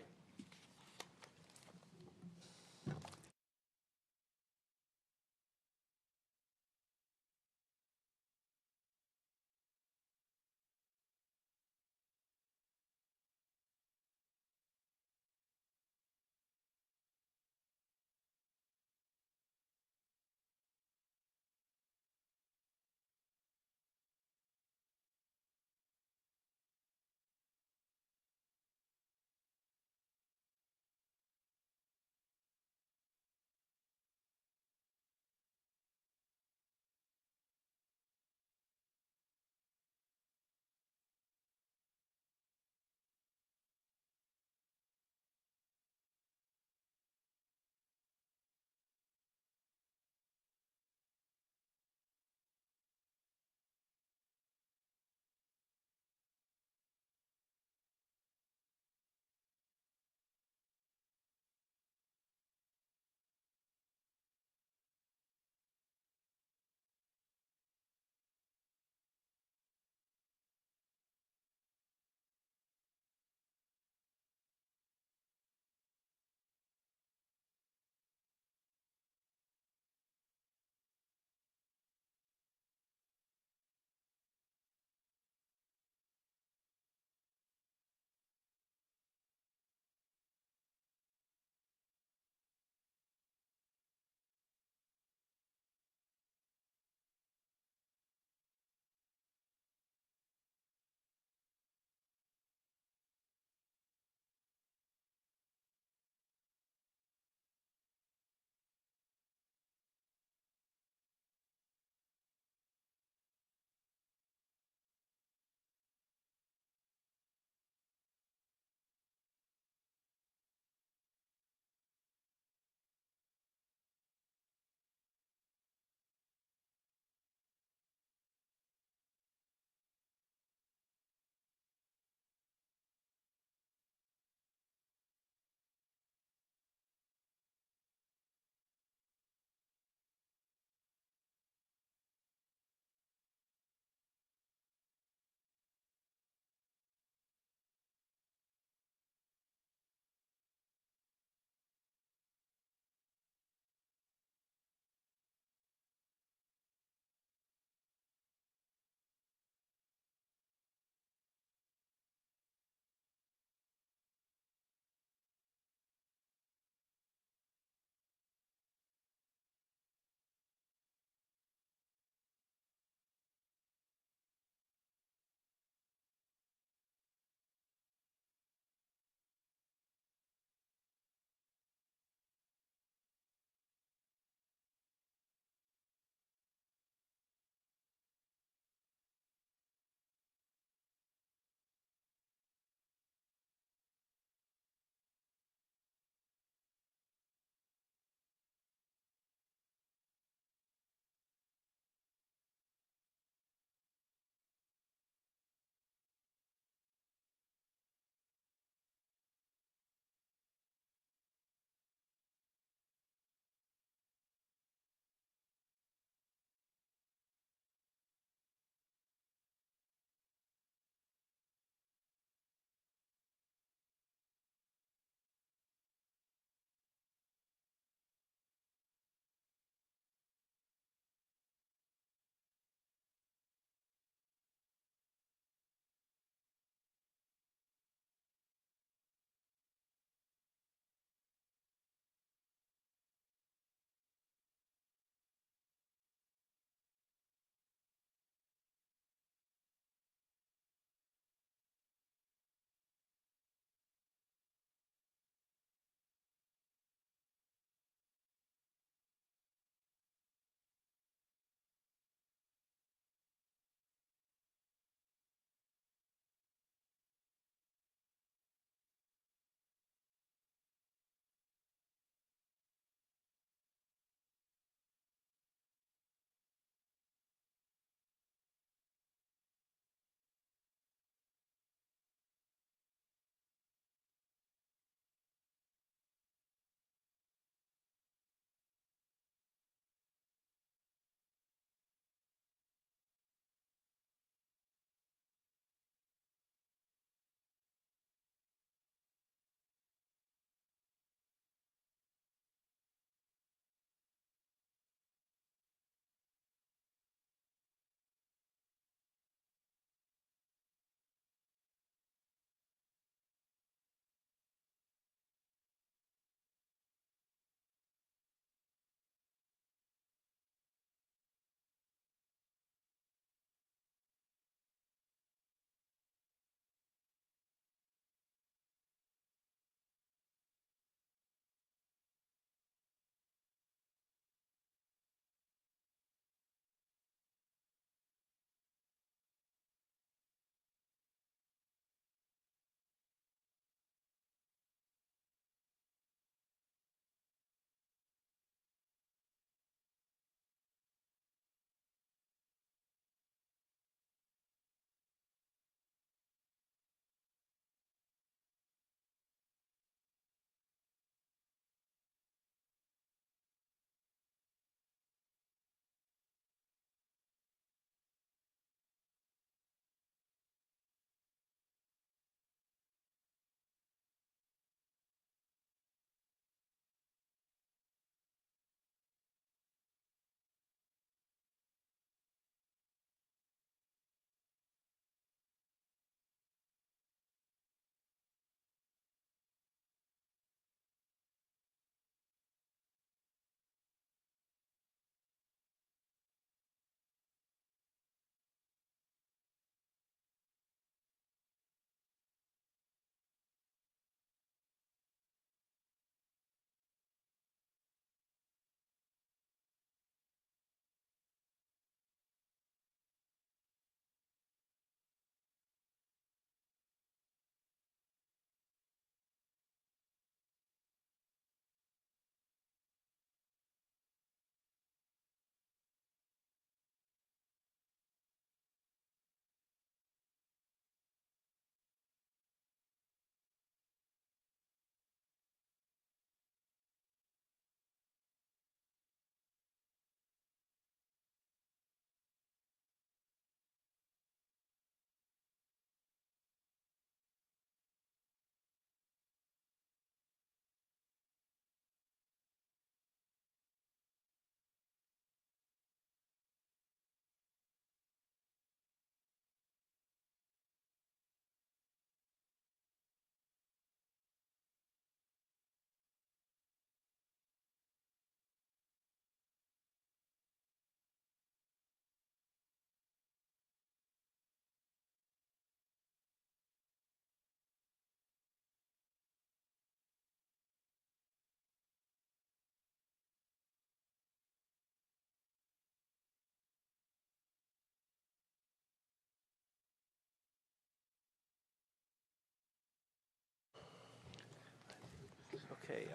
Okay,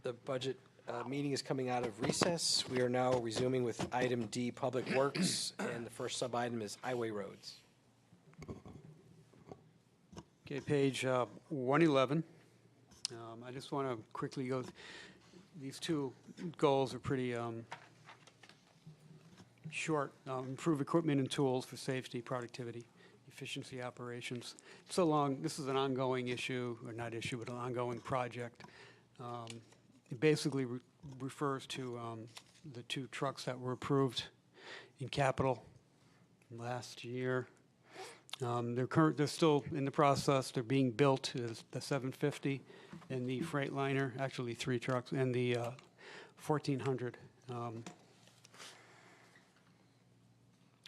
the budget meeting is coming out of recess. We are now resuming with item D, Public Works, and the first sub-item is Highway Roads. Okay, page 111. I just want to quickly go, these two goals are pretty short. Improve equipment and tools for safety, productivity, efficiency operations. This is an ongoing issue, or not issue, but an ongoing project. It basically refers to the two trucks that were approved in capital last year. They're still in the process. They're being built, the 750 and the Freightliner, actually 3 trucks, and the 1400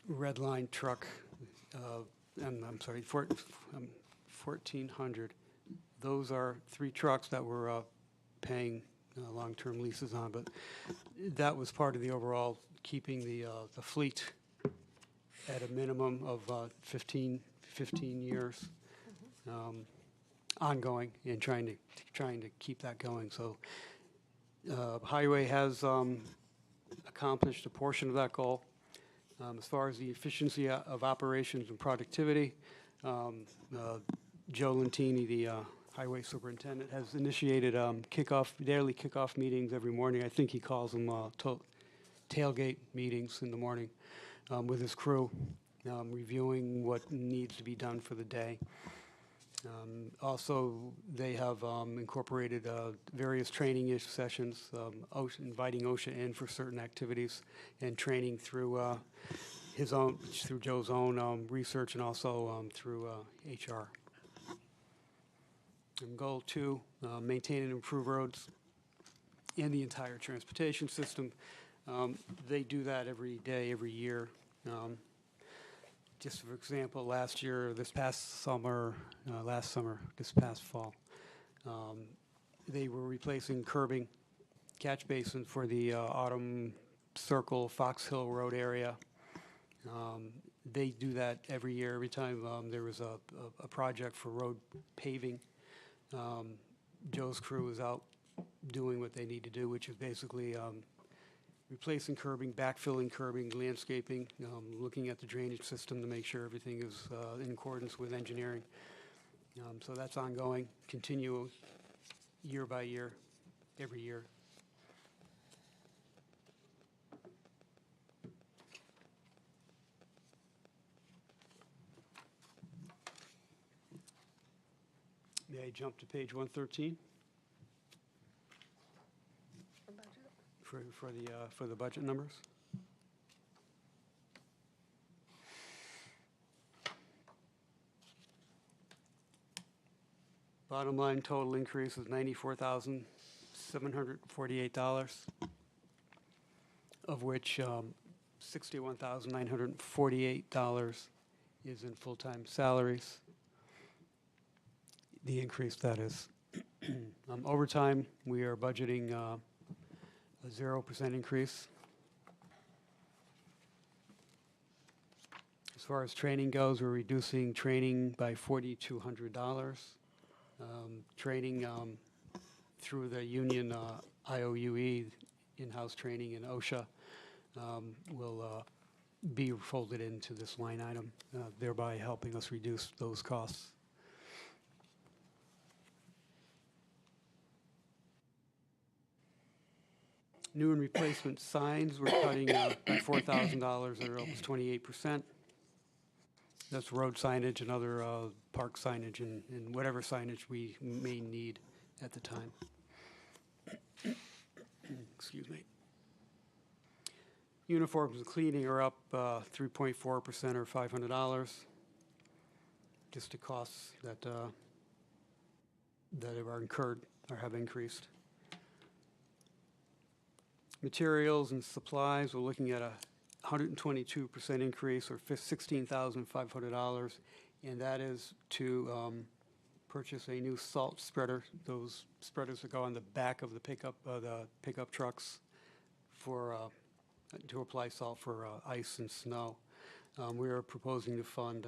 red line truck. I'm sorry, 1400. Those are 3 trucks that we're paying long-term leases on, but that was part of the overall keeping the fleet at a minimum of 15 years ongoing, and trying to keep that going. So Highway has accomplished a portion of that goal. As far as the efficiency of operations and productivity, Joe Lentini, the Highway Superintendent, has initiated daily kickoff meetings every morning. I think he calls them tailgate meetings in the morning with his crew, reviewing what needs to be done for the day. Also, they have incorporated various training sessions, inviting OSHA in for certain activities, and training through Joe's own research, and also through HR. And goal 2, maintain and improve roads and the entire transportation system. They do that every day, every year. Just for example, last past fall, they were replacing curbing, catch basin for the Autumn Circle, Fox Hill Road area. They do that every year. Every time there was a project for road paving, Joe's crew is out doing what they need to do, which is basically replacing curbing, backfilling curbing, landscaping, looking at the drainage system to make sure everything is in accordance with engineering. So that's ongoing, continue year by year, every year. May I jump to page 113? For the budget numbers. Bottom line total increase is $94,748, of which $61,948 is in full-time salaries. The increase, that is. Overtime, we are budgeting a 0% increase. As far as training goes, we're reducing training by $4,200. Training through the union IOUE, in-house training in OSHA, will be folded into this line item, thereby helping us reduce those costs. New and replacement signs, we're cutting by $4,000, or almost 28%. That's road signage and other park signage, and whatever signage we may need at the time. Excuse me. Uniforms and cleaning are up 3.4%, or $500. Just the costs that are incurred or have increased. Materials and supplies, we're looking at a 122% increase, or $16,500, and that is to purchase a new salt spreader. Those spreaders that go on the back of the pickup trucks for to apply salt for ice and snow. We are proposing to fund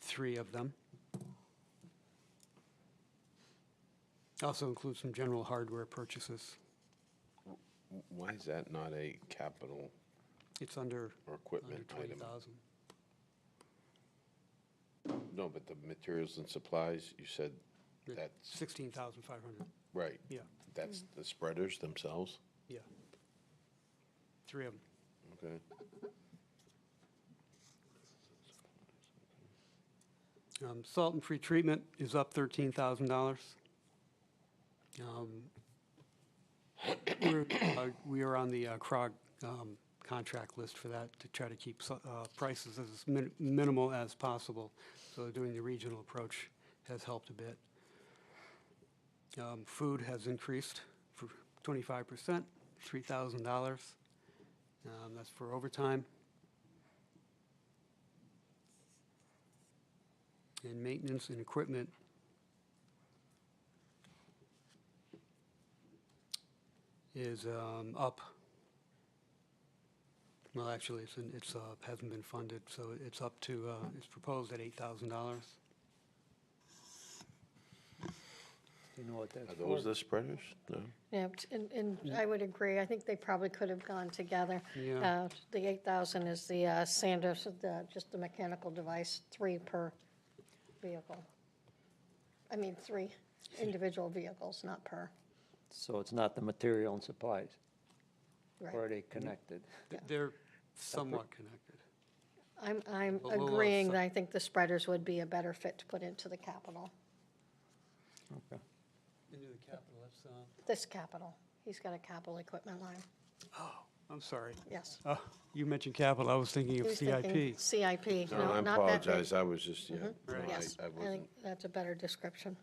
3 of them. Also includes some general hardware purchases. Why is that not a capital It's under or equipment under item? 20,000. No, but the materials and supplies, you said that's, 16,500. right. Yeah. That's the spreaders themselves? Yeah. 3 of them. Okay. Salt and free treatment is up $13,000. We are on the CROG contract list for that to try to keep prices as minimal as possible. So doing the regional approach has helped a bit. Food has increased for 25%, $3,000. That's for overtime. And maintenance and equipment is up. Well, actually, it's hasn't been funded, so it's up to, it's proposed at $8,000. Do you know what that's Are for? those the spreaders? No? Yeah, and I would agree. I think they probably could have gone together. Yeah. The 8,000 is the Sanders, just the mechanical device, 3 per vehicle. I mean, 3 individual vehicles, not per. So it's not the material and supplies? Right. Or are they connected? They're somewhat connected. I'm But we'll, agreeing that I think the spreaders would be a better fit to put into the capital. Okay. Into the capital, that's, This capital. He's got a capital equipment line. I'm sorry. Yes. You mentioned capital, I was thinking He of was thinking CIP. CIP. No, No, I not that big. apologize, I was just, yeah. no, Right. Yes, I I wasn't. think that's a better description.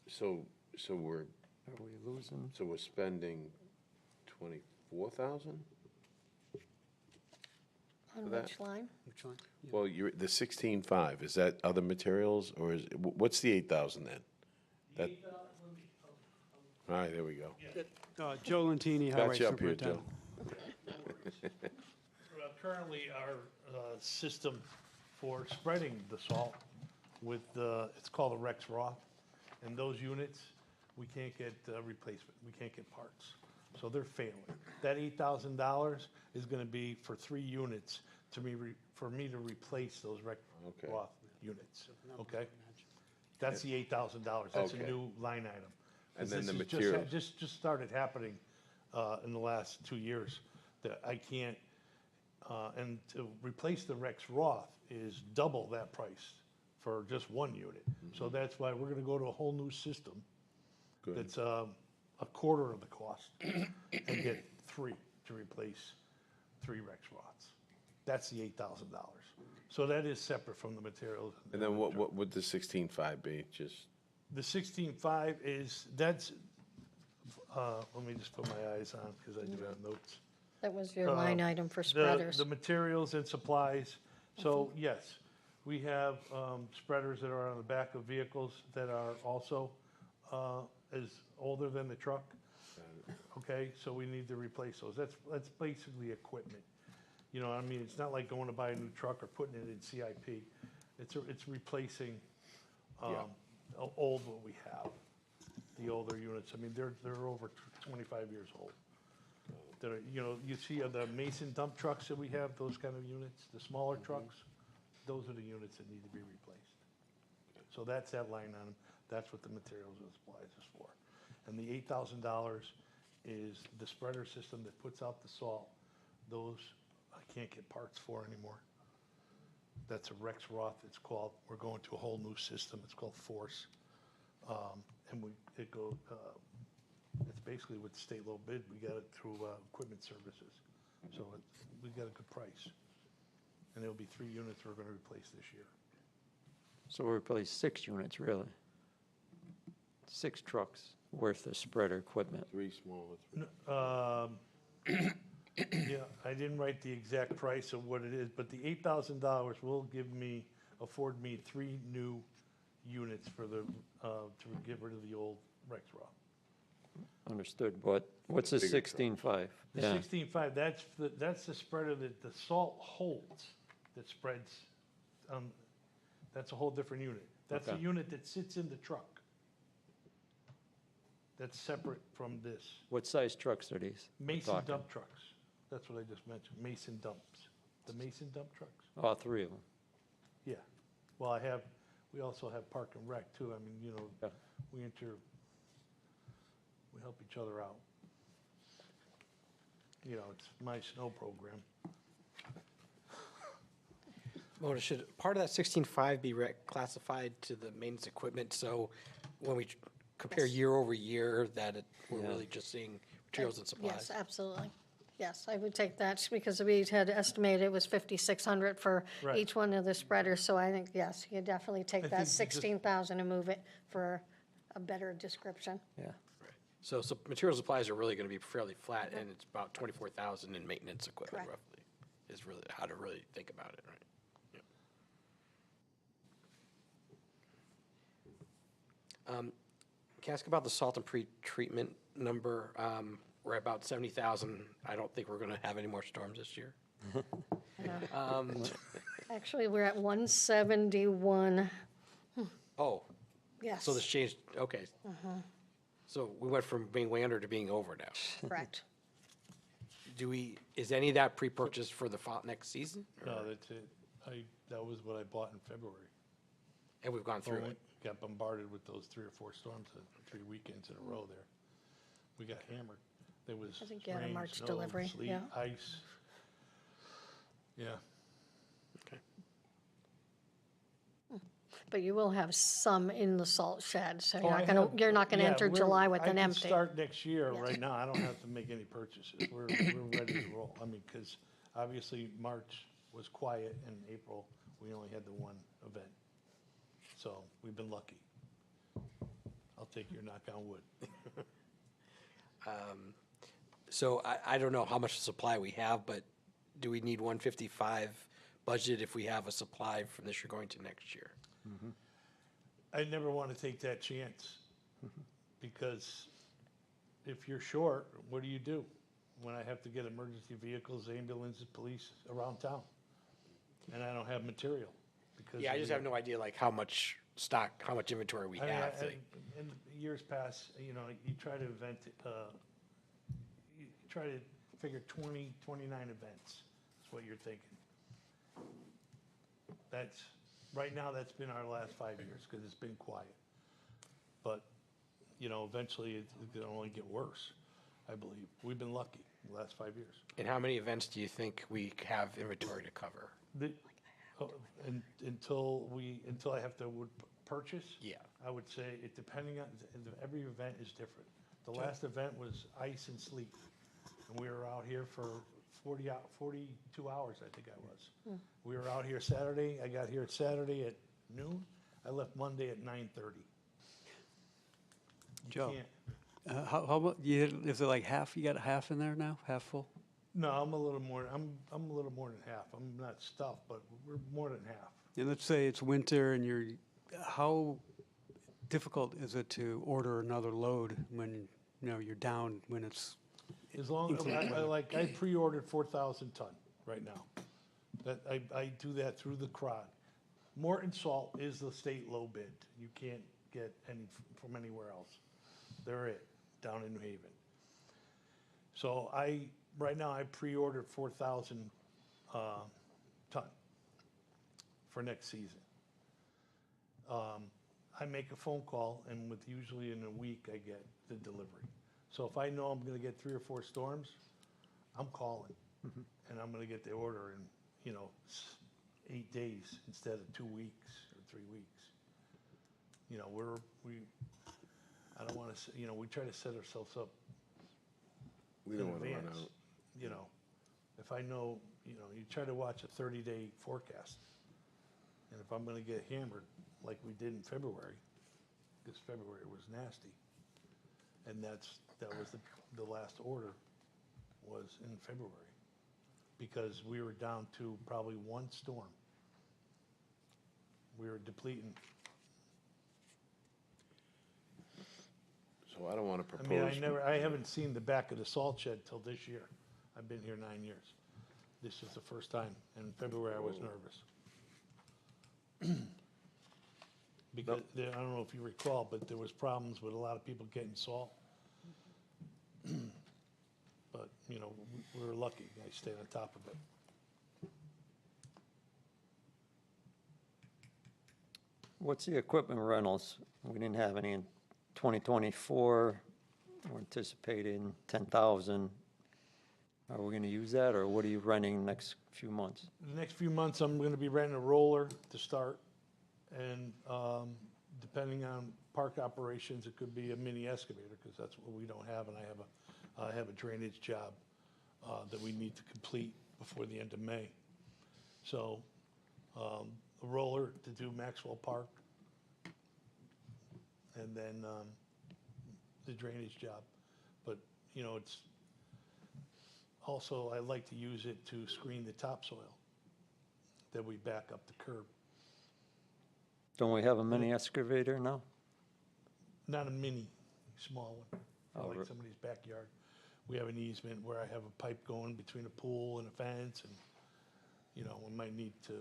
So we're, Are we losing? so we're spending 24,000? On For that? which line? Which one? Yeah. Well, the 16.5, is that other materials, or is, what's the 8,000 then? That. All right, there we go. Joe Lentini, Highway Got you up here, Joe. Superintendent. Currently, our system for spreading the salt with, it's called a Rex Roth, and those units, we can't get replacement, we can't get parts. So they're failing. That $8,000 is gonna be for 3 units for me to replace those Rex Okay. Roth units, okay? That's the $8,000, that's a Okay. new line item. And 'Cause then this the is just- materials. Just started happening in the last 2 years, that I can't, and to replace the Rex Roth is double that price for just 1 unit. So that's why we're gonna go to a whole new system. Good. That's a quarter of the cost, and get 3 to replace 3 Rex Roths. That's the $8,000. So that is separate from the materials. And then what would the 16.5 be, just? The 16.5 is, that's, let me just put my eyes on, because I do have notes. That was your line item for The- spreaders. The materials and supplies. So, yes, we have spreaders that are on the back of vehicles that are also is older than the truck. Okay, so we need to replace those. That's basically equipment. You know, I mean, it's not like going to buy a new truck or putting it in CIP. It's replacing old what we have, the older units. I mean, they're over 25 years old. That are, you know, you see the Mason dump trucks that we have, those kind of units, the smaller trucks, those are the units that need to be replaced. So that's that line on them. That's what the materials and supplies is for. And the $8,000 is the spreader system that puts out the salt. Those I can't get parts for anymore. That's a Rex Roth, it's called. We're going to a whole new system. It's called Force. And it's basically with state low bid. We got it through Equipment Services. So we got a good price. And there'll be 3 units we're going to replace this year. So we'll replace 6 units, really? 6 trucks worth of spreader equipment. 3 smaller. Yeah, I didn't write the exact price of what it is, but the $8,000 will afford me 3 new units for to get rid of the old Rex Roth. Understood, but what's the bigger truck. 16.5? The 16.5, that's the spreader that the salt holds, that spreads, that's a whole different unit. That's a Okay. unit that sits in the truck. That's separate from this. What size trucks are these? we're Mason talking? dump trucks. That's what I just mentioned, Mason dumps. The Mason dump trucks? All three of them. Yeah. Well, we also have Park and Rec too. I mean, you know, Yeah. we help each other out. You know, it's my snow program. Mona, should part of that 16.5 be classified to the maintenance equipment? So when we compare Yes. year over year, we're Yeah. really just seeing materials and supplies? Yes, absolutely. Yes, I would take that, because we had estimated it was 5,600 for Right. each one of the spreaders, so I think, yes, you definitely take I that think you just- 16,000 and move it for a better description. Yeah. So materials and supplies are really going to be fairly flat, and it's about 24,000 in maintenance equipment Correct. roughly, is really how to really think about it, right? Can I ask about the salt and pre-treatment number? We're at about 70,000. I don't think we're going to have any more storms this year. Actually, we're at 171, Oh, yes. so this changed, okay. So we went from being way under to being over now. Correct. Is any of that pre-purchased for the next season? No, that's it. That was what I bought in February. And we've gone through When we it? got bombarded with those 3 or 4 storms, 3 weekends in a row there. We got hammered. There was I think you had a rain, March snow, delivery, sleet, yeah. ice. Yeah. Okay. But you will have some in the salt shed, so Oh, you're not gonna yeah, enter we're- July with an I empty. can start next year. Yes. Right now, I don't have to make any purchases. We're ready to roll. I mean, because obviously March was quiet and April, we only had the one event. So we've been lucky. I'll take your knock on wood. So I don't know how much supply we have, but do we need 155 budget if we have a supply from this year going to next year? I never want to take that chance, because if you're short, what do you do when I have to get emergency vehicles, ambulances, police around town? And I don't have material because. Yeah, I just have no idea like how much stock, how much inventory we I mean, have. in years past, you know, you try to you try to figure 20, 29 events, is what you're thinking. Right now, that's been our last 5 years, because it's been quiet. But, you know, eventually, it's gonna only get worse, I believe. We've been lucky the last 5 years. And how many events do you think we have inventory to cover? Until I have to purchase? Yeah. I would say, depending on, every event is different. The last event was ice and sleet, and we were out here for 42 hours, I think I was. We were out here Saturday, I got here Saturday at noon, I left Monday at 9:30. Joe, how about, is it like half, you got half in there now, half full? No, I'm a little more than half. I'm not stuffed, but we're more than half. And let's say it's winter and how difficult is it to order another load when, you're down, when it's As long, I pre-ordered 4,000 ton right now. That, I do that through the CROG. Morton Salt is the state low bid. You can't get any from anywhere else. They're it, down in New Haven. So right now, I pre-ordered 4,000 ton for next season. I make a phone call, and usually in a week, I get the delivery. So if I know I'm gonna get 3 or 4 storms, I'm calling, and I'm gonna get the order in, 8 days instead of 2 weeks or 3 weeks. I don't wanna, we try to set ourselves up We in don't want to run advance. out. If I know, you try to watch a 30-day forecast. And if I'm gonna get hammered, like we did in February, because February was nasty, and that was the last order was in February, because we were down to probably 1 storm. We were depleting. So I don't want to I mean, propose. I haven't seen the back of the salt shed till this year. I've been here 9 years. This is the first time. In February, I was nervous. Because I don't know if you recall, but there was problems with a lot of people getting salt But, you know, we were lucky, I stayed on top of it. What's the equipment rentals? We didn't have any in 2024. We're anticipating 10,000. Are we going to use that, or what are you renting the next few months? The next few months, I'm gonna be renting a roller to start, and, depending on park operations, it could be a mini excavator, because that's what we don't have, and I have a drainage job, that we need to complete before the end of May. So, a roller to do Maxwell Park, and then, the drainage job. But, you know, it's, also, I like to use it to screen the topsoil that we back up the curb. Don't we have a mini excavator now? Not a mini, small one, Oh, for like somebody's backyard. We have an easement where I have a pipe going between a pool and a fence, and, you know, we might need to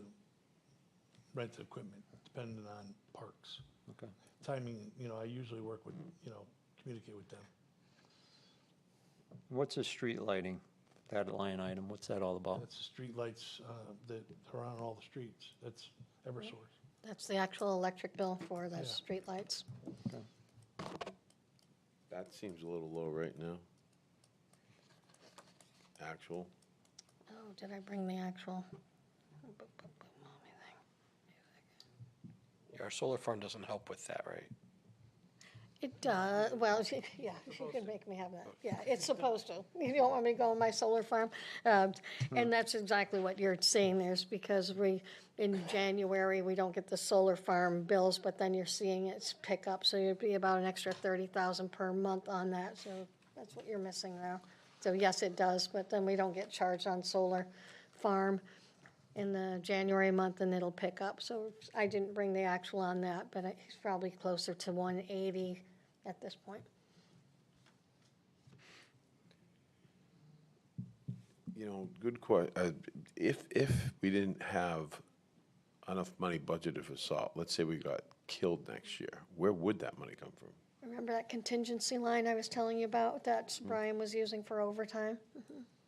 rent the equipment, depending on parks. Okay. Timing, you know, I usually work with, you know, communicate with them. What's the street lighting, that line item? What's that all about? That's the street lights that are on all the streets. That's Eversource. That's the actual electric bill for the Yeah. streetlights. That seems a little low right now. Actual. Oh, did I bring the actual? Our solar farm doesn't help with that, right? It does, well, yeah, you can make me have that. Yeah, it's supposed to. You don't want me to go on my solar farm? And that's exactly what you're seeing there, is because in January, we don't get the solar farm bills, but then you're seeing it pick up, so it'd be about an extra 30,000 per month on that, so that's what you're missing now. So yes, it does, but then we don't get charged on solar farm in the January month, and it'll pick up. So I didn't bring the actual on that, but it's probably closer to 180 at this point. You know, good question. If we didn't have enough money budgeted for salt, let's say we got killed next year, where would that money come from? Remember that contingency line I was telling you about that Brian was using for overtime?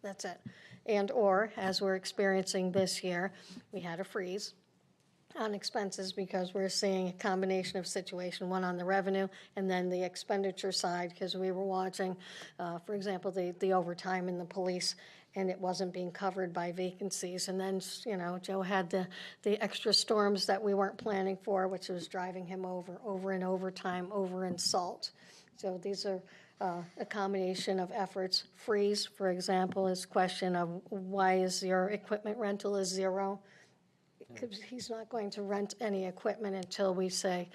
That's it. And/or, as we're experiencing this year, we had a freeze on expenses because we're seeing a combination of situation, one on the revenue and then the expenditure side, because we were watching, for example, the overtime in the police, and it wasn't being covered by vacancies. And then, you know, Joe had the extra storms that we weren't planning for, which was driving him over in overtime, over in salt. So these are a combination of efforts. Freeze, for example, is question of why is your equipment rental is zero? Because he's not going to rent any equipment until we say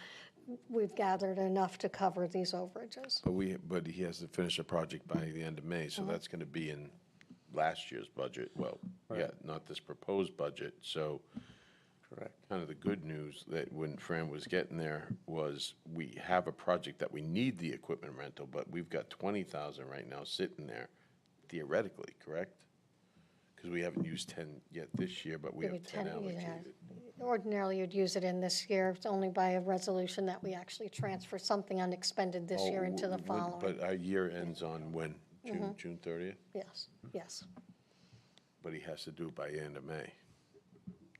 we've gathered enough to cover these overages. But he has to finish a project by the end of May, so that's gonna be in last year's budget. Well, yeah, not this proposed budget, so. Correct. Kind of the good news that when Fran was getting there was we have a project that we need the equipment rental, but we've got 20,000 right now sitting there theoretically, correct? Because we haven't used 10 yet this year, but we have 10 allocated. Ordinarily, you'd use it in this year. It's only by a resolution that we actually transfer something unexpended this year into the following. But our year ends on when? June 30th? Yes, yes. But he has to do it by the end of May.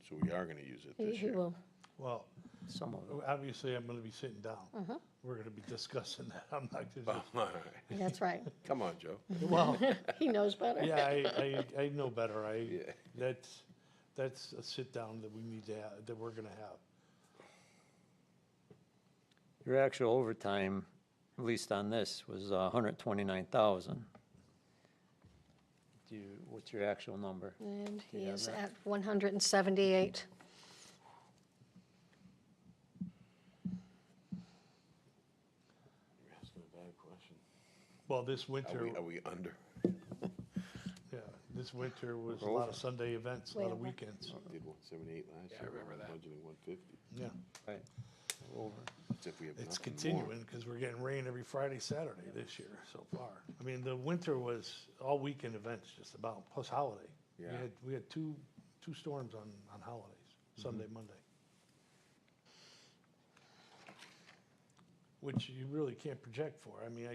So we are gonna use it this He year. will. Well, Some of it. obviously, I'm gonna be sitting down. We're gonna be discussing that. I'm not gonna. All right. That's right. Come on, Joe. Well, He knows better. yeah, I know better. That's a sit-down that we need to have, that we're gonna have. Your actual overtime, at least on this, was 129,000. What's your actual number? And he Yeah, is that- at 178. You're asking a bad question. Well, this winter, Are we under? yeah, this winter was a lot of Sunday events, a lot of Way over. weekends. Did 178 last year. I remember that. Budgeting 150. Yeah, Right. Over. That's if we have it's nothing more. continuing because we're getting rain every Friday, Saturday this year so far. I mean, the winter was all weekend events just about, plus holiday. Yeah. We had two storms on holidays, Sunday, Monday. which you really can't project for. I mean,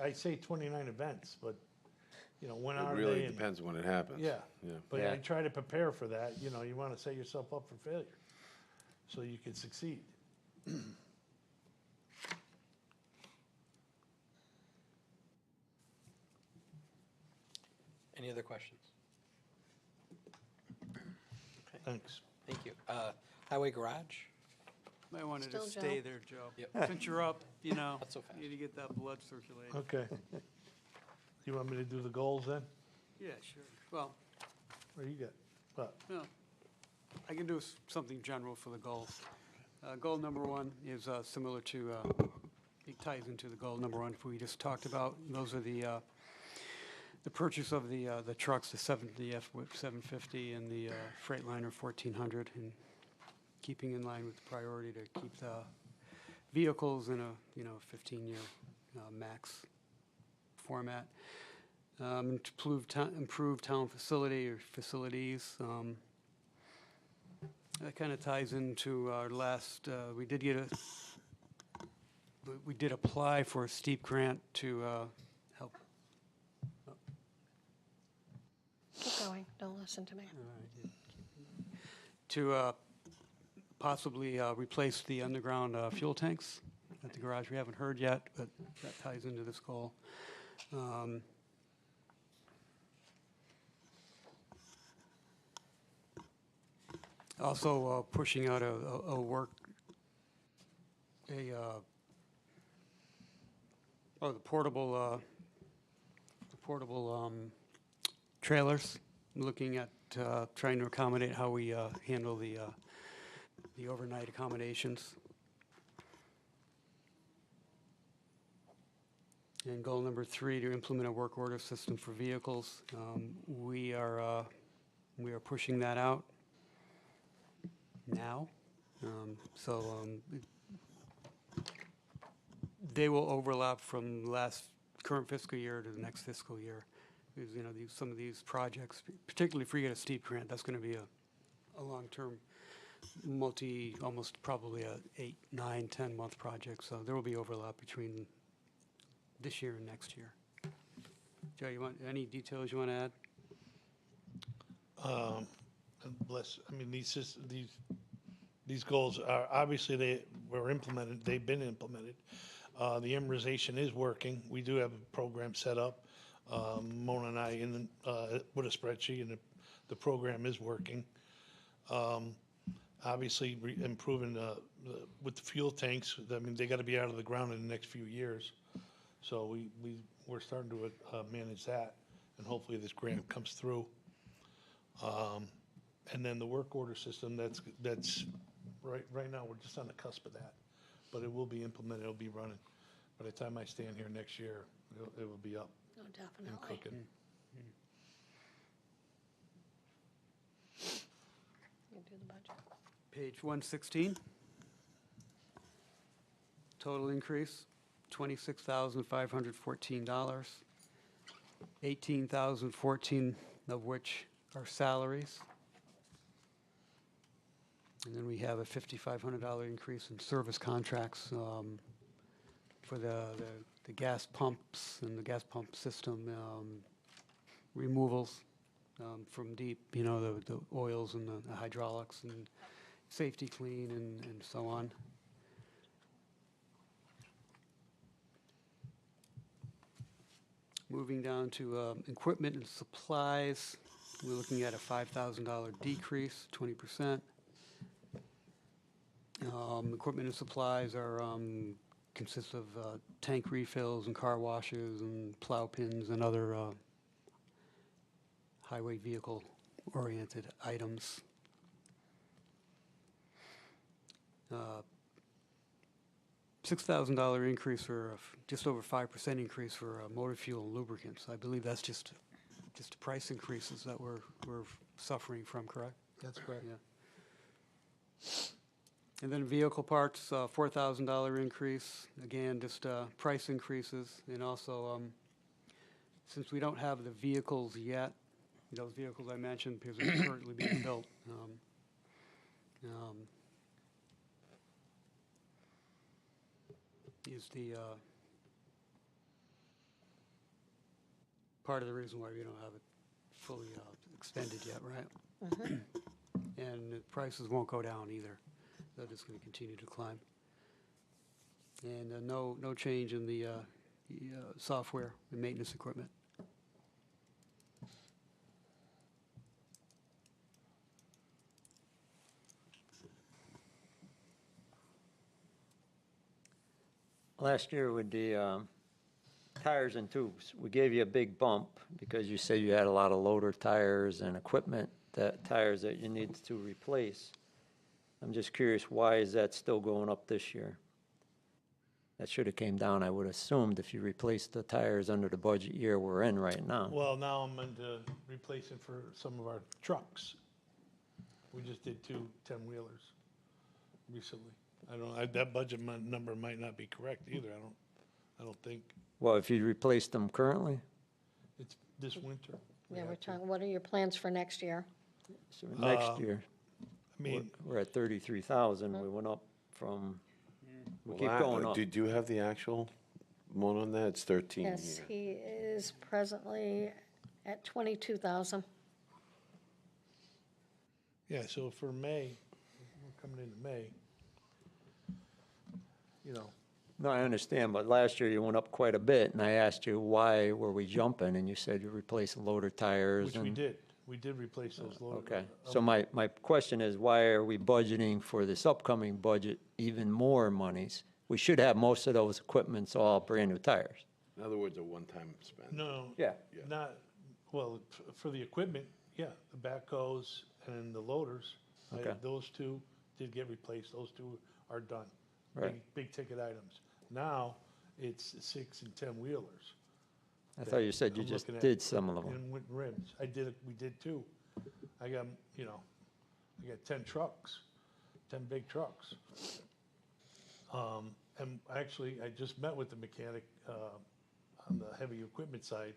I say 29 events, but, when It are they? really and- depends when it happens. Yeah. Yeah. But Yeah. I try to prepare for that, you want to set yourself up for failure, so you can succeed. Any other questions? Thanks. Thank you. Highway garage? Might want to Still just Joe. stay there, Joe. Yep. Since you're up, Not so fast. you need to get that blood circulating. Okay. You want me to do the goals then? Yeah, sure. Well, Or you got, what? no, I can do something general for the goals. Goal number one is similar to, it ties into the goal number one we just talked about. Those are the purchase of the trucks, the F-Whip 750 and the Freightliner 1400, and keeping in line with the priority to keep the vehicles in a 15-year max format. Improve town facility or facilities. That kind of ties into our last. We did apply for a steep grant to help. Keep going, don't listen to me. To possibly replace the underground fuel tanks at the garage. We haven't heard yet, but that ties into this goal. Also pushing out the portable trailers, looking at trying to accommodate how we handle the overnight accommodations. And goal number 3, to implement a work order system for vehicles. We are pushing that out now. They will overlap from current fiscal year to the next fiscal year. Because, some of these projects, particularly if we get a steep grant, that's going to be a long-term, almost probably a 8, 9, 10-month project. So there will be overlap between this year and next year. Joe, you want any details you want to add? These goals are, obviously, they've been implemented. The amortization is working. We do have a program set up. Mona and I with a spreadsheet, and the program is working. Obviously, improving with the fuel tanks. I mean, they got to be out of the ground in the next few years. So we're starting to manage that, and hopefully this grant comes through. And then the work order system, that's right now, we're just on the cusp of that. But it will be implemented, it'll be running. By the time I stand here next year, it will be up Oh, and definitely. cooking. You do the budget. Page 116. Total increase, $26,514. $18,014 of which are salaries. And then we have a $5,500 increase in service contracts for the gas pumps and the gas pump system removals from deep, the oils and the hydraulics and safety clean and so on. Moving down to equipment and supplies, we're looking at a $5,000 decrease, 20%. Equipment and supplies consist of tank refills and car washes and plow pins and other highway vehicle-oriented items. $6,000 increase for just over 5% increase for motor fuel and lubricants. I believe that's just price increases that we're suffering from, correct? That's correct. Yeah. And then vehicle parts, $4,000 increase. Again, just price increases. And also, since we don't have the vehicles yet, those vehicles I mentioned, because they're currently being built. is the part of the reason why we don't have it fully expended yet, right? And the prices won't go down either. They're just going to continue to climb. And no change in the software and maintenance equipment. Last year with the tires and tubes, we gave you a big bump because you said you had a lot of loader tires and equipment, tires that you needed to replace. I'm just curious, why is that still going up this year? That should have came down, I would assumed, if you replaced the tires under the budget year we're in right now. Well, now I'm into replacing for some of our trucks. We just did 2 10-wheelers recently. That budget number might not be correct either, I don't think. Well, if you replaced them currently? It's this winter. Yeah, we're talking, what are your plans for next year? So next year, I mean, we're at 33,000, we went up from, we keep Well, going up. Do you have the actual one on that? It's 13 Yes, here. he is presently at 22,000. yeah, so for May, we're coming into May, you know, No, I understand, but last year you went up quite a bit, and I asked you, why were we jumping? And you said you replaced loader tires. which we did. We did replace those loaders. Okay, so my question is, why are we budgeting for this upcoming budget even more monies? We should have most of those equipments all brand-new tires. In other words, a one-time spend. No. Yeah. Not, well, for the equipment, yeah, the backhoes and the loaders, Okay. those 2 did get replaced, those 2 are done. Right. Big ticket items. Now, it's 6 and 10-wheelers. I thought you said you just did some of them. And with rims, we did 2. I got, I got 10 trucks, 10 big trucks. And actually, I just met with the mechanic on the heavy equipment side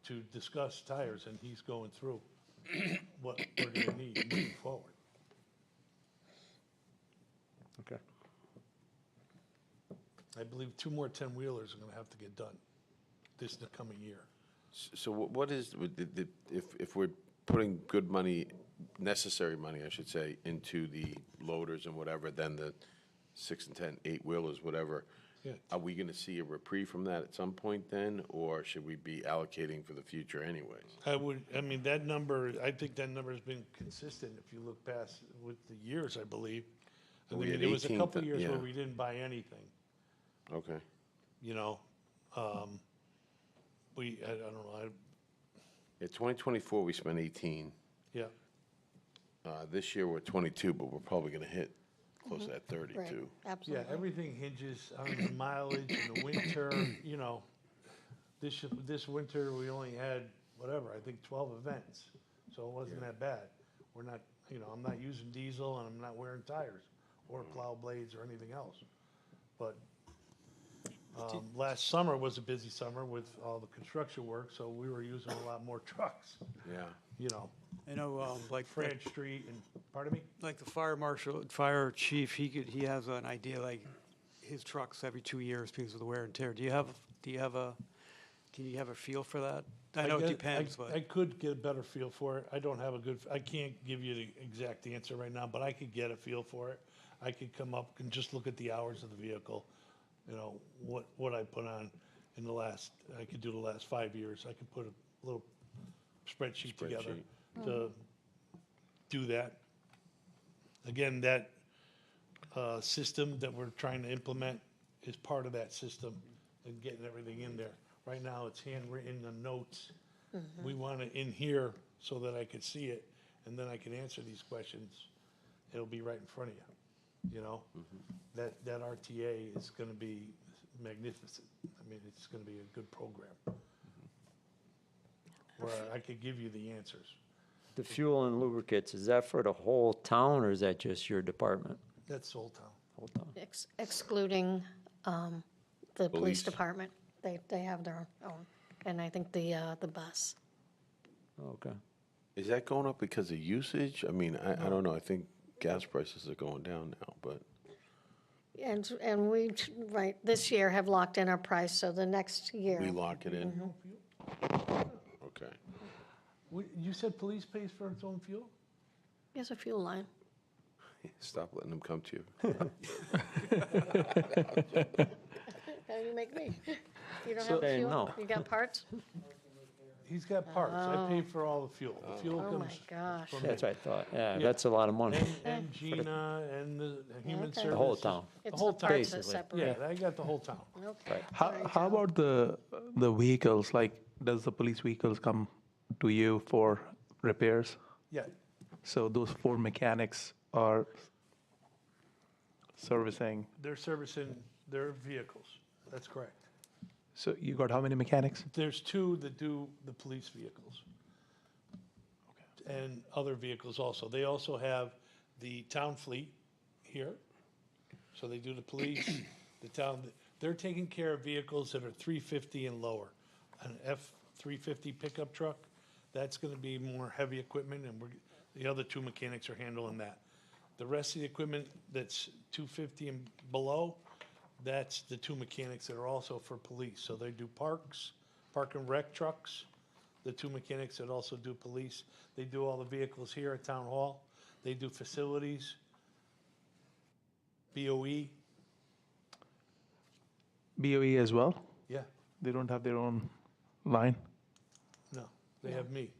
to discuss tires, and he's going through what we're gonna need moving forward. Okay. I believe 2 more 10-wheelers are gonna have to get done this coming year. So what is, if we're putting good money, necessary money, I should say, into the loaders and whatever, then the 6 and 10, 8-wheelers, whatever, Yeah. are we going to see a reprieve from that at some point then, or should we be allocating for the future anyways? That number, I think that number has been consistent if you look past with the years, I believe. I We mean, had there was a 18, couple of years where yeah. we didn't buy anything, Okay. you know? I don't know, Yeah, 2024, we spent 18. yeah. This year, we're 22, but we're probably going to hit close to that 32. Right, Yeah, absolutely. everything hinges on the mileage in the winter, you know. This winter, we only had, whatever, I think 12 events, so it wasn't that bad. We're not, I'm not using diesel and I'm not wearing tires or plow blades or anything else. But last summer was a busy summer with all the construction work, so we were using a lot more trucks, Yeah. I know, like Branch Street and, pardon me? Like the fire chief, he has an idea, like his trucks every 2 years because of the wear and tear. Can you have a feel for that? I know it depends, I but could get a better feel for it. I can't give you the exact answer right now, but I could get a feel for it. I could come up and just look at the hours of the vehicle, what I put on in I could do the last 5 years. I could put a little spreadsheet together to do that. Again, that system that we're trying to implement is part of that system and getting everything in there. Right now, it's handwritten, the notes. We want it in here so that I could see it, and then I can answer these questions. It'll be right in front of you, That RTA is gonna be magnificent. I mean, it's gonna be a good program. Where I could give you the answers. The fuel and lubricants, is that for the whole town, or is that just your department? That's Old Town. Whole town? Excluding the police Police. department. They have their own. And I think the bus. Okay. Is that going up because of usage? I mean, I don't know. I think gas prices are going down now, but And we, right, this year have locked in our price, so the next year. We lock it in? Okay. You said police pays for its own fuel? Here's a fuel line. Stop letting them come to you. How do you make me? You don't So- have fuel? No. You got parts? He's got parts. I pay for all the fuel. The fuel Oh, my comes gosh. from me. That's what I thought, yeah, Yeah. that's a lot of money. And Gina and the human Okay. services. The whole town. It's whole the town. parts that Basically. separate. Yeah, I got the whole town. Okay. How about the vehicles? Like, does the police vehicles come to you for repairs? Yeah, So those 4 mechanics are servicing. they're servicing their vehicles. That's correct. So you got how many mechanics? There's 2 that do the police vehicles. And other vehicles also. They also have the town fleet here. So they do the police, the town, they're taking care of vehicles that are 350 and lower. An F-350 pickup truck, that's gonna be more heavy equipment, and the other 2 mechanics are handling that. The rest of the equipment that's 250 and below, that's the 2 mechanics that are also for police. So they do parks, park and rec trucks, the 2 mechanics that also do police. They do all the vehicles here at Town Hall. They do facilities, BOE, BOE as well? yeah, They don't have their own line? no, they have me.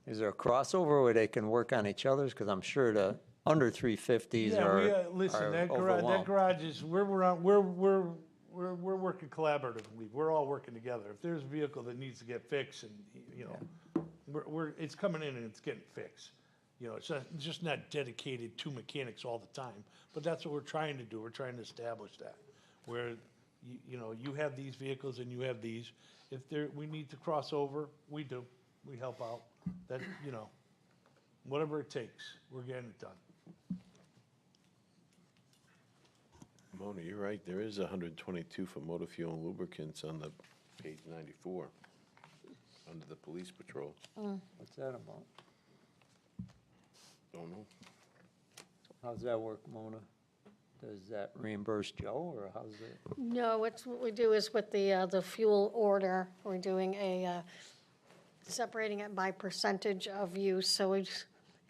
Is there a crossover where they can work on each other's? Because I'm sure the under 350s Yeah, we, are listen, that overwhelmed. garage is, we're working collaboratively. We're all working together. If there's a vehicle that needs to get fixed and, you know, it's coming in and it's getting fixed. You know, it's just not dedicated to mechanics all the time, but that's what we're trying to do. We're trying to establish that, where, you know, you have these vehicles and you have these. If we need to cross over, we do. We help out. That, you know, whatever it takes, we're getting it done. Mona, you're right, there is 122 for motor fuel and lubricants on the page 94, under the police patrol. What's that about? Don't know. How's that work, Mona? Does that reimburse Joe, or how's it? No, what we do is with the fuel order, we're doing separating it by percentage of use. So we,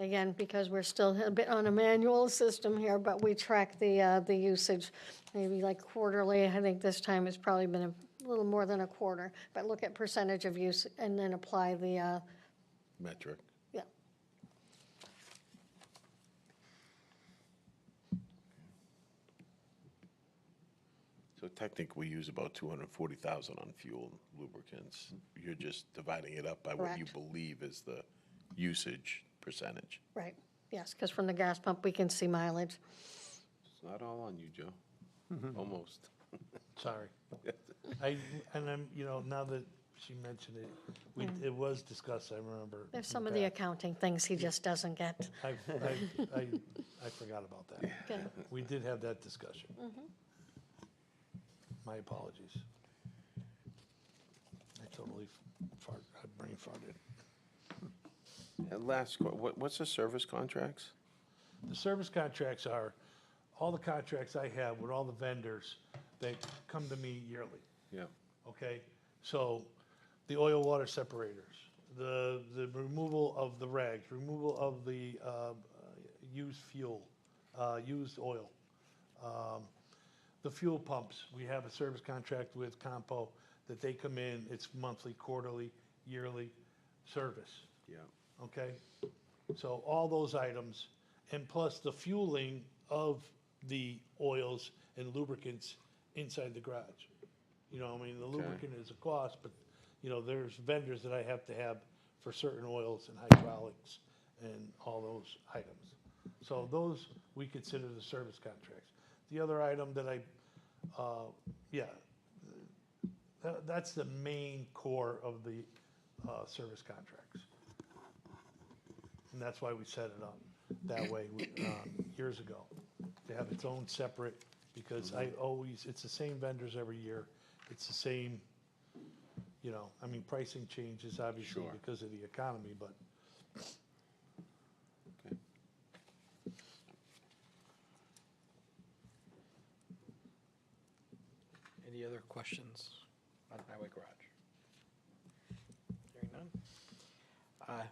again, because we're still a bit on a manual system here, but we track the usage, maybe like quarterly. I think this time it's probably been a little more than a quarter, but look at percentage of use and then apply the, Metric. yeah. So technically, we use about 240,000 on fuel and lubricants. You're just dividing it up by what you Correct. believe is the usage percentage. Right, yes, because from the gas pump, we can see mileage. It's not all on you, Joe. Almost. Sorry. And I'm, you know, now that she mentioned it, it was discussed, I remember. There's in some of the past. accounting things he just doesn't get. I forgot about that. Okay. We did have that discussion. My apologies. I totally brain farted. And last, what's the service contracts? The service contracts are, all the contracts I have with all the vendors, they come to me yearly, Yeah. okay? So the oil water separators, the removal of the rags, removal of the used fuel, used oil. The fuel pumps, we have a service contract with Compo that they come in, it's monthly, quarterly, yearly service. Yeah. Okay? So all those items, and plus the fueling of the oils and lubricants inside the garage. You know, I mean, the lubricant is a cost, but, you know, there's vendors that I have to have for certain oils and hydraulics and all those items. So those, we consider the service contracts. The other item that that's the main core of the service contracts. And that's why we set it up that way years ago, to have its own separate, because it's the same vendors every year. It's the same, you know, I mean, pricing changes obviously Sure. because of the economy, but Any other questions on Highway Garage? Hearing none.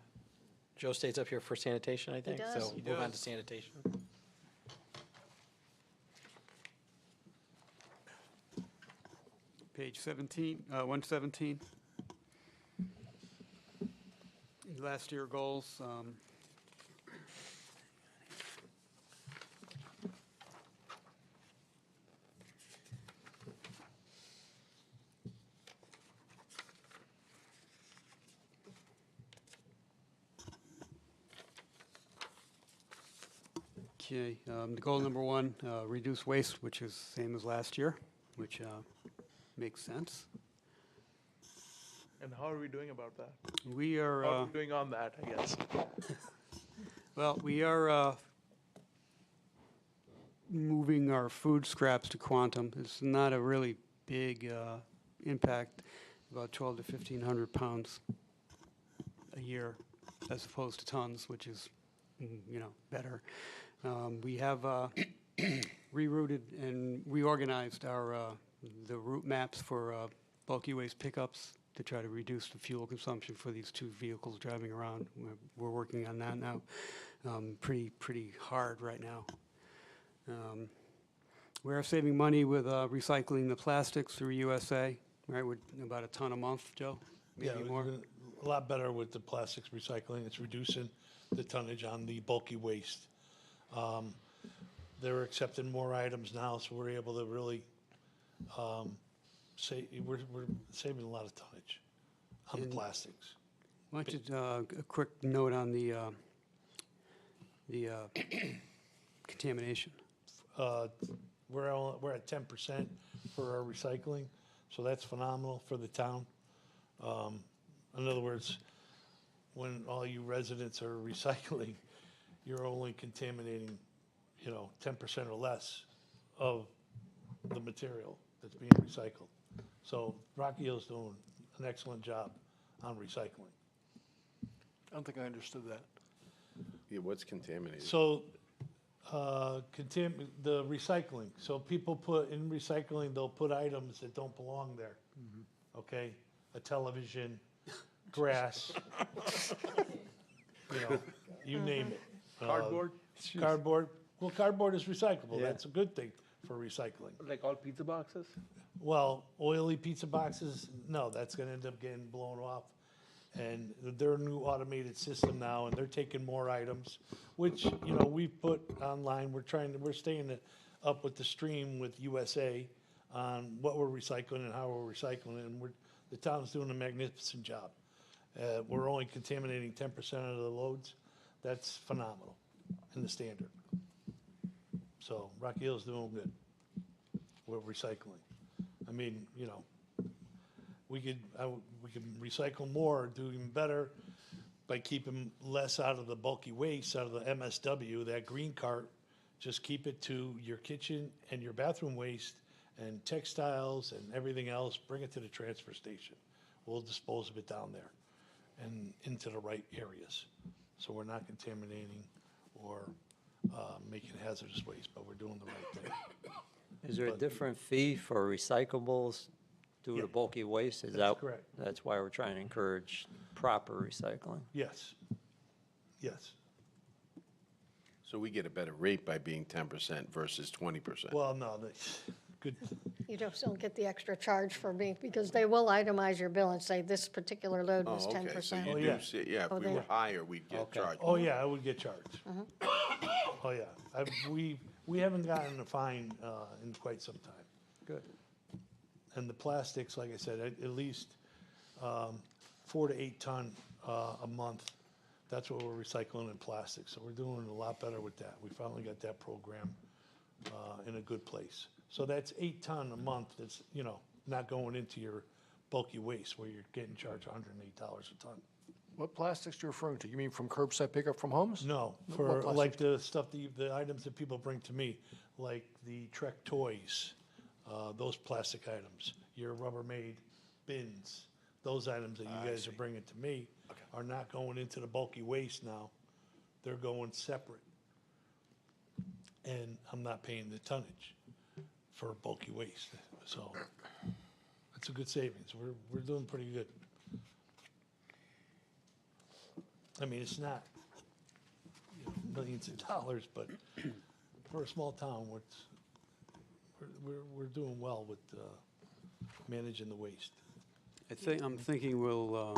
Joe stays up here for sanitation, I think. does. So He move on to does. sanitation. Page 17, 117. Last year goals, okay, goal number one, reduce waste, which is same as last year, which makes sense. And how are we doing about that? We are, How are we doing on that, I guess? well, we are moving our food scraps to Quantum. It's not a really big impact, about 12 to 1,500 pounds a year, as opposed to tons, which is, better. We have rerouted and reorganized the route maps for bulky waste pickups to try to reduce the fuel consumption for these two vehicles driving around. We're working on that now, pretty hard right now. We are saving money with recycling the plastics through USA, right? With about a ton a month, Joe? Yeah, Maybe we're more. doing a lot better with the plastics recycling. It's reducing the tonnage on the bulky waste. They're accepting more items now, so we're able to really we're saving a lot of tonnage on the And- plastics. Why don't you, a quick note on the contamination. We're at 10% for our recycling, so that's phenomenal for the town. In other words, when all you residents are recycling, you're only contaminating, 10% or less of the material that's being recycled. So Rocky Hill's doing an excellent job on recycling. I don't think I understood that. Yeah, what's contaminated? So, the recycling, so people put, in recycling, they'll put items that don't belong there. Okay? A television, grass, you name it. Cardboard? Cardboard, well, cardboard is recyclable, Yeah. that's a good thing for recycling. Like all pizza boxes? Well, oily pizza boxes, no, that's gonna end up getting blown off. And their new automated system now, and they're taking more items, which, we've put online, we're staying up with the stream with USA on what we're recycling and how we're recycling it, and the town's doing a magnificent job. We're only contaminating 10% of the loads, that's phenomenal in the standard. So Rocky Hill's doing good with recycling. I mean, we could recycle more, do even better by keeping less out of the bulky waste, out of the MSW, that green cart. Just keep it to your kitchen and your bathroom waste and textiles and everything else. Bring it to the transfer station. We'll dispose of it down there and into the right areas. So we're not contaminating or making hazardous waste, but we're doing the right thing. Is there a different fee for recyclables due Yeah. to bulky waste? Is That's that correct. That's why we're trying to encourage proper recycling. Yes. Yes. So we get a better rate by being 10% versus 20%. Well, no, good. You just don't get the extra charge for being, because they will itemize your bill and say this particular load was Oh, okay, 10%. so you Oh, do, yeah. see- yeah, if Oh, we they- were higher, we'd get Okay. charged. Oh, yeah, I would get charged. Oh, yeah. We haven't gotten a fine in quite some time. Good. And the plastics, like I said, at least 4 to 8 ton a month. That's what we're recycling in plastic. So we're doing a lot better with that. We finally got that program in a good place. So that's 8 ton a month that's, not going into your bulky waste where you're getting charged $108 a ton. What plastics are you referring to? You mean from curbside pickup from homes? No, What for plastics? like the stuff, the items that people bring to me, like the Trek toys, those plastic items, your Rubbermaid bins, those items that you guys are bringing to me are not going into the bulky waste now. They're going separate. And I'm not paying the tonnage for bulky waste. So it's a good savings. We're doing pretty good. I mean, it's not, you know, millions of dollars, but for a small town, we're doing well with managing the waste. I'm thinking a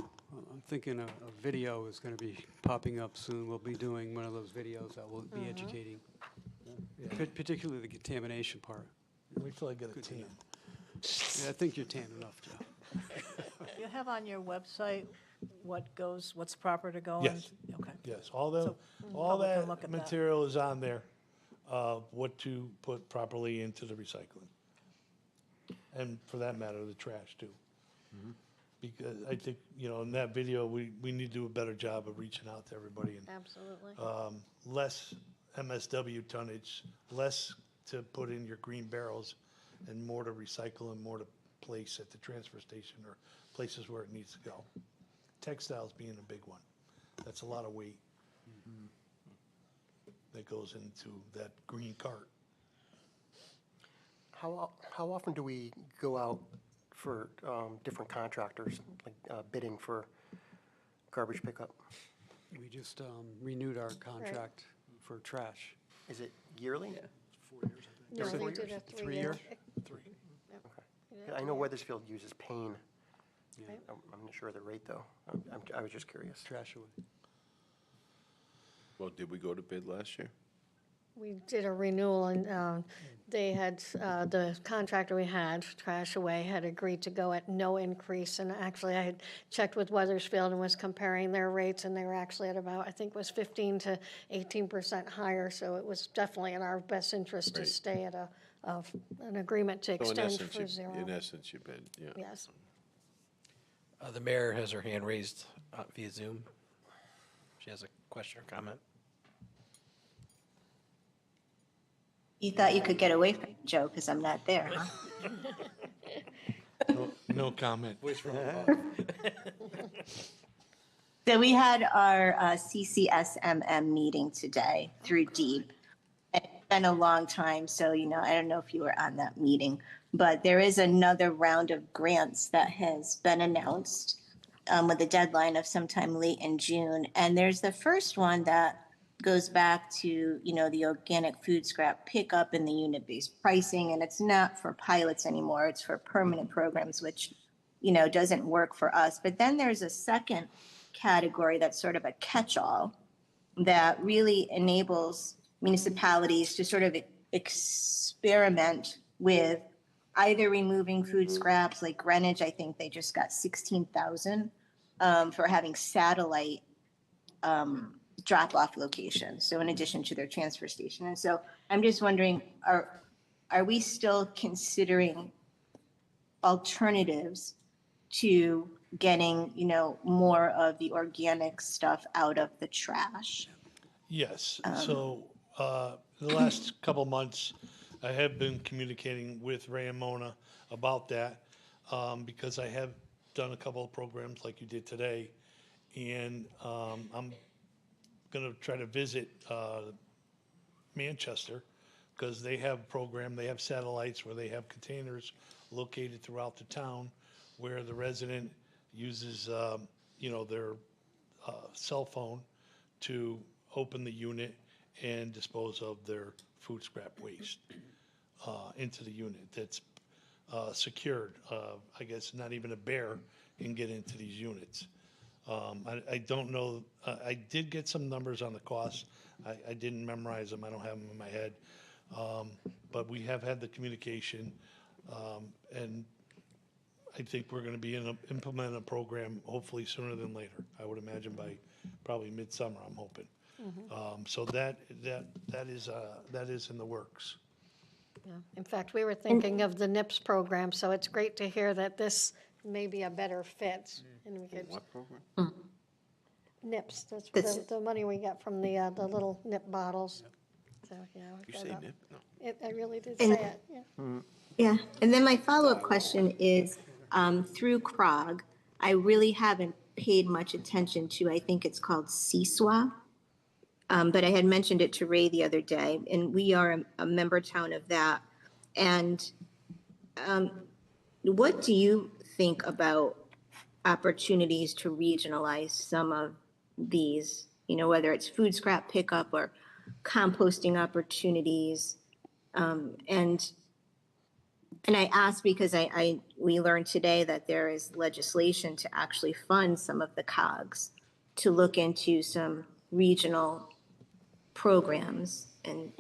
video is going to be popping up soon. We'll be doing one of those videos that will be educating, particularly the contamination part. Wait till I get a tan. Yeah, I think you're tan enough, Joe. You have on your website what's proper to go in? Yes. Okay. Yes, all So public can look that at that. material is on there, what to put properly into the recycling. And for that matter, the trash too. Because I think, you know, in that video, we need to do a better job of reaching out to everybody and Absolutely. less MSW tonnage, less to put in your green barrels, and more to recycle and more to place at the transfer station or places where it needs to go. Textiles being a big one. That's a lot of weight that goes into that green cart. How often do we go out for different contractors, like bidding for garbage pickup? We just renewed our contract for trash. Is it yearly? Yeah. 4 years, I think. No, we did a 3-year. 3 year? I know Weathersfield uses Payne. Right. I'm not sure of the rate, though. I was just curious. Trash away. Well, did we go to bid last year? We did a renewal, and they had, the contractor we had, Trash Away, had agreed to go at no increase. And actually, I had checked with Weathersfield and was comparing their rates, and they were actually at about, I think it was 15 to 18% higher. So it was definitely in our best interest to Right. stay at an agreement to So in extend essence, for 0. in essence, you bid, yeah. Yes. The mayor has her hand raised via Zoom. She has a question or comment. You thought you could get away from it, Joe, because I'm not there, huh? No comment. Voice from above. So we had our CCSMM meeting today through DEEP. It's been a long time, so, you know, I don't know if you were on that meeting, but there is another round of grants that has been announced with a deadline of sometime late in June. And there's the first one that goes back to, you know, the organic food scrap pickup and the unit-based pricing, and it's not for pilots anymore, it's for permanent programs, which, you know, doesn't work for us. But then there's a second category that's sort of a catch-all that really enables municipalities to sort of experiment with either removing food scraps, like Greenwich, I think they just got 16,000 for having satellite drop-off locations, so in addition to their transfer station. And so I'm just wondering, are we still considering alternatives to getting, you know, more of the organic stuff out of the trash? Yes, so the last couple months, I have been communicating with Ray and Mona about that, because I have done a couple of programs like you did today, and I'm going to try to visit Manchester, because they have a program, they have satellites where they have containers located throughout the town where the resident uses, you know, their cell phone to open the unit and dispose of their food scrap waste into the unit. That's secured. I guess not even a bear can get into these units. I don't know, I did get some numbers on the costs. I didn't memorize them, I don't have them in my head. But we have had the communication, and I think we're gonna be implementing a program hopefully sooner than later. I would imagine by probably midsummer, I'm hoping. So that is in the works. Yeah. In fact, we were thinking of the NIPS program, so it's great to hear that this may be a better fit. And we could, What program? NIPS, that's the money we get from the little nip bottles. So, yeah. we've You got say that. nip? No. I really did say it, yeah. Yeah, and then my follow-up question is, through CROG, I really haven't paid much attention to, I think it's called CSWA. But I had mentioned it to Ray the other day, and we are a member town of that. And what do you think about opportunities to regionalize some of these, whether it's food scrap pickup or composting opportunities? And I ask because we learned today that there is legislation to actually fund some of the COGS to look into some regional programs. And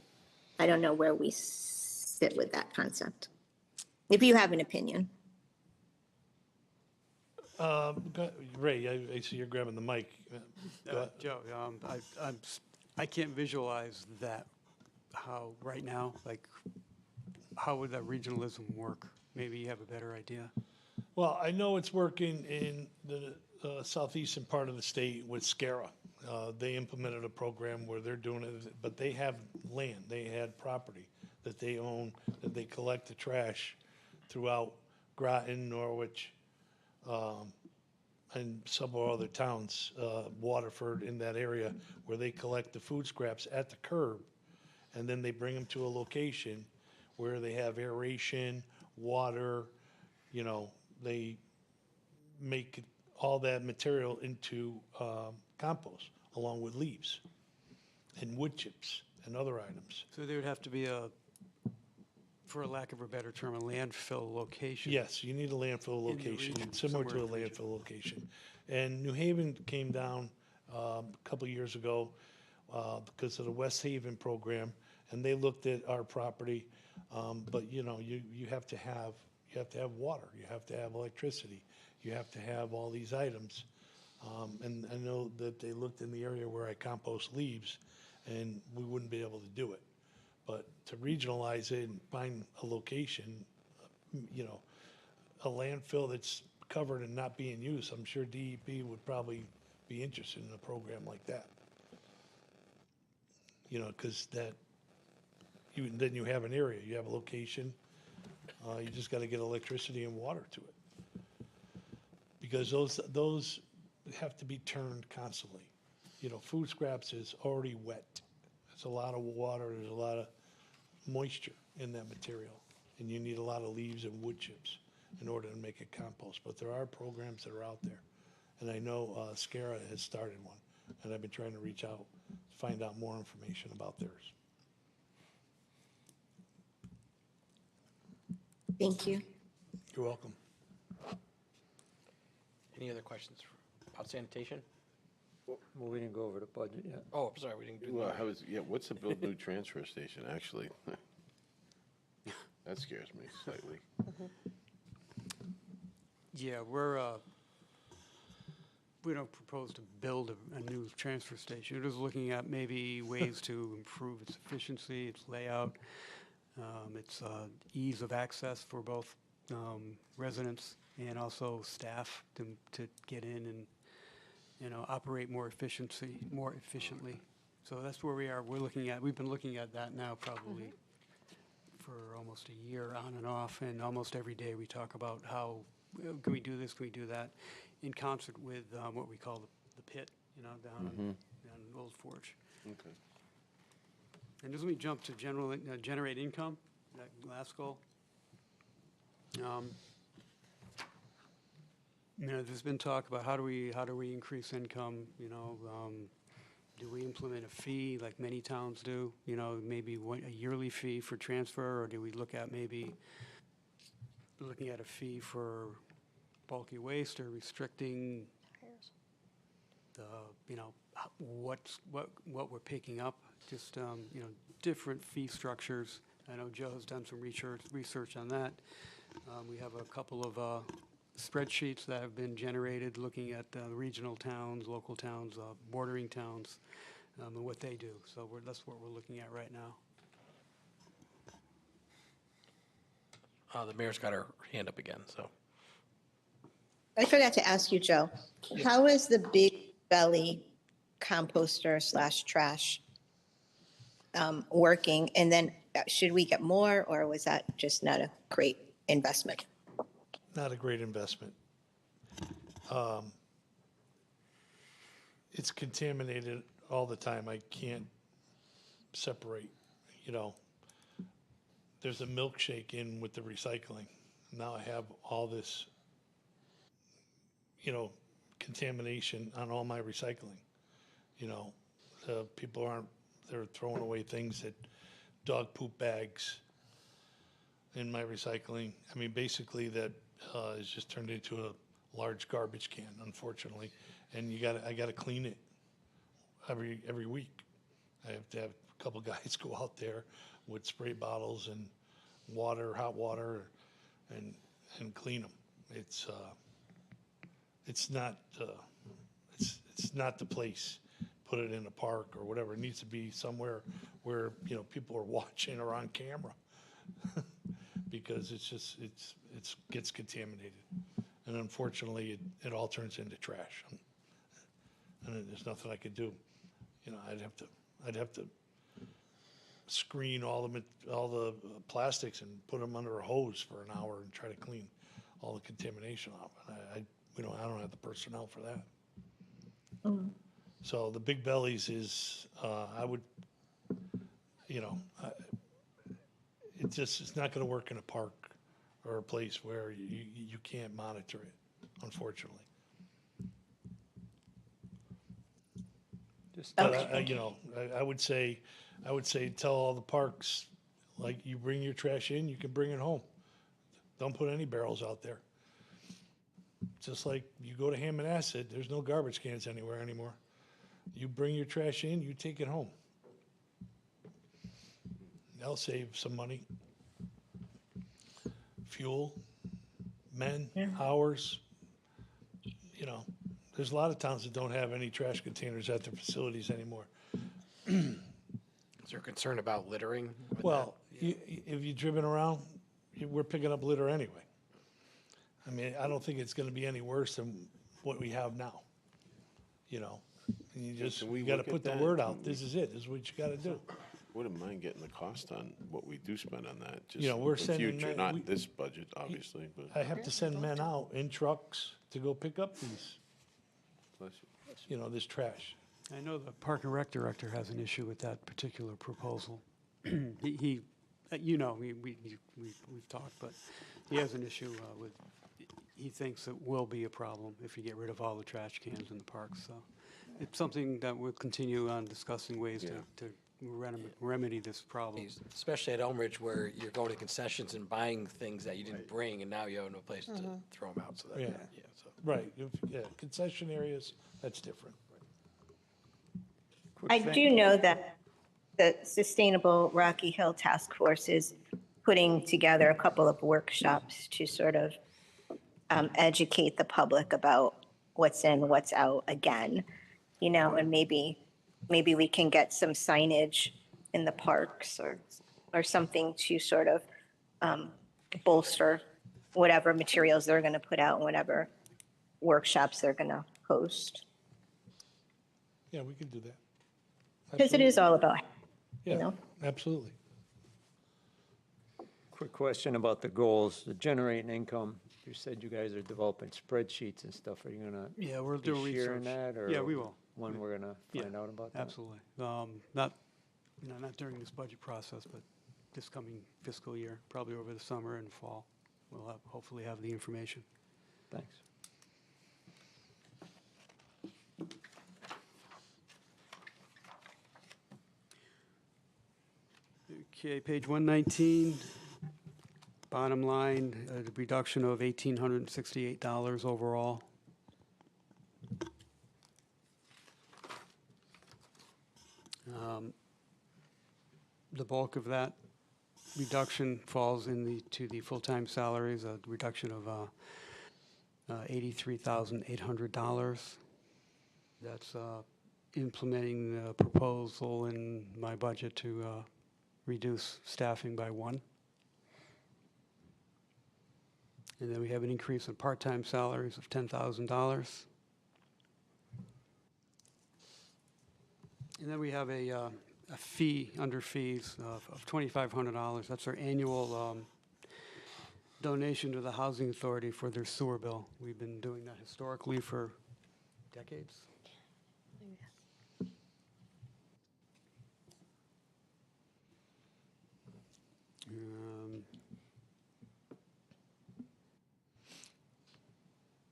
I don't know where we sit with that concept. If you have an opinion. Ray, I see you're grabbing the mic. Go ahead. Joe, I can't visualize that, how, right now, like, how would that regionalism work? Maybe you have a better idea. Well, I know it's working in the southeastern part of the state with SCARA. They implemented a program where they're doing it, but they have land, they had property that they own, that they collect the trash throughout Groton, Norwich, and several other towns, Waterford, in that area, where they collect the food scraps at the curb, and then they bring them to a location where they have aeration, water, they make all that material into compost, along with leaves and wood chips and other items. So there would have to be for a lack of a better term, a landfill location. Yes, you need a landfill In the location, region, similar to a somewhere in the region. landfill location. And New Haven came down a couple of years ago because of the West Haven program, and they looked at our property. But you have to have water, you have to have electricity, you have to have all these items. And I know that they looked in the area where I compost leaves, and we wouldn't be able to do it. But to regionalize it and find a location, a landfill that's covered and not being used, I'm sure DEP would probably be interested in a program like that. Because then you have an area, you have a location, you just got to get electricity and water to it. Because those have to be turned constantly. Food scraps is already wet. There's a lot of water, there's a lot of moisture in that material, and you need a lot of leaves and wood chips in order to make it compost. But there are programs that are out there, and I know SCARA has started one, and I've been trying to reach out to find out more information about theirs. Thank you. You're welcome. Any other questions about sanitation? Well, we didn't go over the budget yet. Oh, I'm sorry, we didn't do Well, that. what's the build new transfer station, actually? That scares me slightly. Yeah, we don't propose to build a new transfer station. We're just looking at maybe ways to improve its efficiency, its layout, its ease of access for both residents and also staff to get in and operate more efficiently. So that's where we are. We've been looking at that now probably for almost a year, on and off, and almost every day we talk about how can we do this, can we do that, in concert with what we call the pit, down in Old Forge. Okay. And just let me jump to generate income, that last goal. There's been talk about how do we increase income, do we implement a fee like many towns do, maybe a yearly fee for transfer, or do we look at maybe looking at a fee for bulky waste, or restricting the, what we're picking up, just, different fee structures. I know Joe has done some research on that. We have a couple of spreadsheets that have been generated looking at regional towns, local towns, bordering towns, and what they do. So that's what we're looking at right now. The mayor's got her hand up again, so. I forgot to ask you, Joe, how is the Big Belly composter / trash working? And then should we get more, or was that just not a great investment? Not a great investment. It's contaminated all the time. I can't separate, there's a milkshake in with the recycling. Now I have all this, contamination on all my recycling. People they're throwing away things that dog poop bags in my recycling. I mean, basically that is just turned into a large garbage can, unfortunately. And I gotta clean it every week. I have to have a couple guys go out there with spray bottles and hot water, and clean them. It's not the place. Put it in a park or whatever. It needs to be somewhere where people are watching or on camera, because it gets contaminated, and unfortunately it all turns into trash, and there's nothing I could do. I'd have to screen all the plastics and put them under a hose for an hour and try to clean all the contamination off. And I don't have the personnel for that. So the Big Bellies is, it's not going to work in a park or a place where you can't monitor it, unfortunately. But I would say tell all the parks, like, you bring your trash in, you can bring it home. Don't put any barrels out there. Just like you go to Hammonasset, there's no garbage cans anywhere anymore. You bring your trash in, you take it home. That'll save some money. Fuel, hours. There's a lot of towns that don't have any trash containers at their facilities anymore. Is there concern about littering? Well, if you've driven around, we're picking up litter anyway. I mean, I don't think it's going to be any worse than what we have now. And you got to put the word out. This is it. This is what you got to do. Wouldn't mind getting the cost on what we do spend on that. Just we're in sending future, men- not this budget, obviously, but. I have to send men out in trucks to go pick up these, Bless you. this trash. I know the Park and Rec director has an issue with that particular proposal. We've talked, but he has an issue with, he thinks it will be a problem if you get rid of all the trash cans in the parks. So it's something that we'll continue on discussing ways to remedy this problem. Especially at Elmridge, where you're going to concessions and buying things that you didn't bring, and now you have no place to throw them out. So that, so. Right. Concession areas, that's different. I do know that the Sustainable Rocky Hill Task Force is putting together a couple of workshops to sort of educate the public about what's in, what's out again, and maybe we can get some signage in the parks or something to sort of bolster whatever materials they're going to put out and whatever workshops they're going to host. Yeah, we can do that. Because it is all about, Absolutely. Quick question about the goals, the generating income. You said you guys are developing spreadsheets and stuff. Are you gonna We're be doing sharing research. that, or Yeah, we will. when we're gonna find out about that? Absolutely. Not during this budget process, but this coming fiscal year, probably over the summer and fall. We'll hopefully have the information. Thanks. Okay, page 119, bottom line, a reduction of $1,868 overall. The bulk of that reduction falls to the full-time salaries, a reduction of $83,800. That's implementing the proposal in my budget to reduce staffing by 1. And then we have an increase in part-time salaries of $10,000. And then we have a fee under fees of $2,500. That's our annual donation to the Housing Authority for their sewer bill. We've been doing that historically for decades.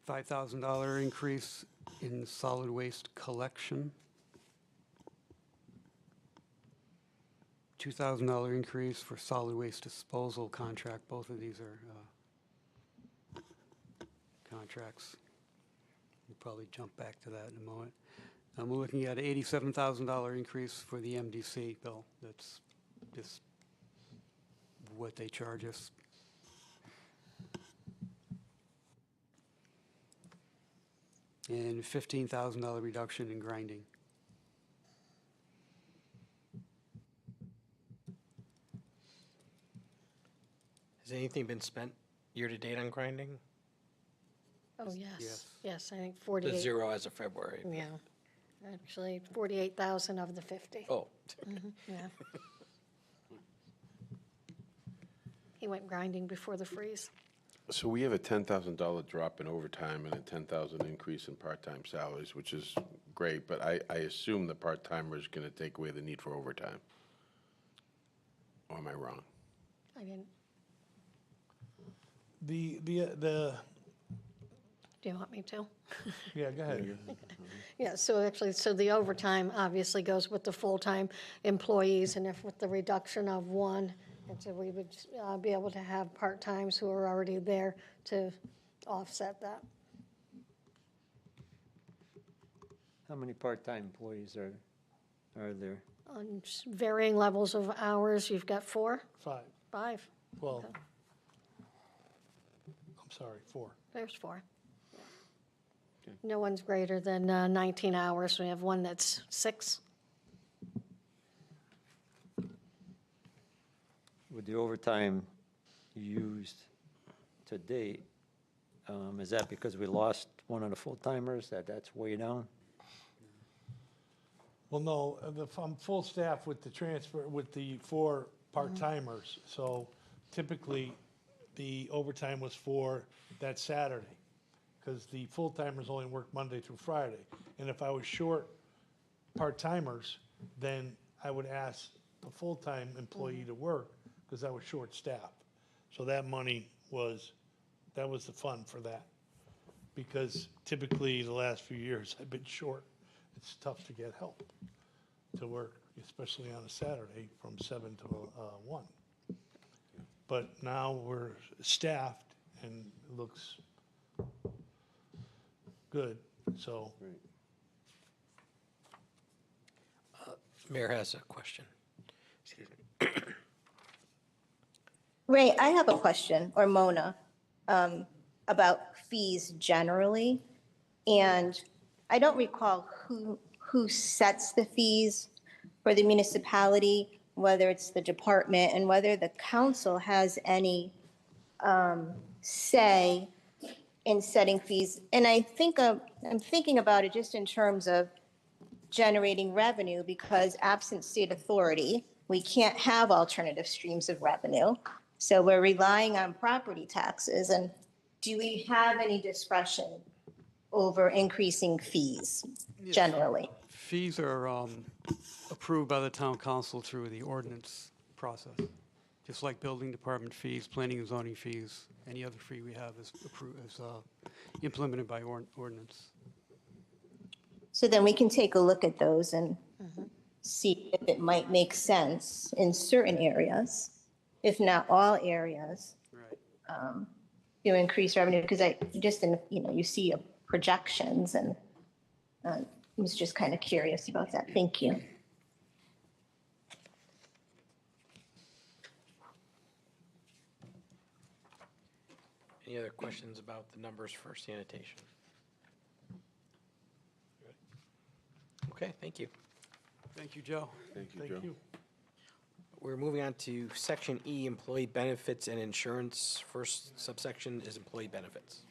$5,000 increase in solid waste collection. $2,000 increase for solid waste disposal contract. Both of these are contracts. We'll probably jump back to that in a moment. We're looking at an $87,000 increase for the MDC bill. That's just what they charge us. And $15,000 reduction in grinding. Has anything been spent year-to-date on grinding? Oh, yes. Yes. Yes, I think The 48. 0 as of February. Yeah, actually, 48,000 of the 50. Oh, Yeah. He went grinding before the freeze. So we have a $10,000 drop in overtime and a $10,000 increase in part-time salaries, which is great, but I assume the part-timer is going to take away the need for overtime. Or am I wrong? I didn't, The, do you want me to? yeah, go ahead. Yeah, so actually, so the overtime obviously goes with the full-time employees, and if with the reduction of one, and so we would be able to have part-times who are already there to offset that. How many part-time employees are there? On varying levels of hours, you've got 4, 5. 5, Well, I'm sorry, 4. there's 4. No one's greater than 19 hours, we have one that's 6. With the overtime used to date, is that because we lost one of the full-timers, that's way down? Well, no, I'm full staff with the transfer, with the 4 part-timers. So typically, the overtime was for that Saturday, because the full-timers only work Monday through Friday. And if I was short part-timers, then I would ask the full-time employee to work, because I was short-staffed. So that money was, that was the fund for that. Because typically, the last few years, I've been short. It's tough to get help to work, especially on a Saturday from 7 to 1. But now we're staffed and it looks good, so. Mayor has a question. Excuse me. Ray, I have a question, or Mona, about fees generally. And I don't recall who sets the fees for the municipality, whether it's the department, and whether the council has any say in setting fees. And I'm thinking about it just in terms of generating revenue, because absent state authority, we can't have alternative streams of revenue. So we're relying on property taxes. And do we have any discretion over increasing fees generally? Fees are approved by the town council through the ordinance process. Just like building department fees, planning and zoning fees, any other fee we have is implemented by ordinance. So then we can take a look at those and see if it might make sense in certain areas, if not all areas, Right. to increase revenue, because you see projections, and I was just kind of curious about that. Thank you. Any other questions about the numbers for sanitation? Okay, thank you. Thank you, Joe. Thank you, Joe. Thank you. We're moving on to Section E, Employee Benefits and Insurance. First subsection is Employee Benefits.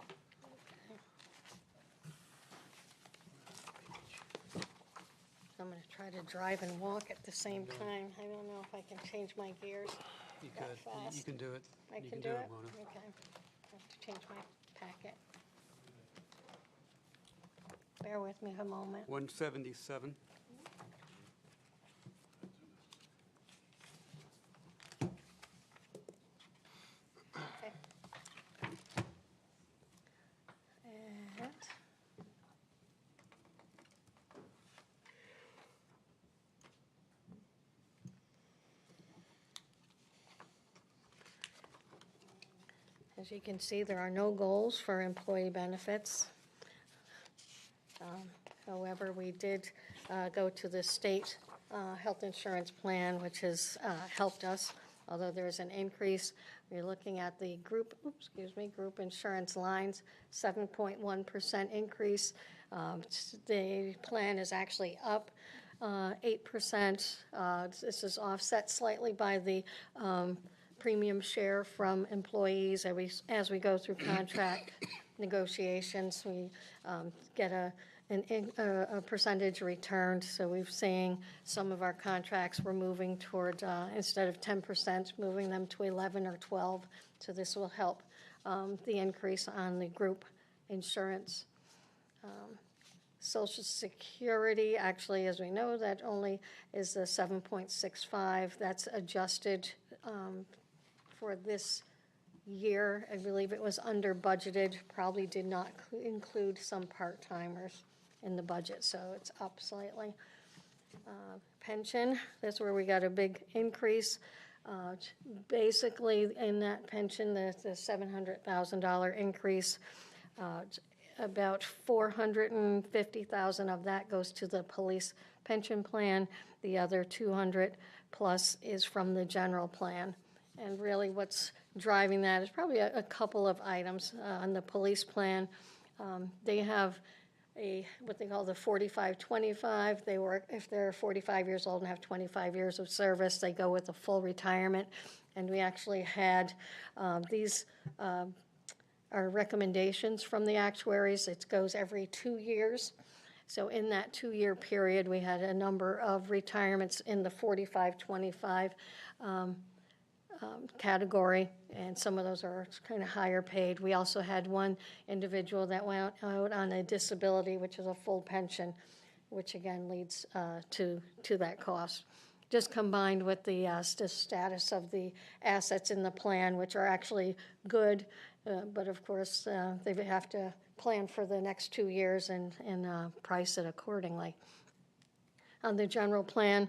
I'm going to try to drive and walk at the same time. I don't know if I can change my gears You that could. fast. You can do it. I You can do it? Mona. Okay. I have to change my packet. Bear with me a moment. 177. Okay. And As you can see, there are no goals for employee benefits. However, we did go to the state health insurance plan, which has helped us, although there is an increase. We're looking at the group insurance lines, 7.1% increase. The plan is actually up 8%. This is offset slightly by the premium share from employees. As we go through contract negotiations, we get a percentage returned. So we've seen some of our contracts we're moving toward, instead of 10%, moving them to 11 or 12. So this will help the increase on the group insurance. Social Security, actually, as we know, that only is the 7.65. That's adjusted for this year. I believe it was under budgeted, probably did not include some part-timers in the budget, so it's up slightly. Pension, that's where we got a big increase. Basically, in that pension, the $700,000 increase, about $450,000 of that goes to the police pension plan. The other 200 plus is from the general plan. And really what's driving that is probably a couple of items. On the police plan, they have what they call the 45-25. They work, if they're 45 years old and have 25 years of service, they go with a full retirement. And we actually had these are recommendations from the actuaries. It goes every 2 years. So in that 2-year period, we had a number of retirements in the 45-25 category, and some of those are kind of higher paid. We also had one individual that went out on a disability, which is a full pension, which again leads to that cost. Just combined with the status of the assets in the plan, which are actually good, but of course they have to plan for the next 2 years and price it accordingly. On the general plan,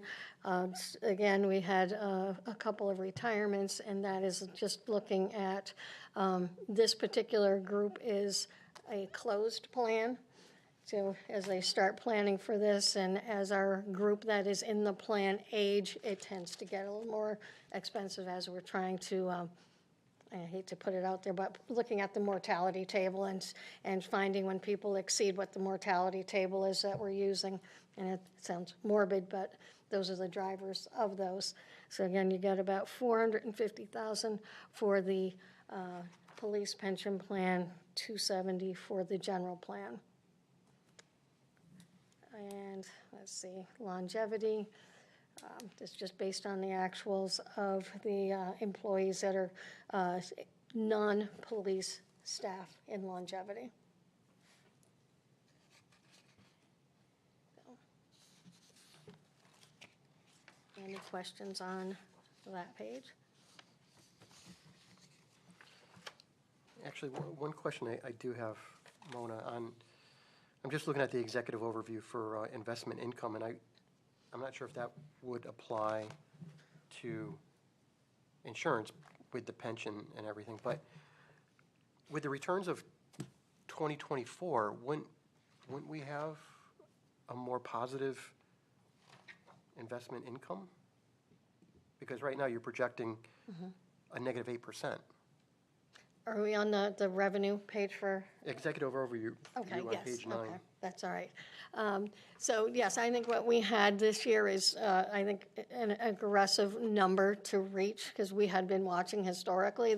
again, we had a couple of retirements, and that is just looking at this particular group is a closed plan. So as they start planning for this, and as our group that is in the plan age, it tends to get a little more expensive as we're trying to, I hate to put it out there, but looking at the mortality table and finding when people exceed what the mortality table is that we're using. And it sounds morbid, but those are the drivers of those. So again, you get about $450,000 for the police pension plan, $270,000 for the general plan. And let's see, longevity. It's just based on the actuals of the employees that are non-police staff in longevity. Any questions on that page? Actually, one question I do have, Mona, I'm just looking at the executive overview for investment income, and I'm not sure if that would apply to insurance with the pension and everything, but with the returns of 2024, wouldn't we have a more positive investment income? Because right now you're projecting a negative 8%. Are we on the revenue page for? Executive overview Okay, on yes, page 9. okay, that's all right. So yes, I think what we had this year is, I think, an aggressive number to reach, because we had been watching historically,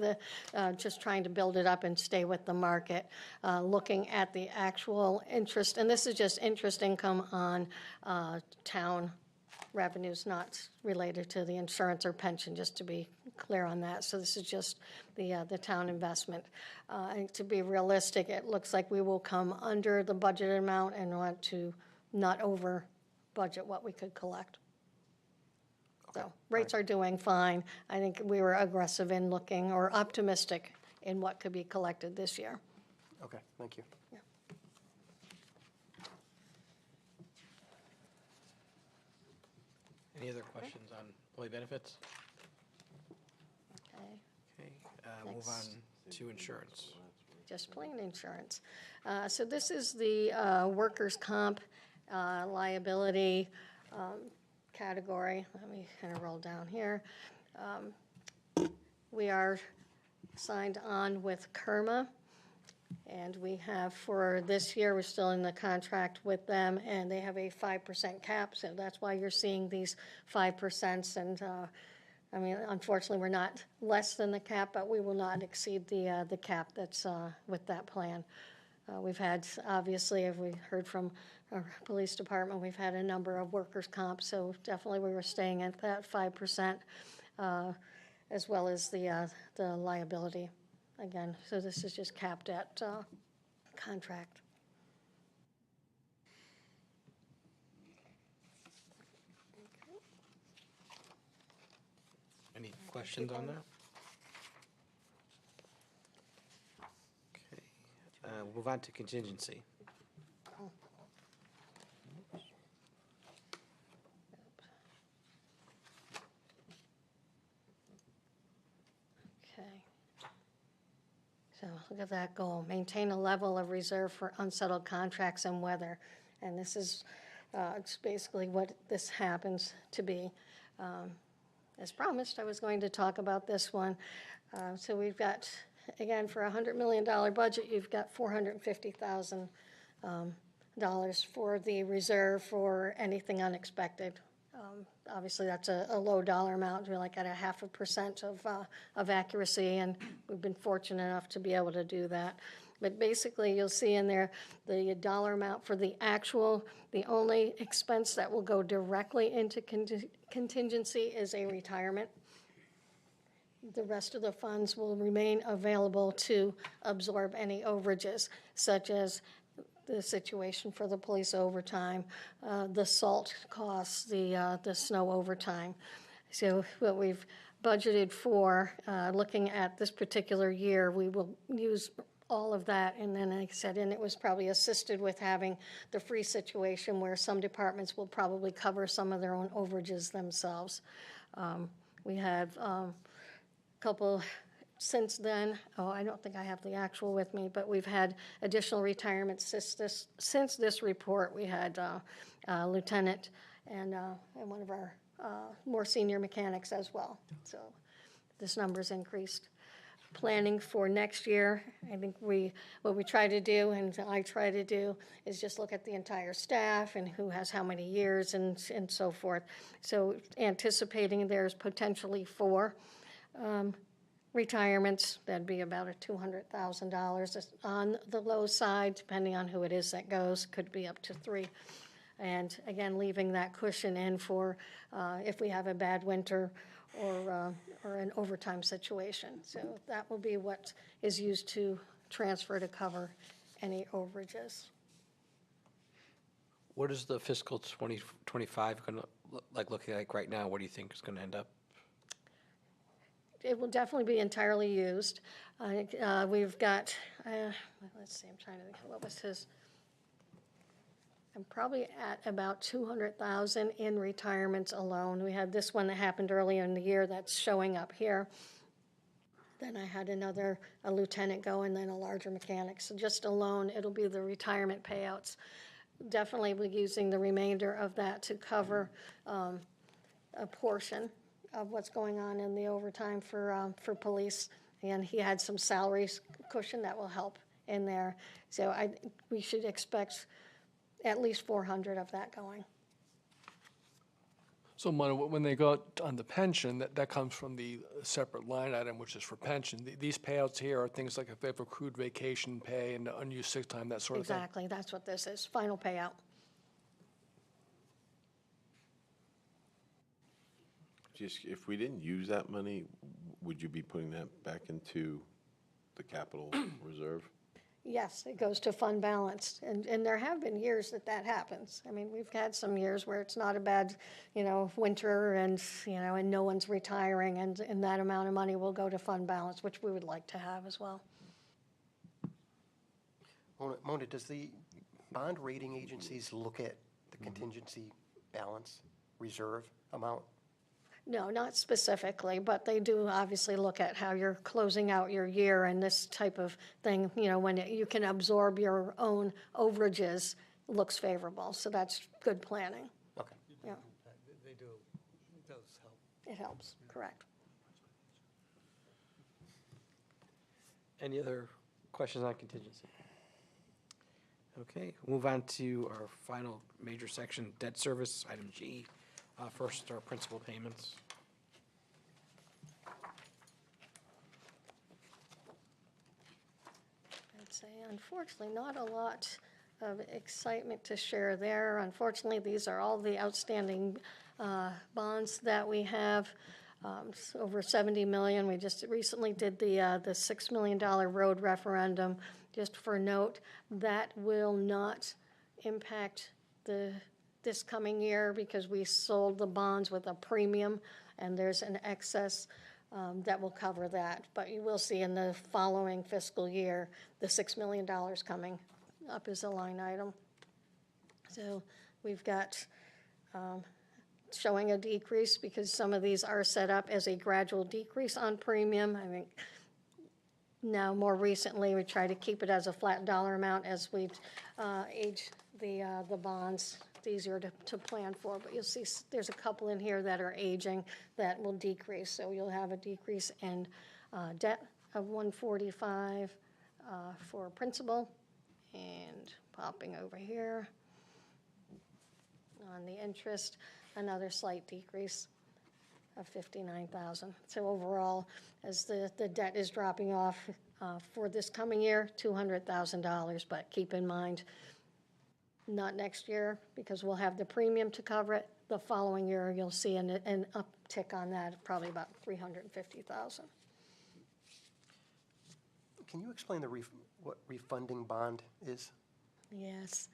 just trying to build it up and stay with the market, looking at the actual interest, and this is just interest income on town revenues, not related to the insurance or pension, just to be clear on that. So this is just the town investment. And to be realistic, it looks like we will come under the budgeted amount and want to not over budget what we could collect. So rates are doing fine. I think we were aggressive in looking, or optimistic in what could be collected this year. Okay, thank you. Any other questions on employee benefits? Okay. Okay, move Next. on To insurance. Just plain insurance. So this is the workers' comp liability category. Let me kind of roll down here. We are signed on with Kerma, and we have for this year, we're still in the contract with them, and they have a 5% cap, so that's why you're seeing these 5%. And I mean, unfortunately, we're not less than the cap, but we will not exceed the cap that's with that plan. We've had, obviously, as we heard from our police department, we've had a number of workers' comp, so definitely we were staying at that 5%, as well as the liability again. So this is just capped at contract. Any questions on that? Okay, we'll move on to contingency. Okay. So look at that goal. Maintain a level of reserve for unsettled contracts and weather. And this is it's basically what this happens to be. As promised, I was going to talk about this one. So we've got, again, for a $100 million budget, you've got $450,000 for the reserve for anything unexpected. Obviously, that's a low dollar amount. We're like at 0.5% of accuracy, and we've been fortunate enough to be able to do that. But basically, you'll see in there the dollar amount for the actual, the only expense that will go directly into contingency is a retirement. The rest of the funds will remain available to absorb any overages, such as the situation for the police overtime, the salt costs, the snow overtime. So what we've budgeted for, looking at this particular year, we will use all of that, and then like I said, and it was probably assisted with having the free situation where some departments will probably cover some of their own overages themselves. We have a couple since then. Oh, I don't think I have the actual with me, but we've had additional retirements since this report. We had lieutenant and one of our more senior mechanics as well. So this number's increased. Planning for next year, I think what we try to do, and I try to do, is just look at the entire staff and who has how many years and so forth. So anticipating there's potentially 4 retirements, that'd be about $200,000 on the low side, depending on who it is that goes, could be up to 3. And again, leaving that cushion in for if we have a bad winter or an overtime situation. So that will be what is used to transfer to cover any overages. What is the fiscal 2025 going to look like right now? What do you think is going to end up? It will definitely be entirely used. We've got, let's see, I'm trying to think, what was his? I'm probably at about 200,000 in retirements alone. We had this one that happened earlier in the year that's showing up here. Then I had a lieutenant go, and then a larger mechanic. So just alone, it'll be the retirement payouts. Definitely we're using the remainder of that to cover a portion of what's going on in the overtime for police. And he had some salaries cushion that will help in there. So we should expect at least 400 of that going. So, Mona, when they go on the pension, that comes from the separate line item, which is for pension. These payouts here are things like if they have accrued vacation pay and unused sick time, that sort of thing. Exactly, that's what this is, final payout. Just, if we didn't use that money, would you be putting that back into the capital reserve? Yes, it goes to fund balance, and there have been years that happens. I mean, we've had some years where it's not a bad, winter, and and no one's retiring, and that amount of money will go to fund balance, which we would like to have as well. Mona, does the bond rating agencies look at the contingency balance reserve amount? No, not specifically, but they do obviously look at how you're closing out your year and this type of thing, you know, when you can absorb your own overages, looks favorable. So that's good planning. Okay. Yeah, They do, it does help. it helps, correct. Any other questions on contingency? Okay, we'll move on to our final major section, debt service, item G. First, our principal payments. I'd say unfortunately, not a lot of excitement to share there. Unfortunately, these are all the outstanding bonds that we have. It's over 70 million. We just recently did the $6 million road referendum. Just for note, that will not impact this coming year because we sold the bonds with a premium and there's an excess that will cover that. But you will see in the following fiscal year, the $6 million coming up as a line item. So we've got showing a decrease because some of these are set up as a gradual decrease on premium. I think now more recently we try to keep it as a flat dollar amount as we age the bonds. It's easier to plan for, but you'll see there's a couple in here that are aging that will decrease. So you'll have a decrease in debt of 145 for principal, and popping over here on the interest, another slight decrease of 59,000. So overall, as the debt is dropping off for this coming year, $200,000, but keep in mind, not next year, because we'll have the premium to cover it. The following year, you'll see an uptick on that, probably about 350,000. Can you explain what refunding bond is? Yes.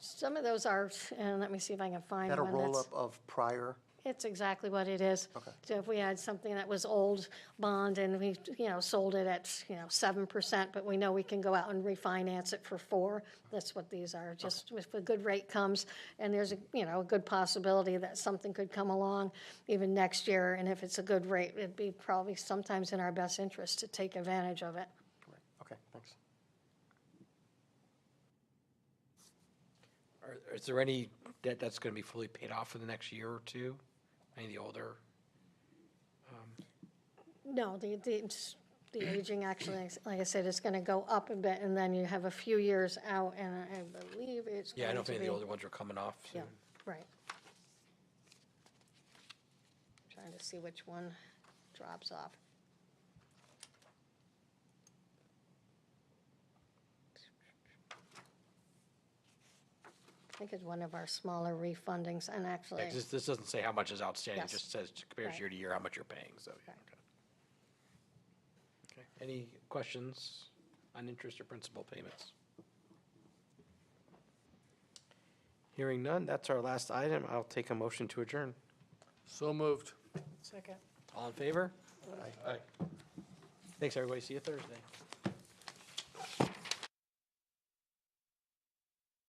Some of those are, and let me see if I can find Is that a one roll-up of prior? It's exactly what it is. Okay. So if we had something that was old bond and we, sold it at, 7%, but we know we can go out and refinance it for 4%, that's what these are. Just if a good rate comes and there's a good possibility that something could come along even next year, and if it's a good rate, it'd be probably sometimes in our best interest to take advantage of it. Correct. Okay, thanks. Is there any debt that's going to be fully paid off for the next year or two? Any of the older? No, the aging actually, like I said, is going to go up a bit, and then you have a few years out, and I believe it's Yeah, I know going if to any of the be- older ones are coming off soon. Yeah, right. Trying to see which one drops off. I think it's one of our smaller refundings, and actually, Yeah, 'cause this doesn't say how much is outstanding, it Yes. just says compares Right. year to year how much you're paying, so. Yeah, Right. okay. Any questions on interest or principal payments? Hearing none, that's our last item. I'll take a motion to adjourn. So moved. Second. All in favor? Aye. Thanks, everybody. See you Thursday.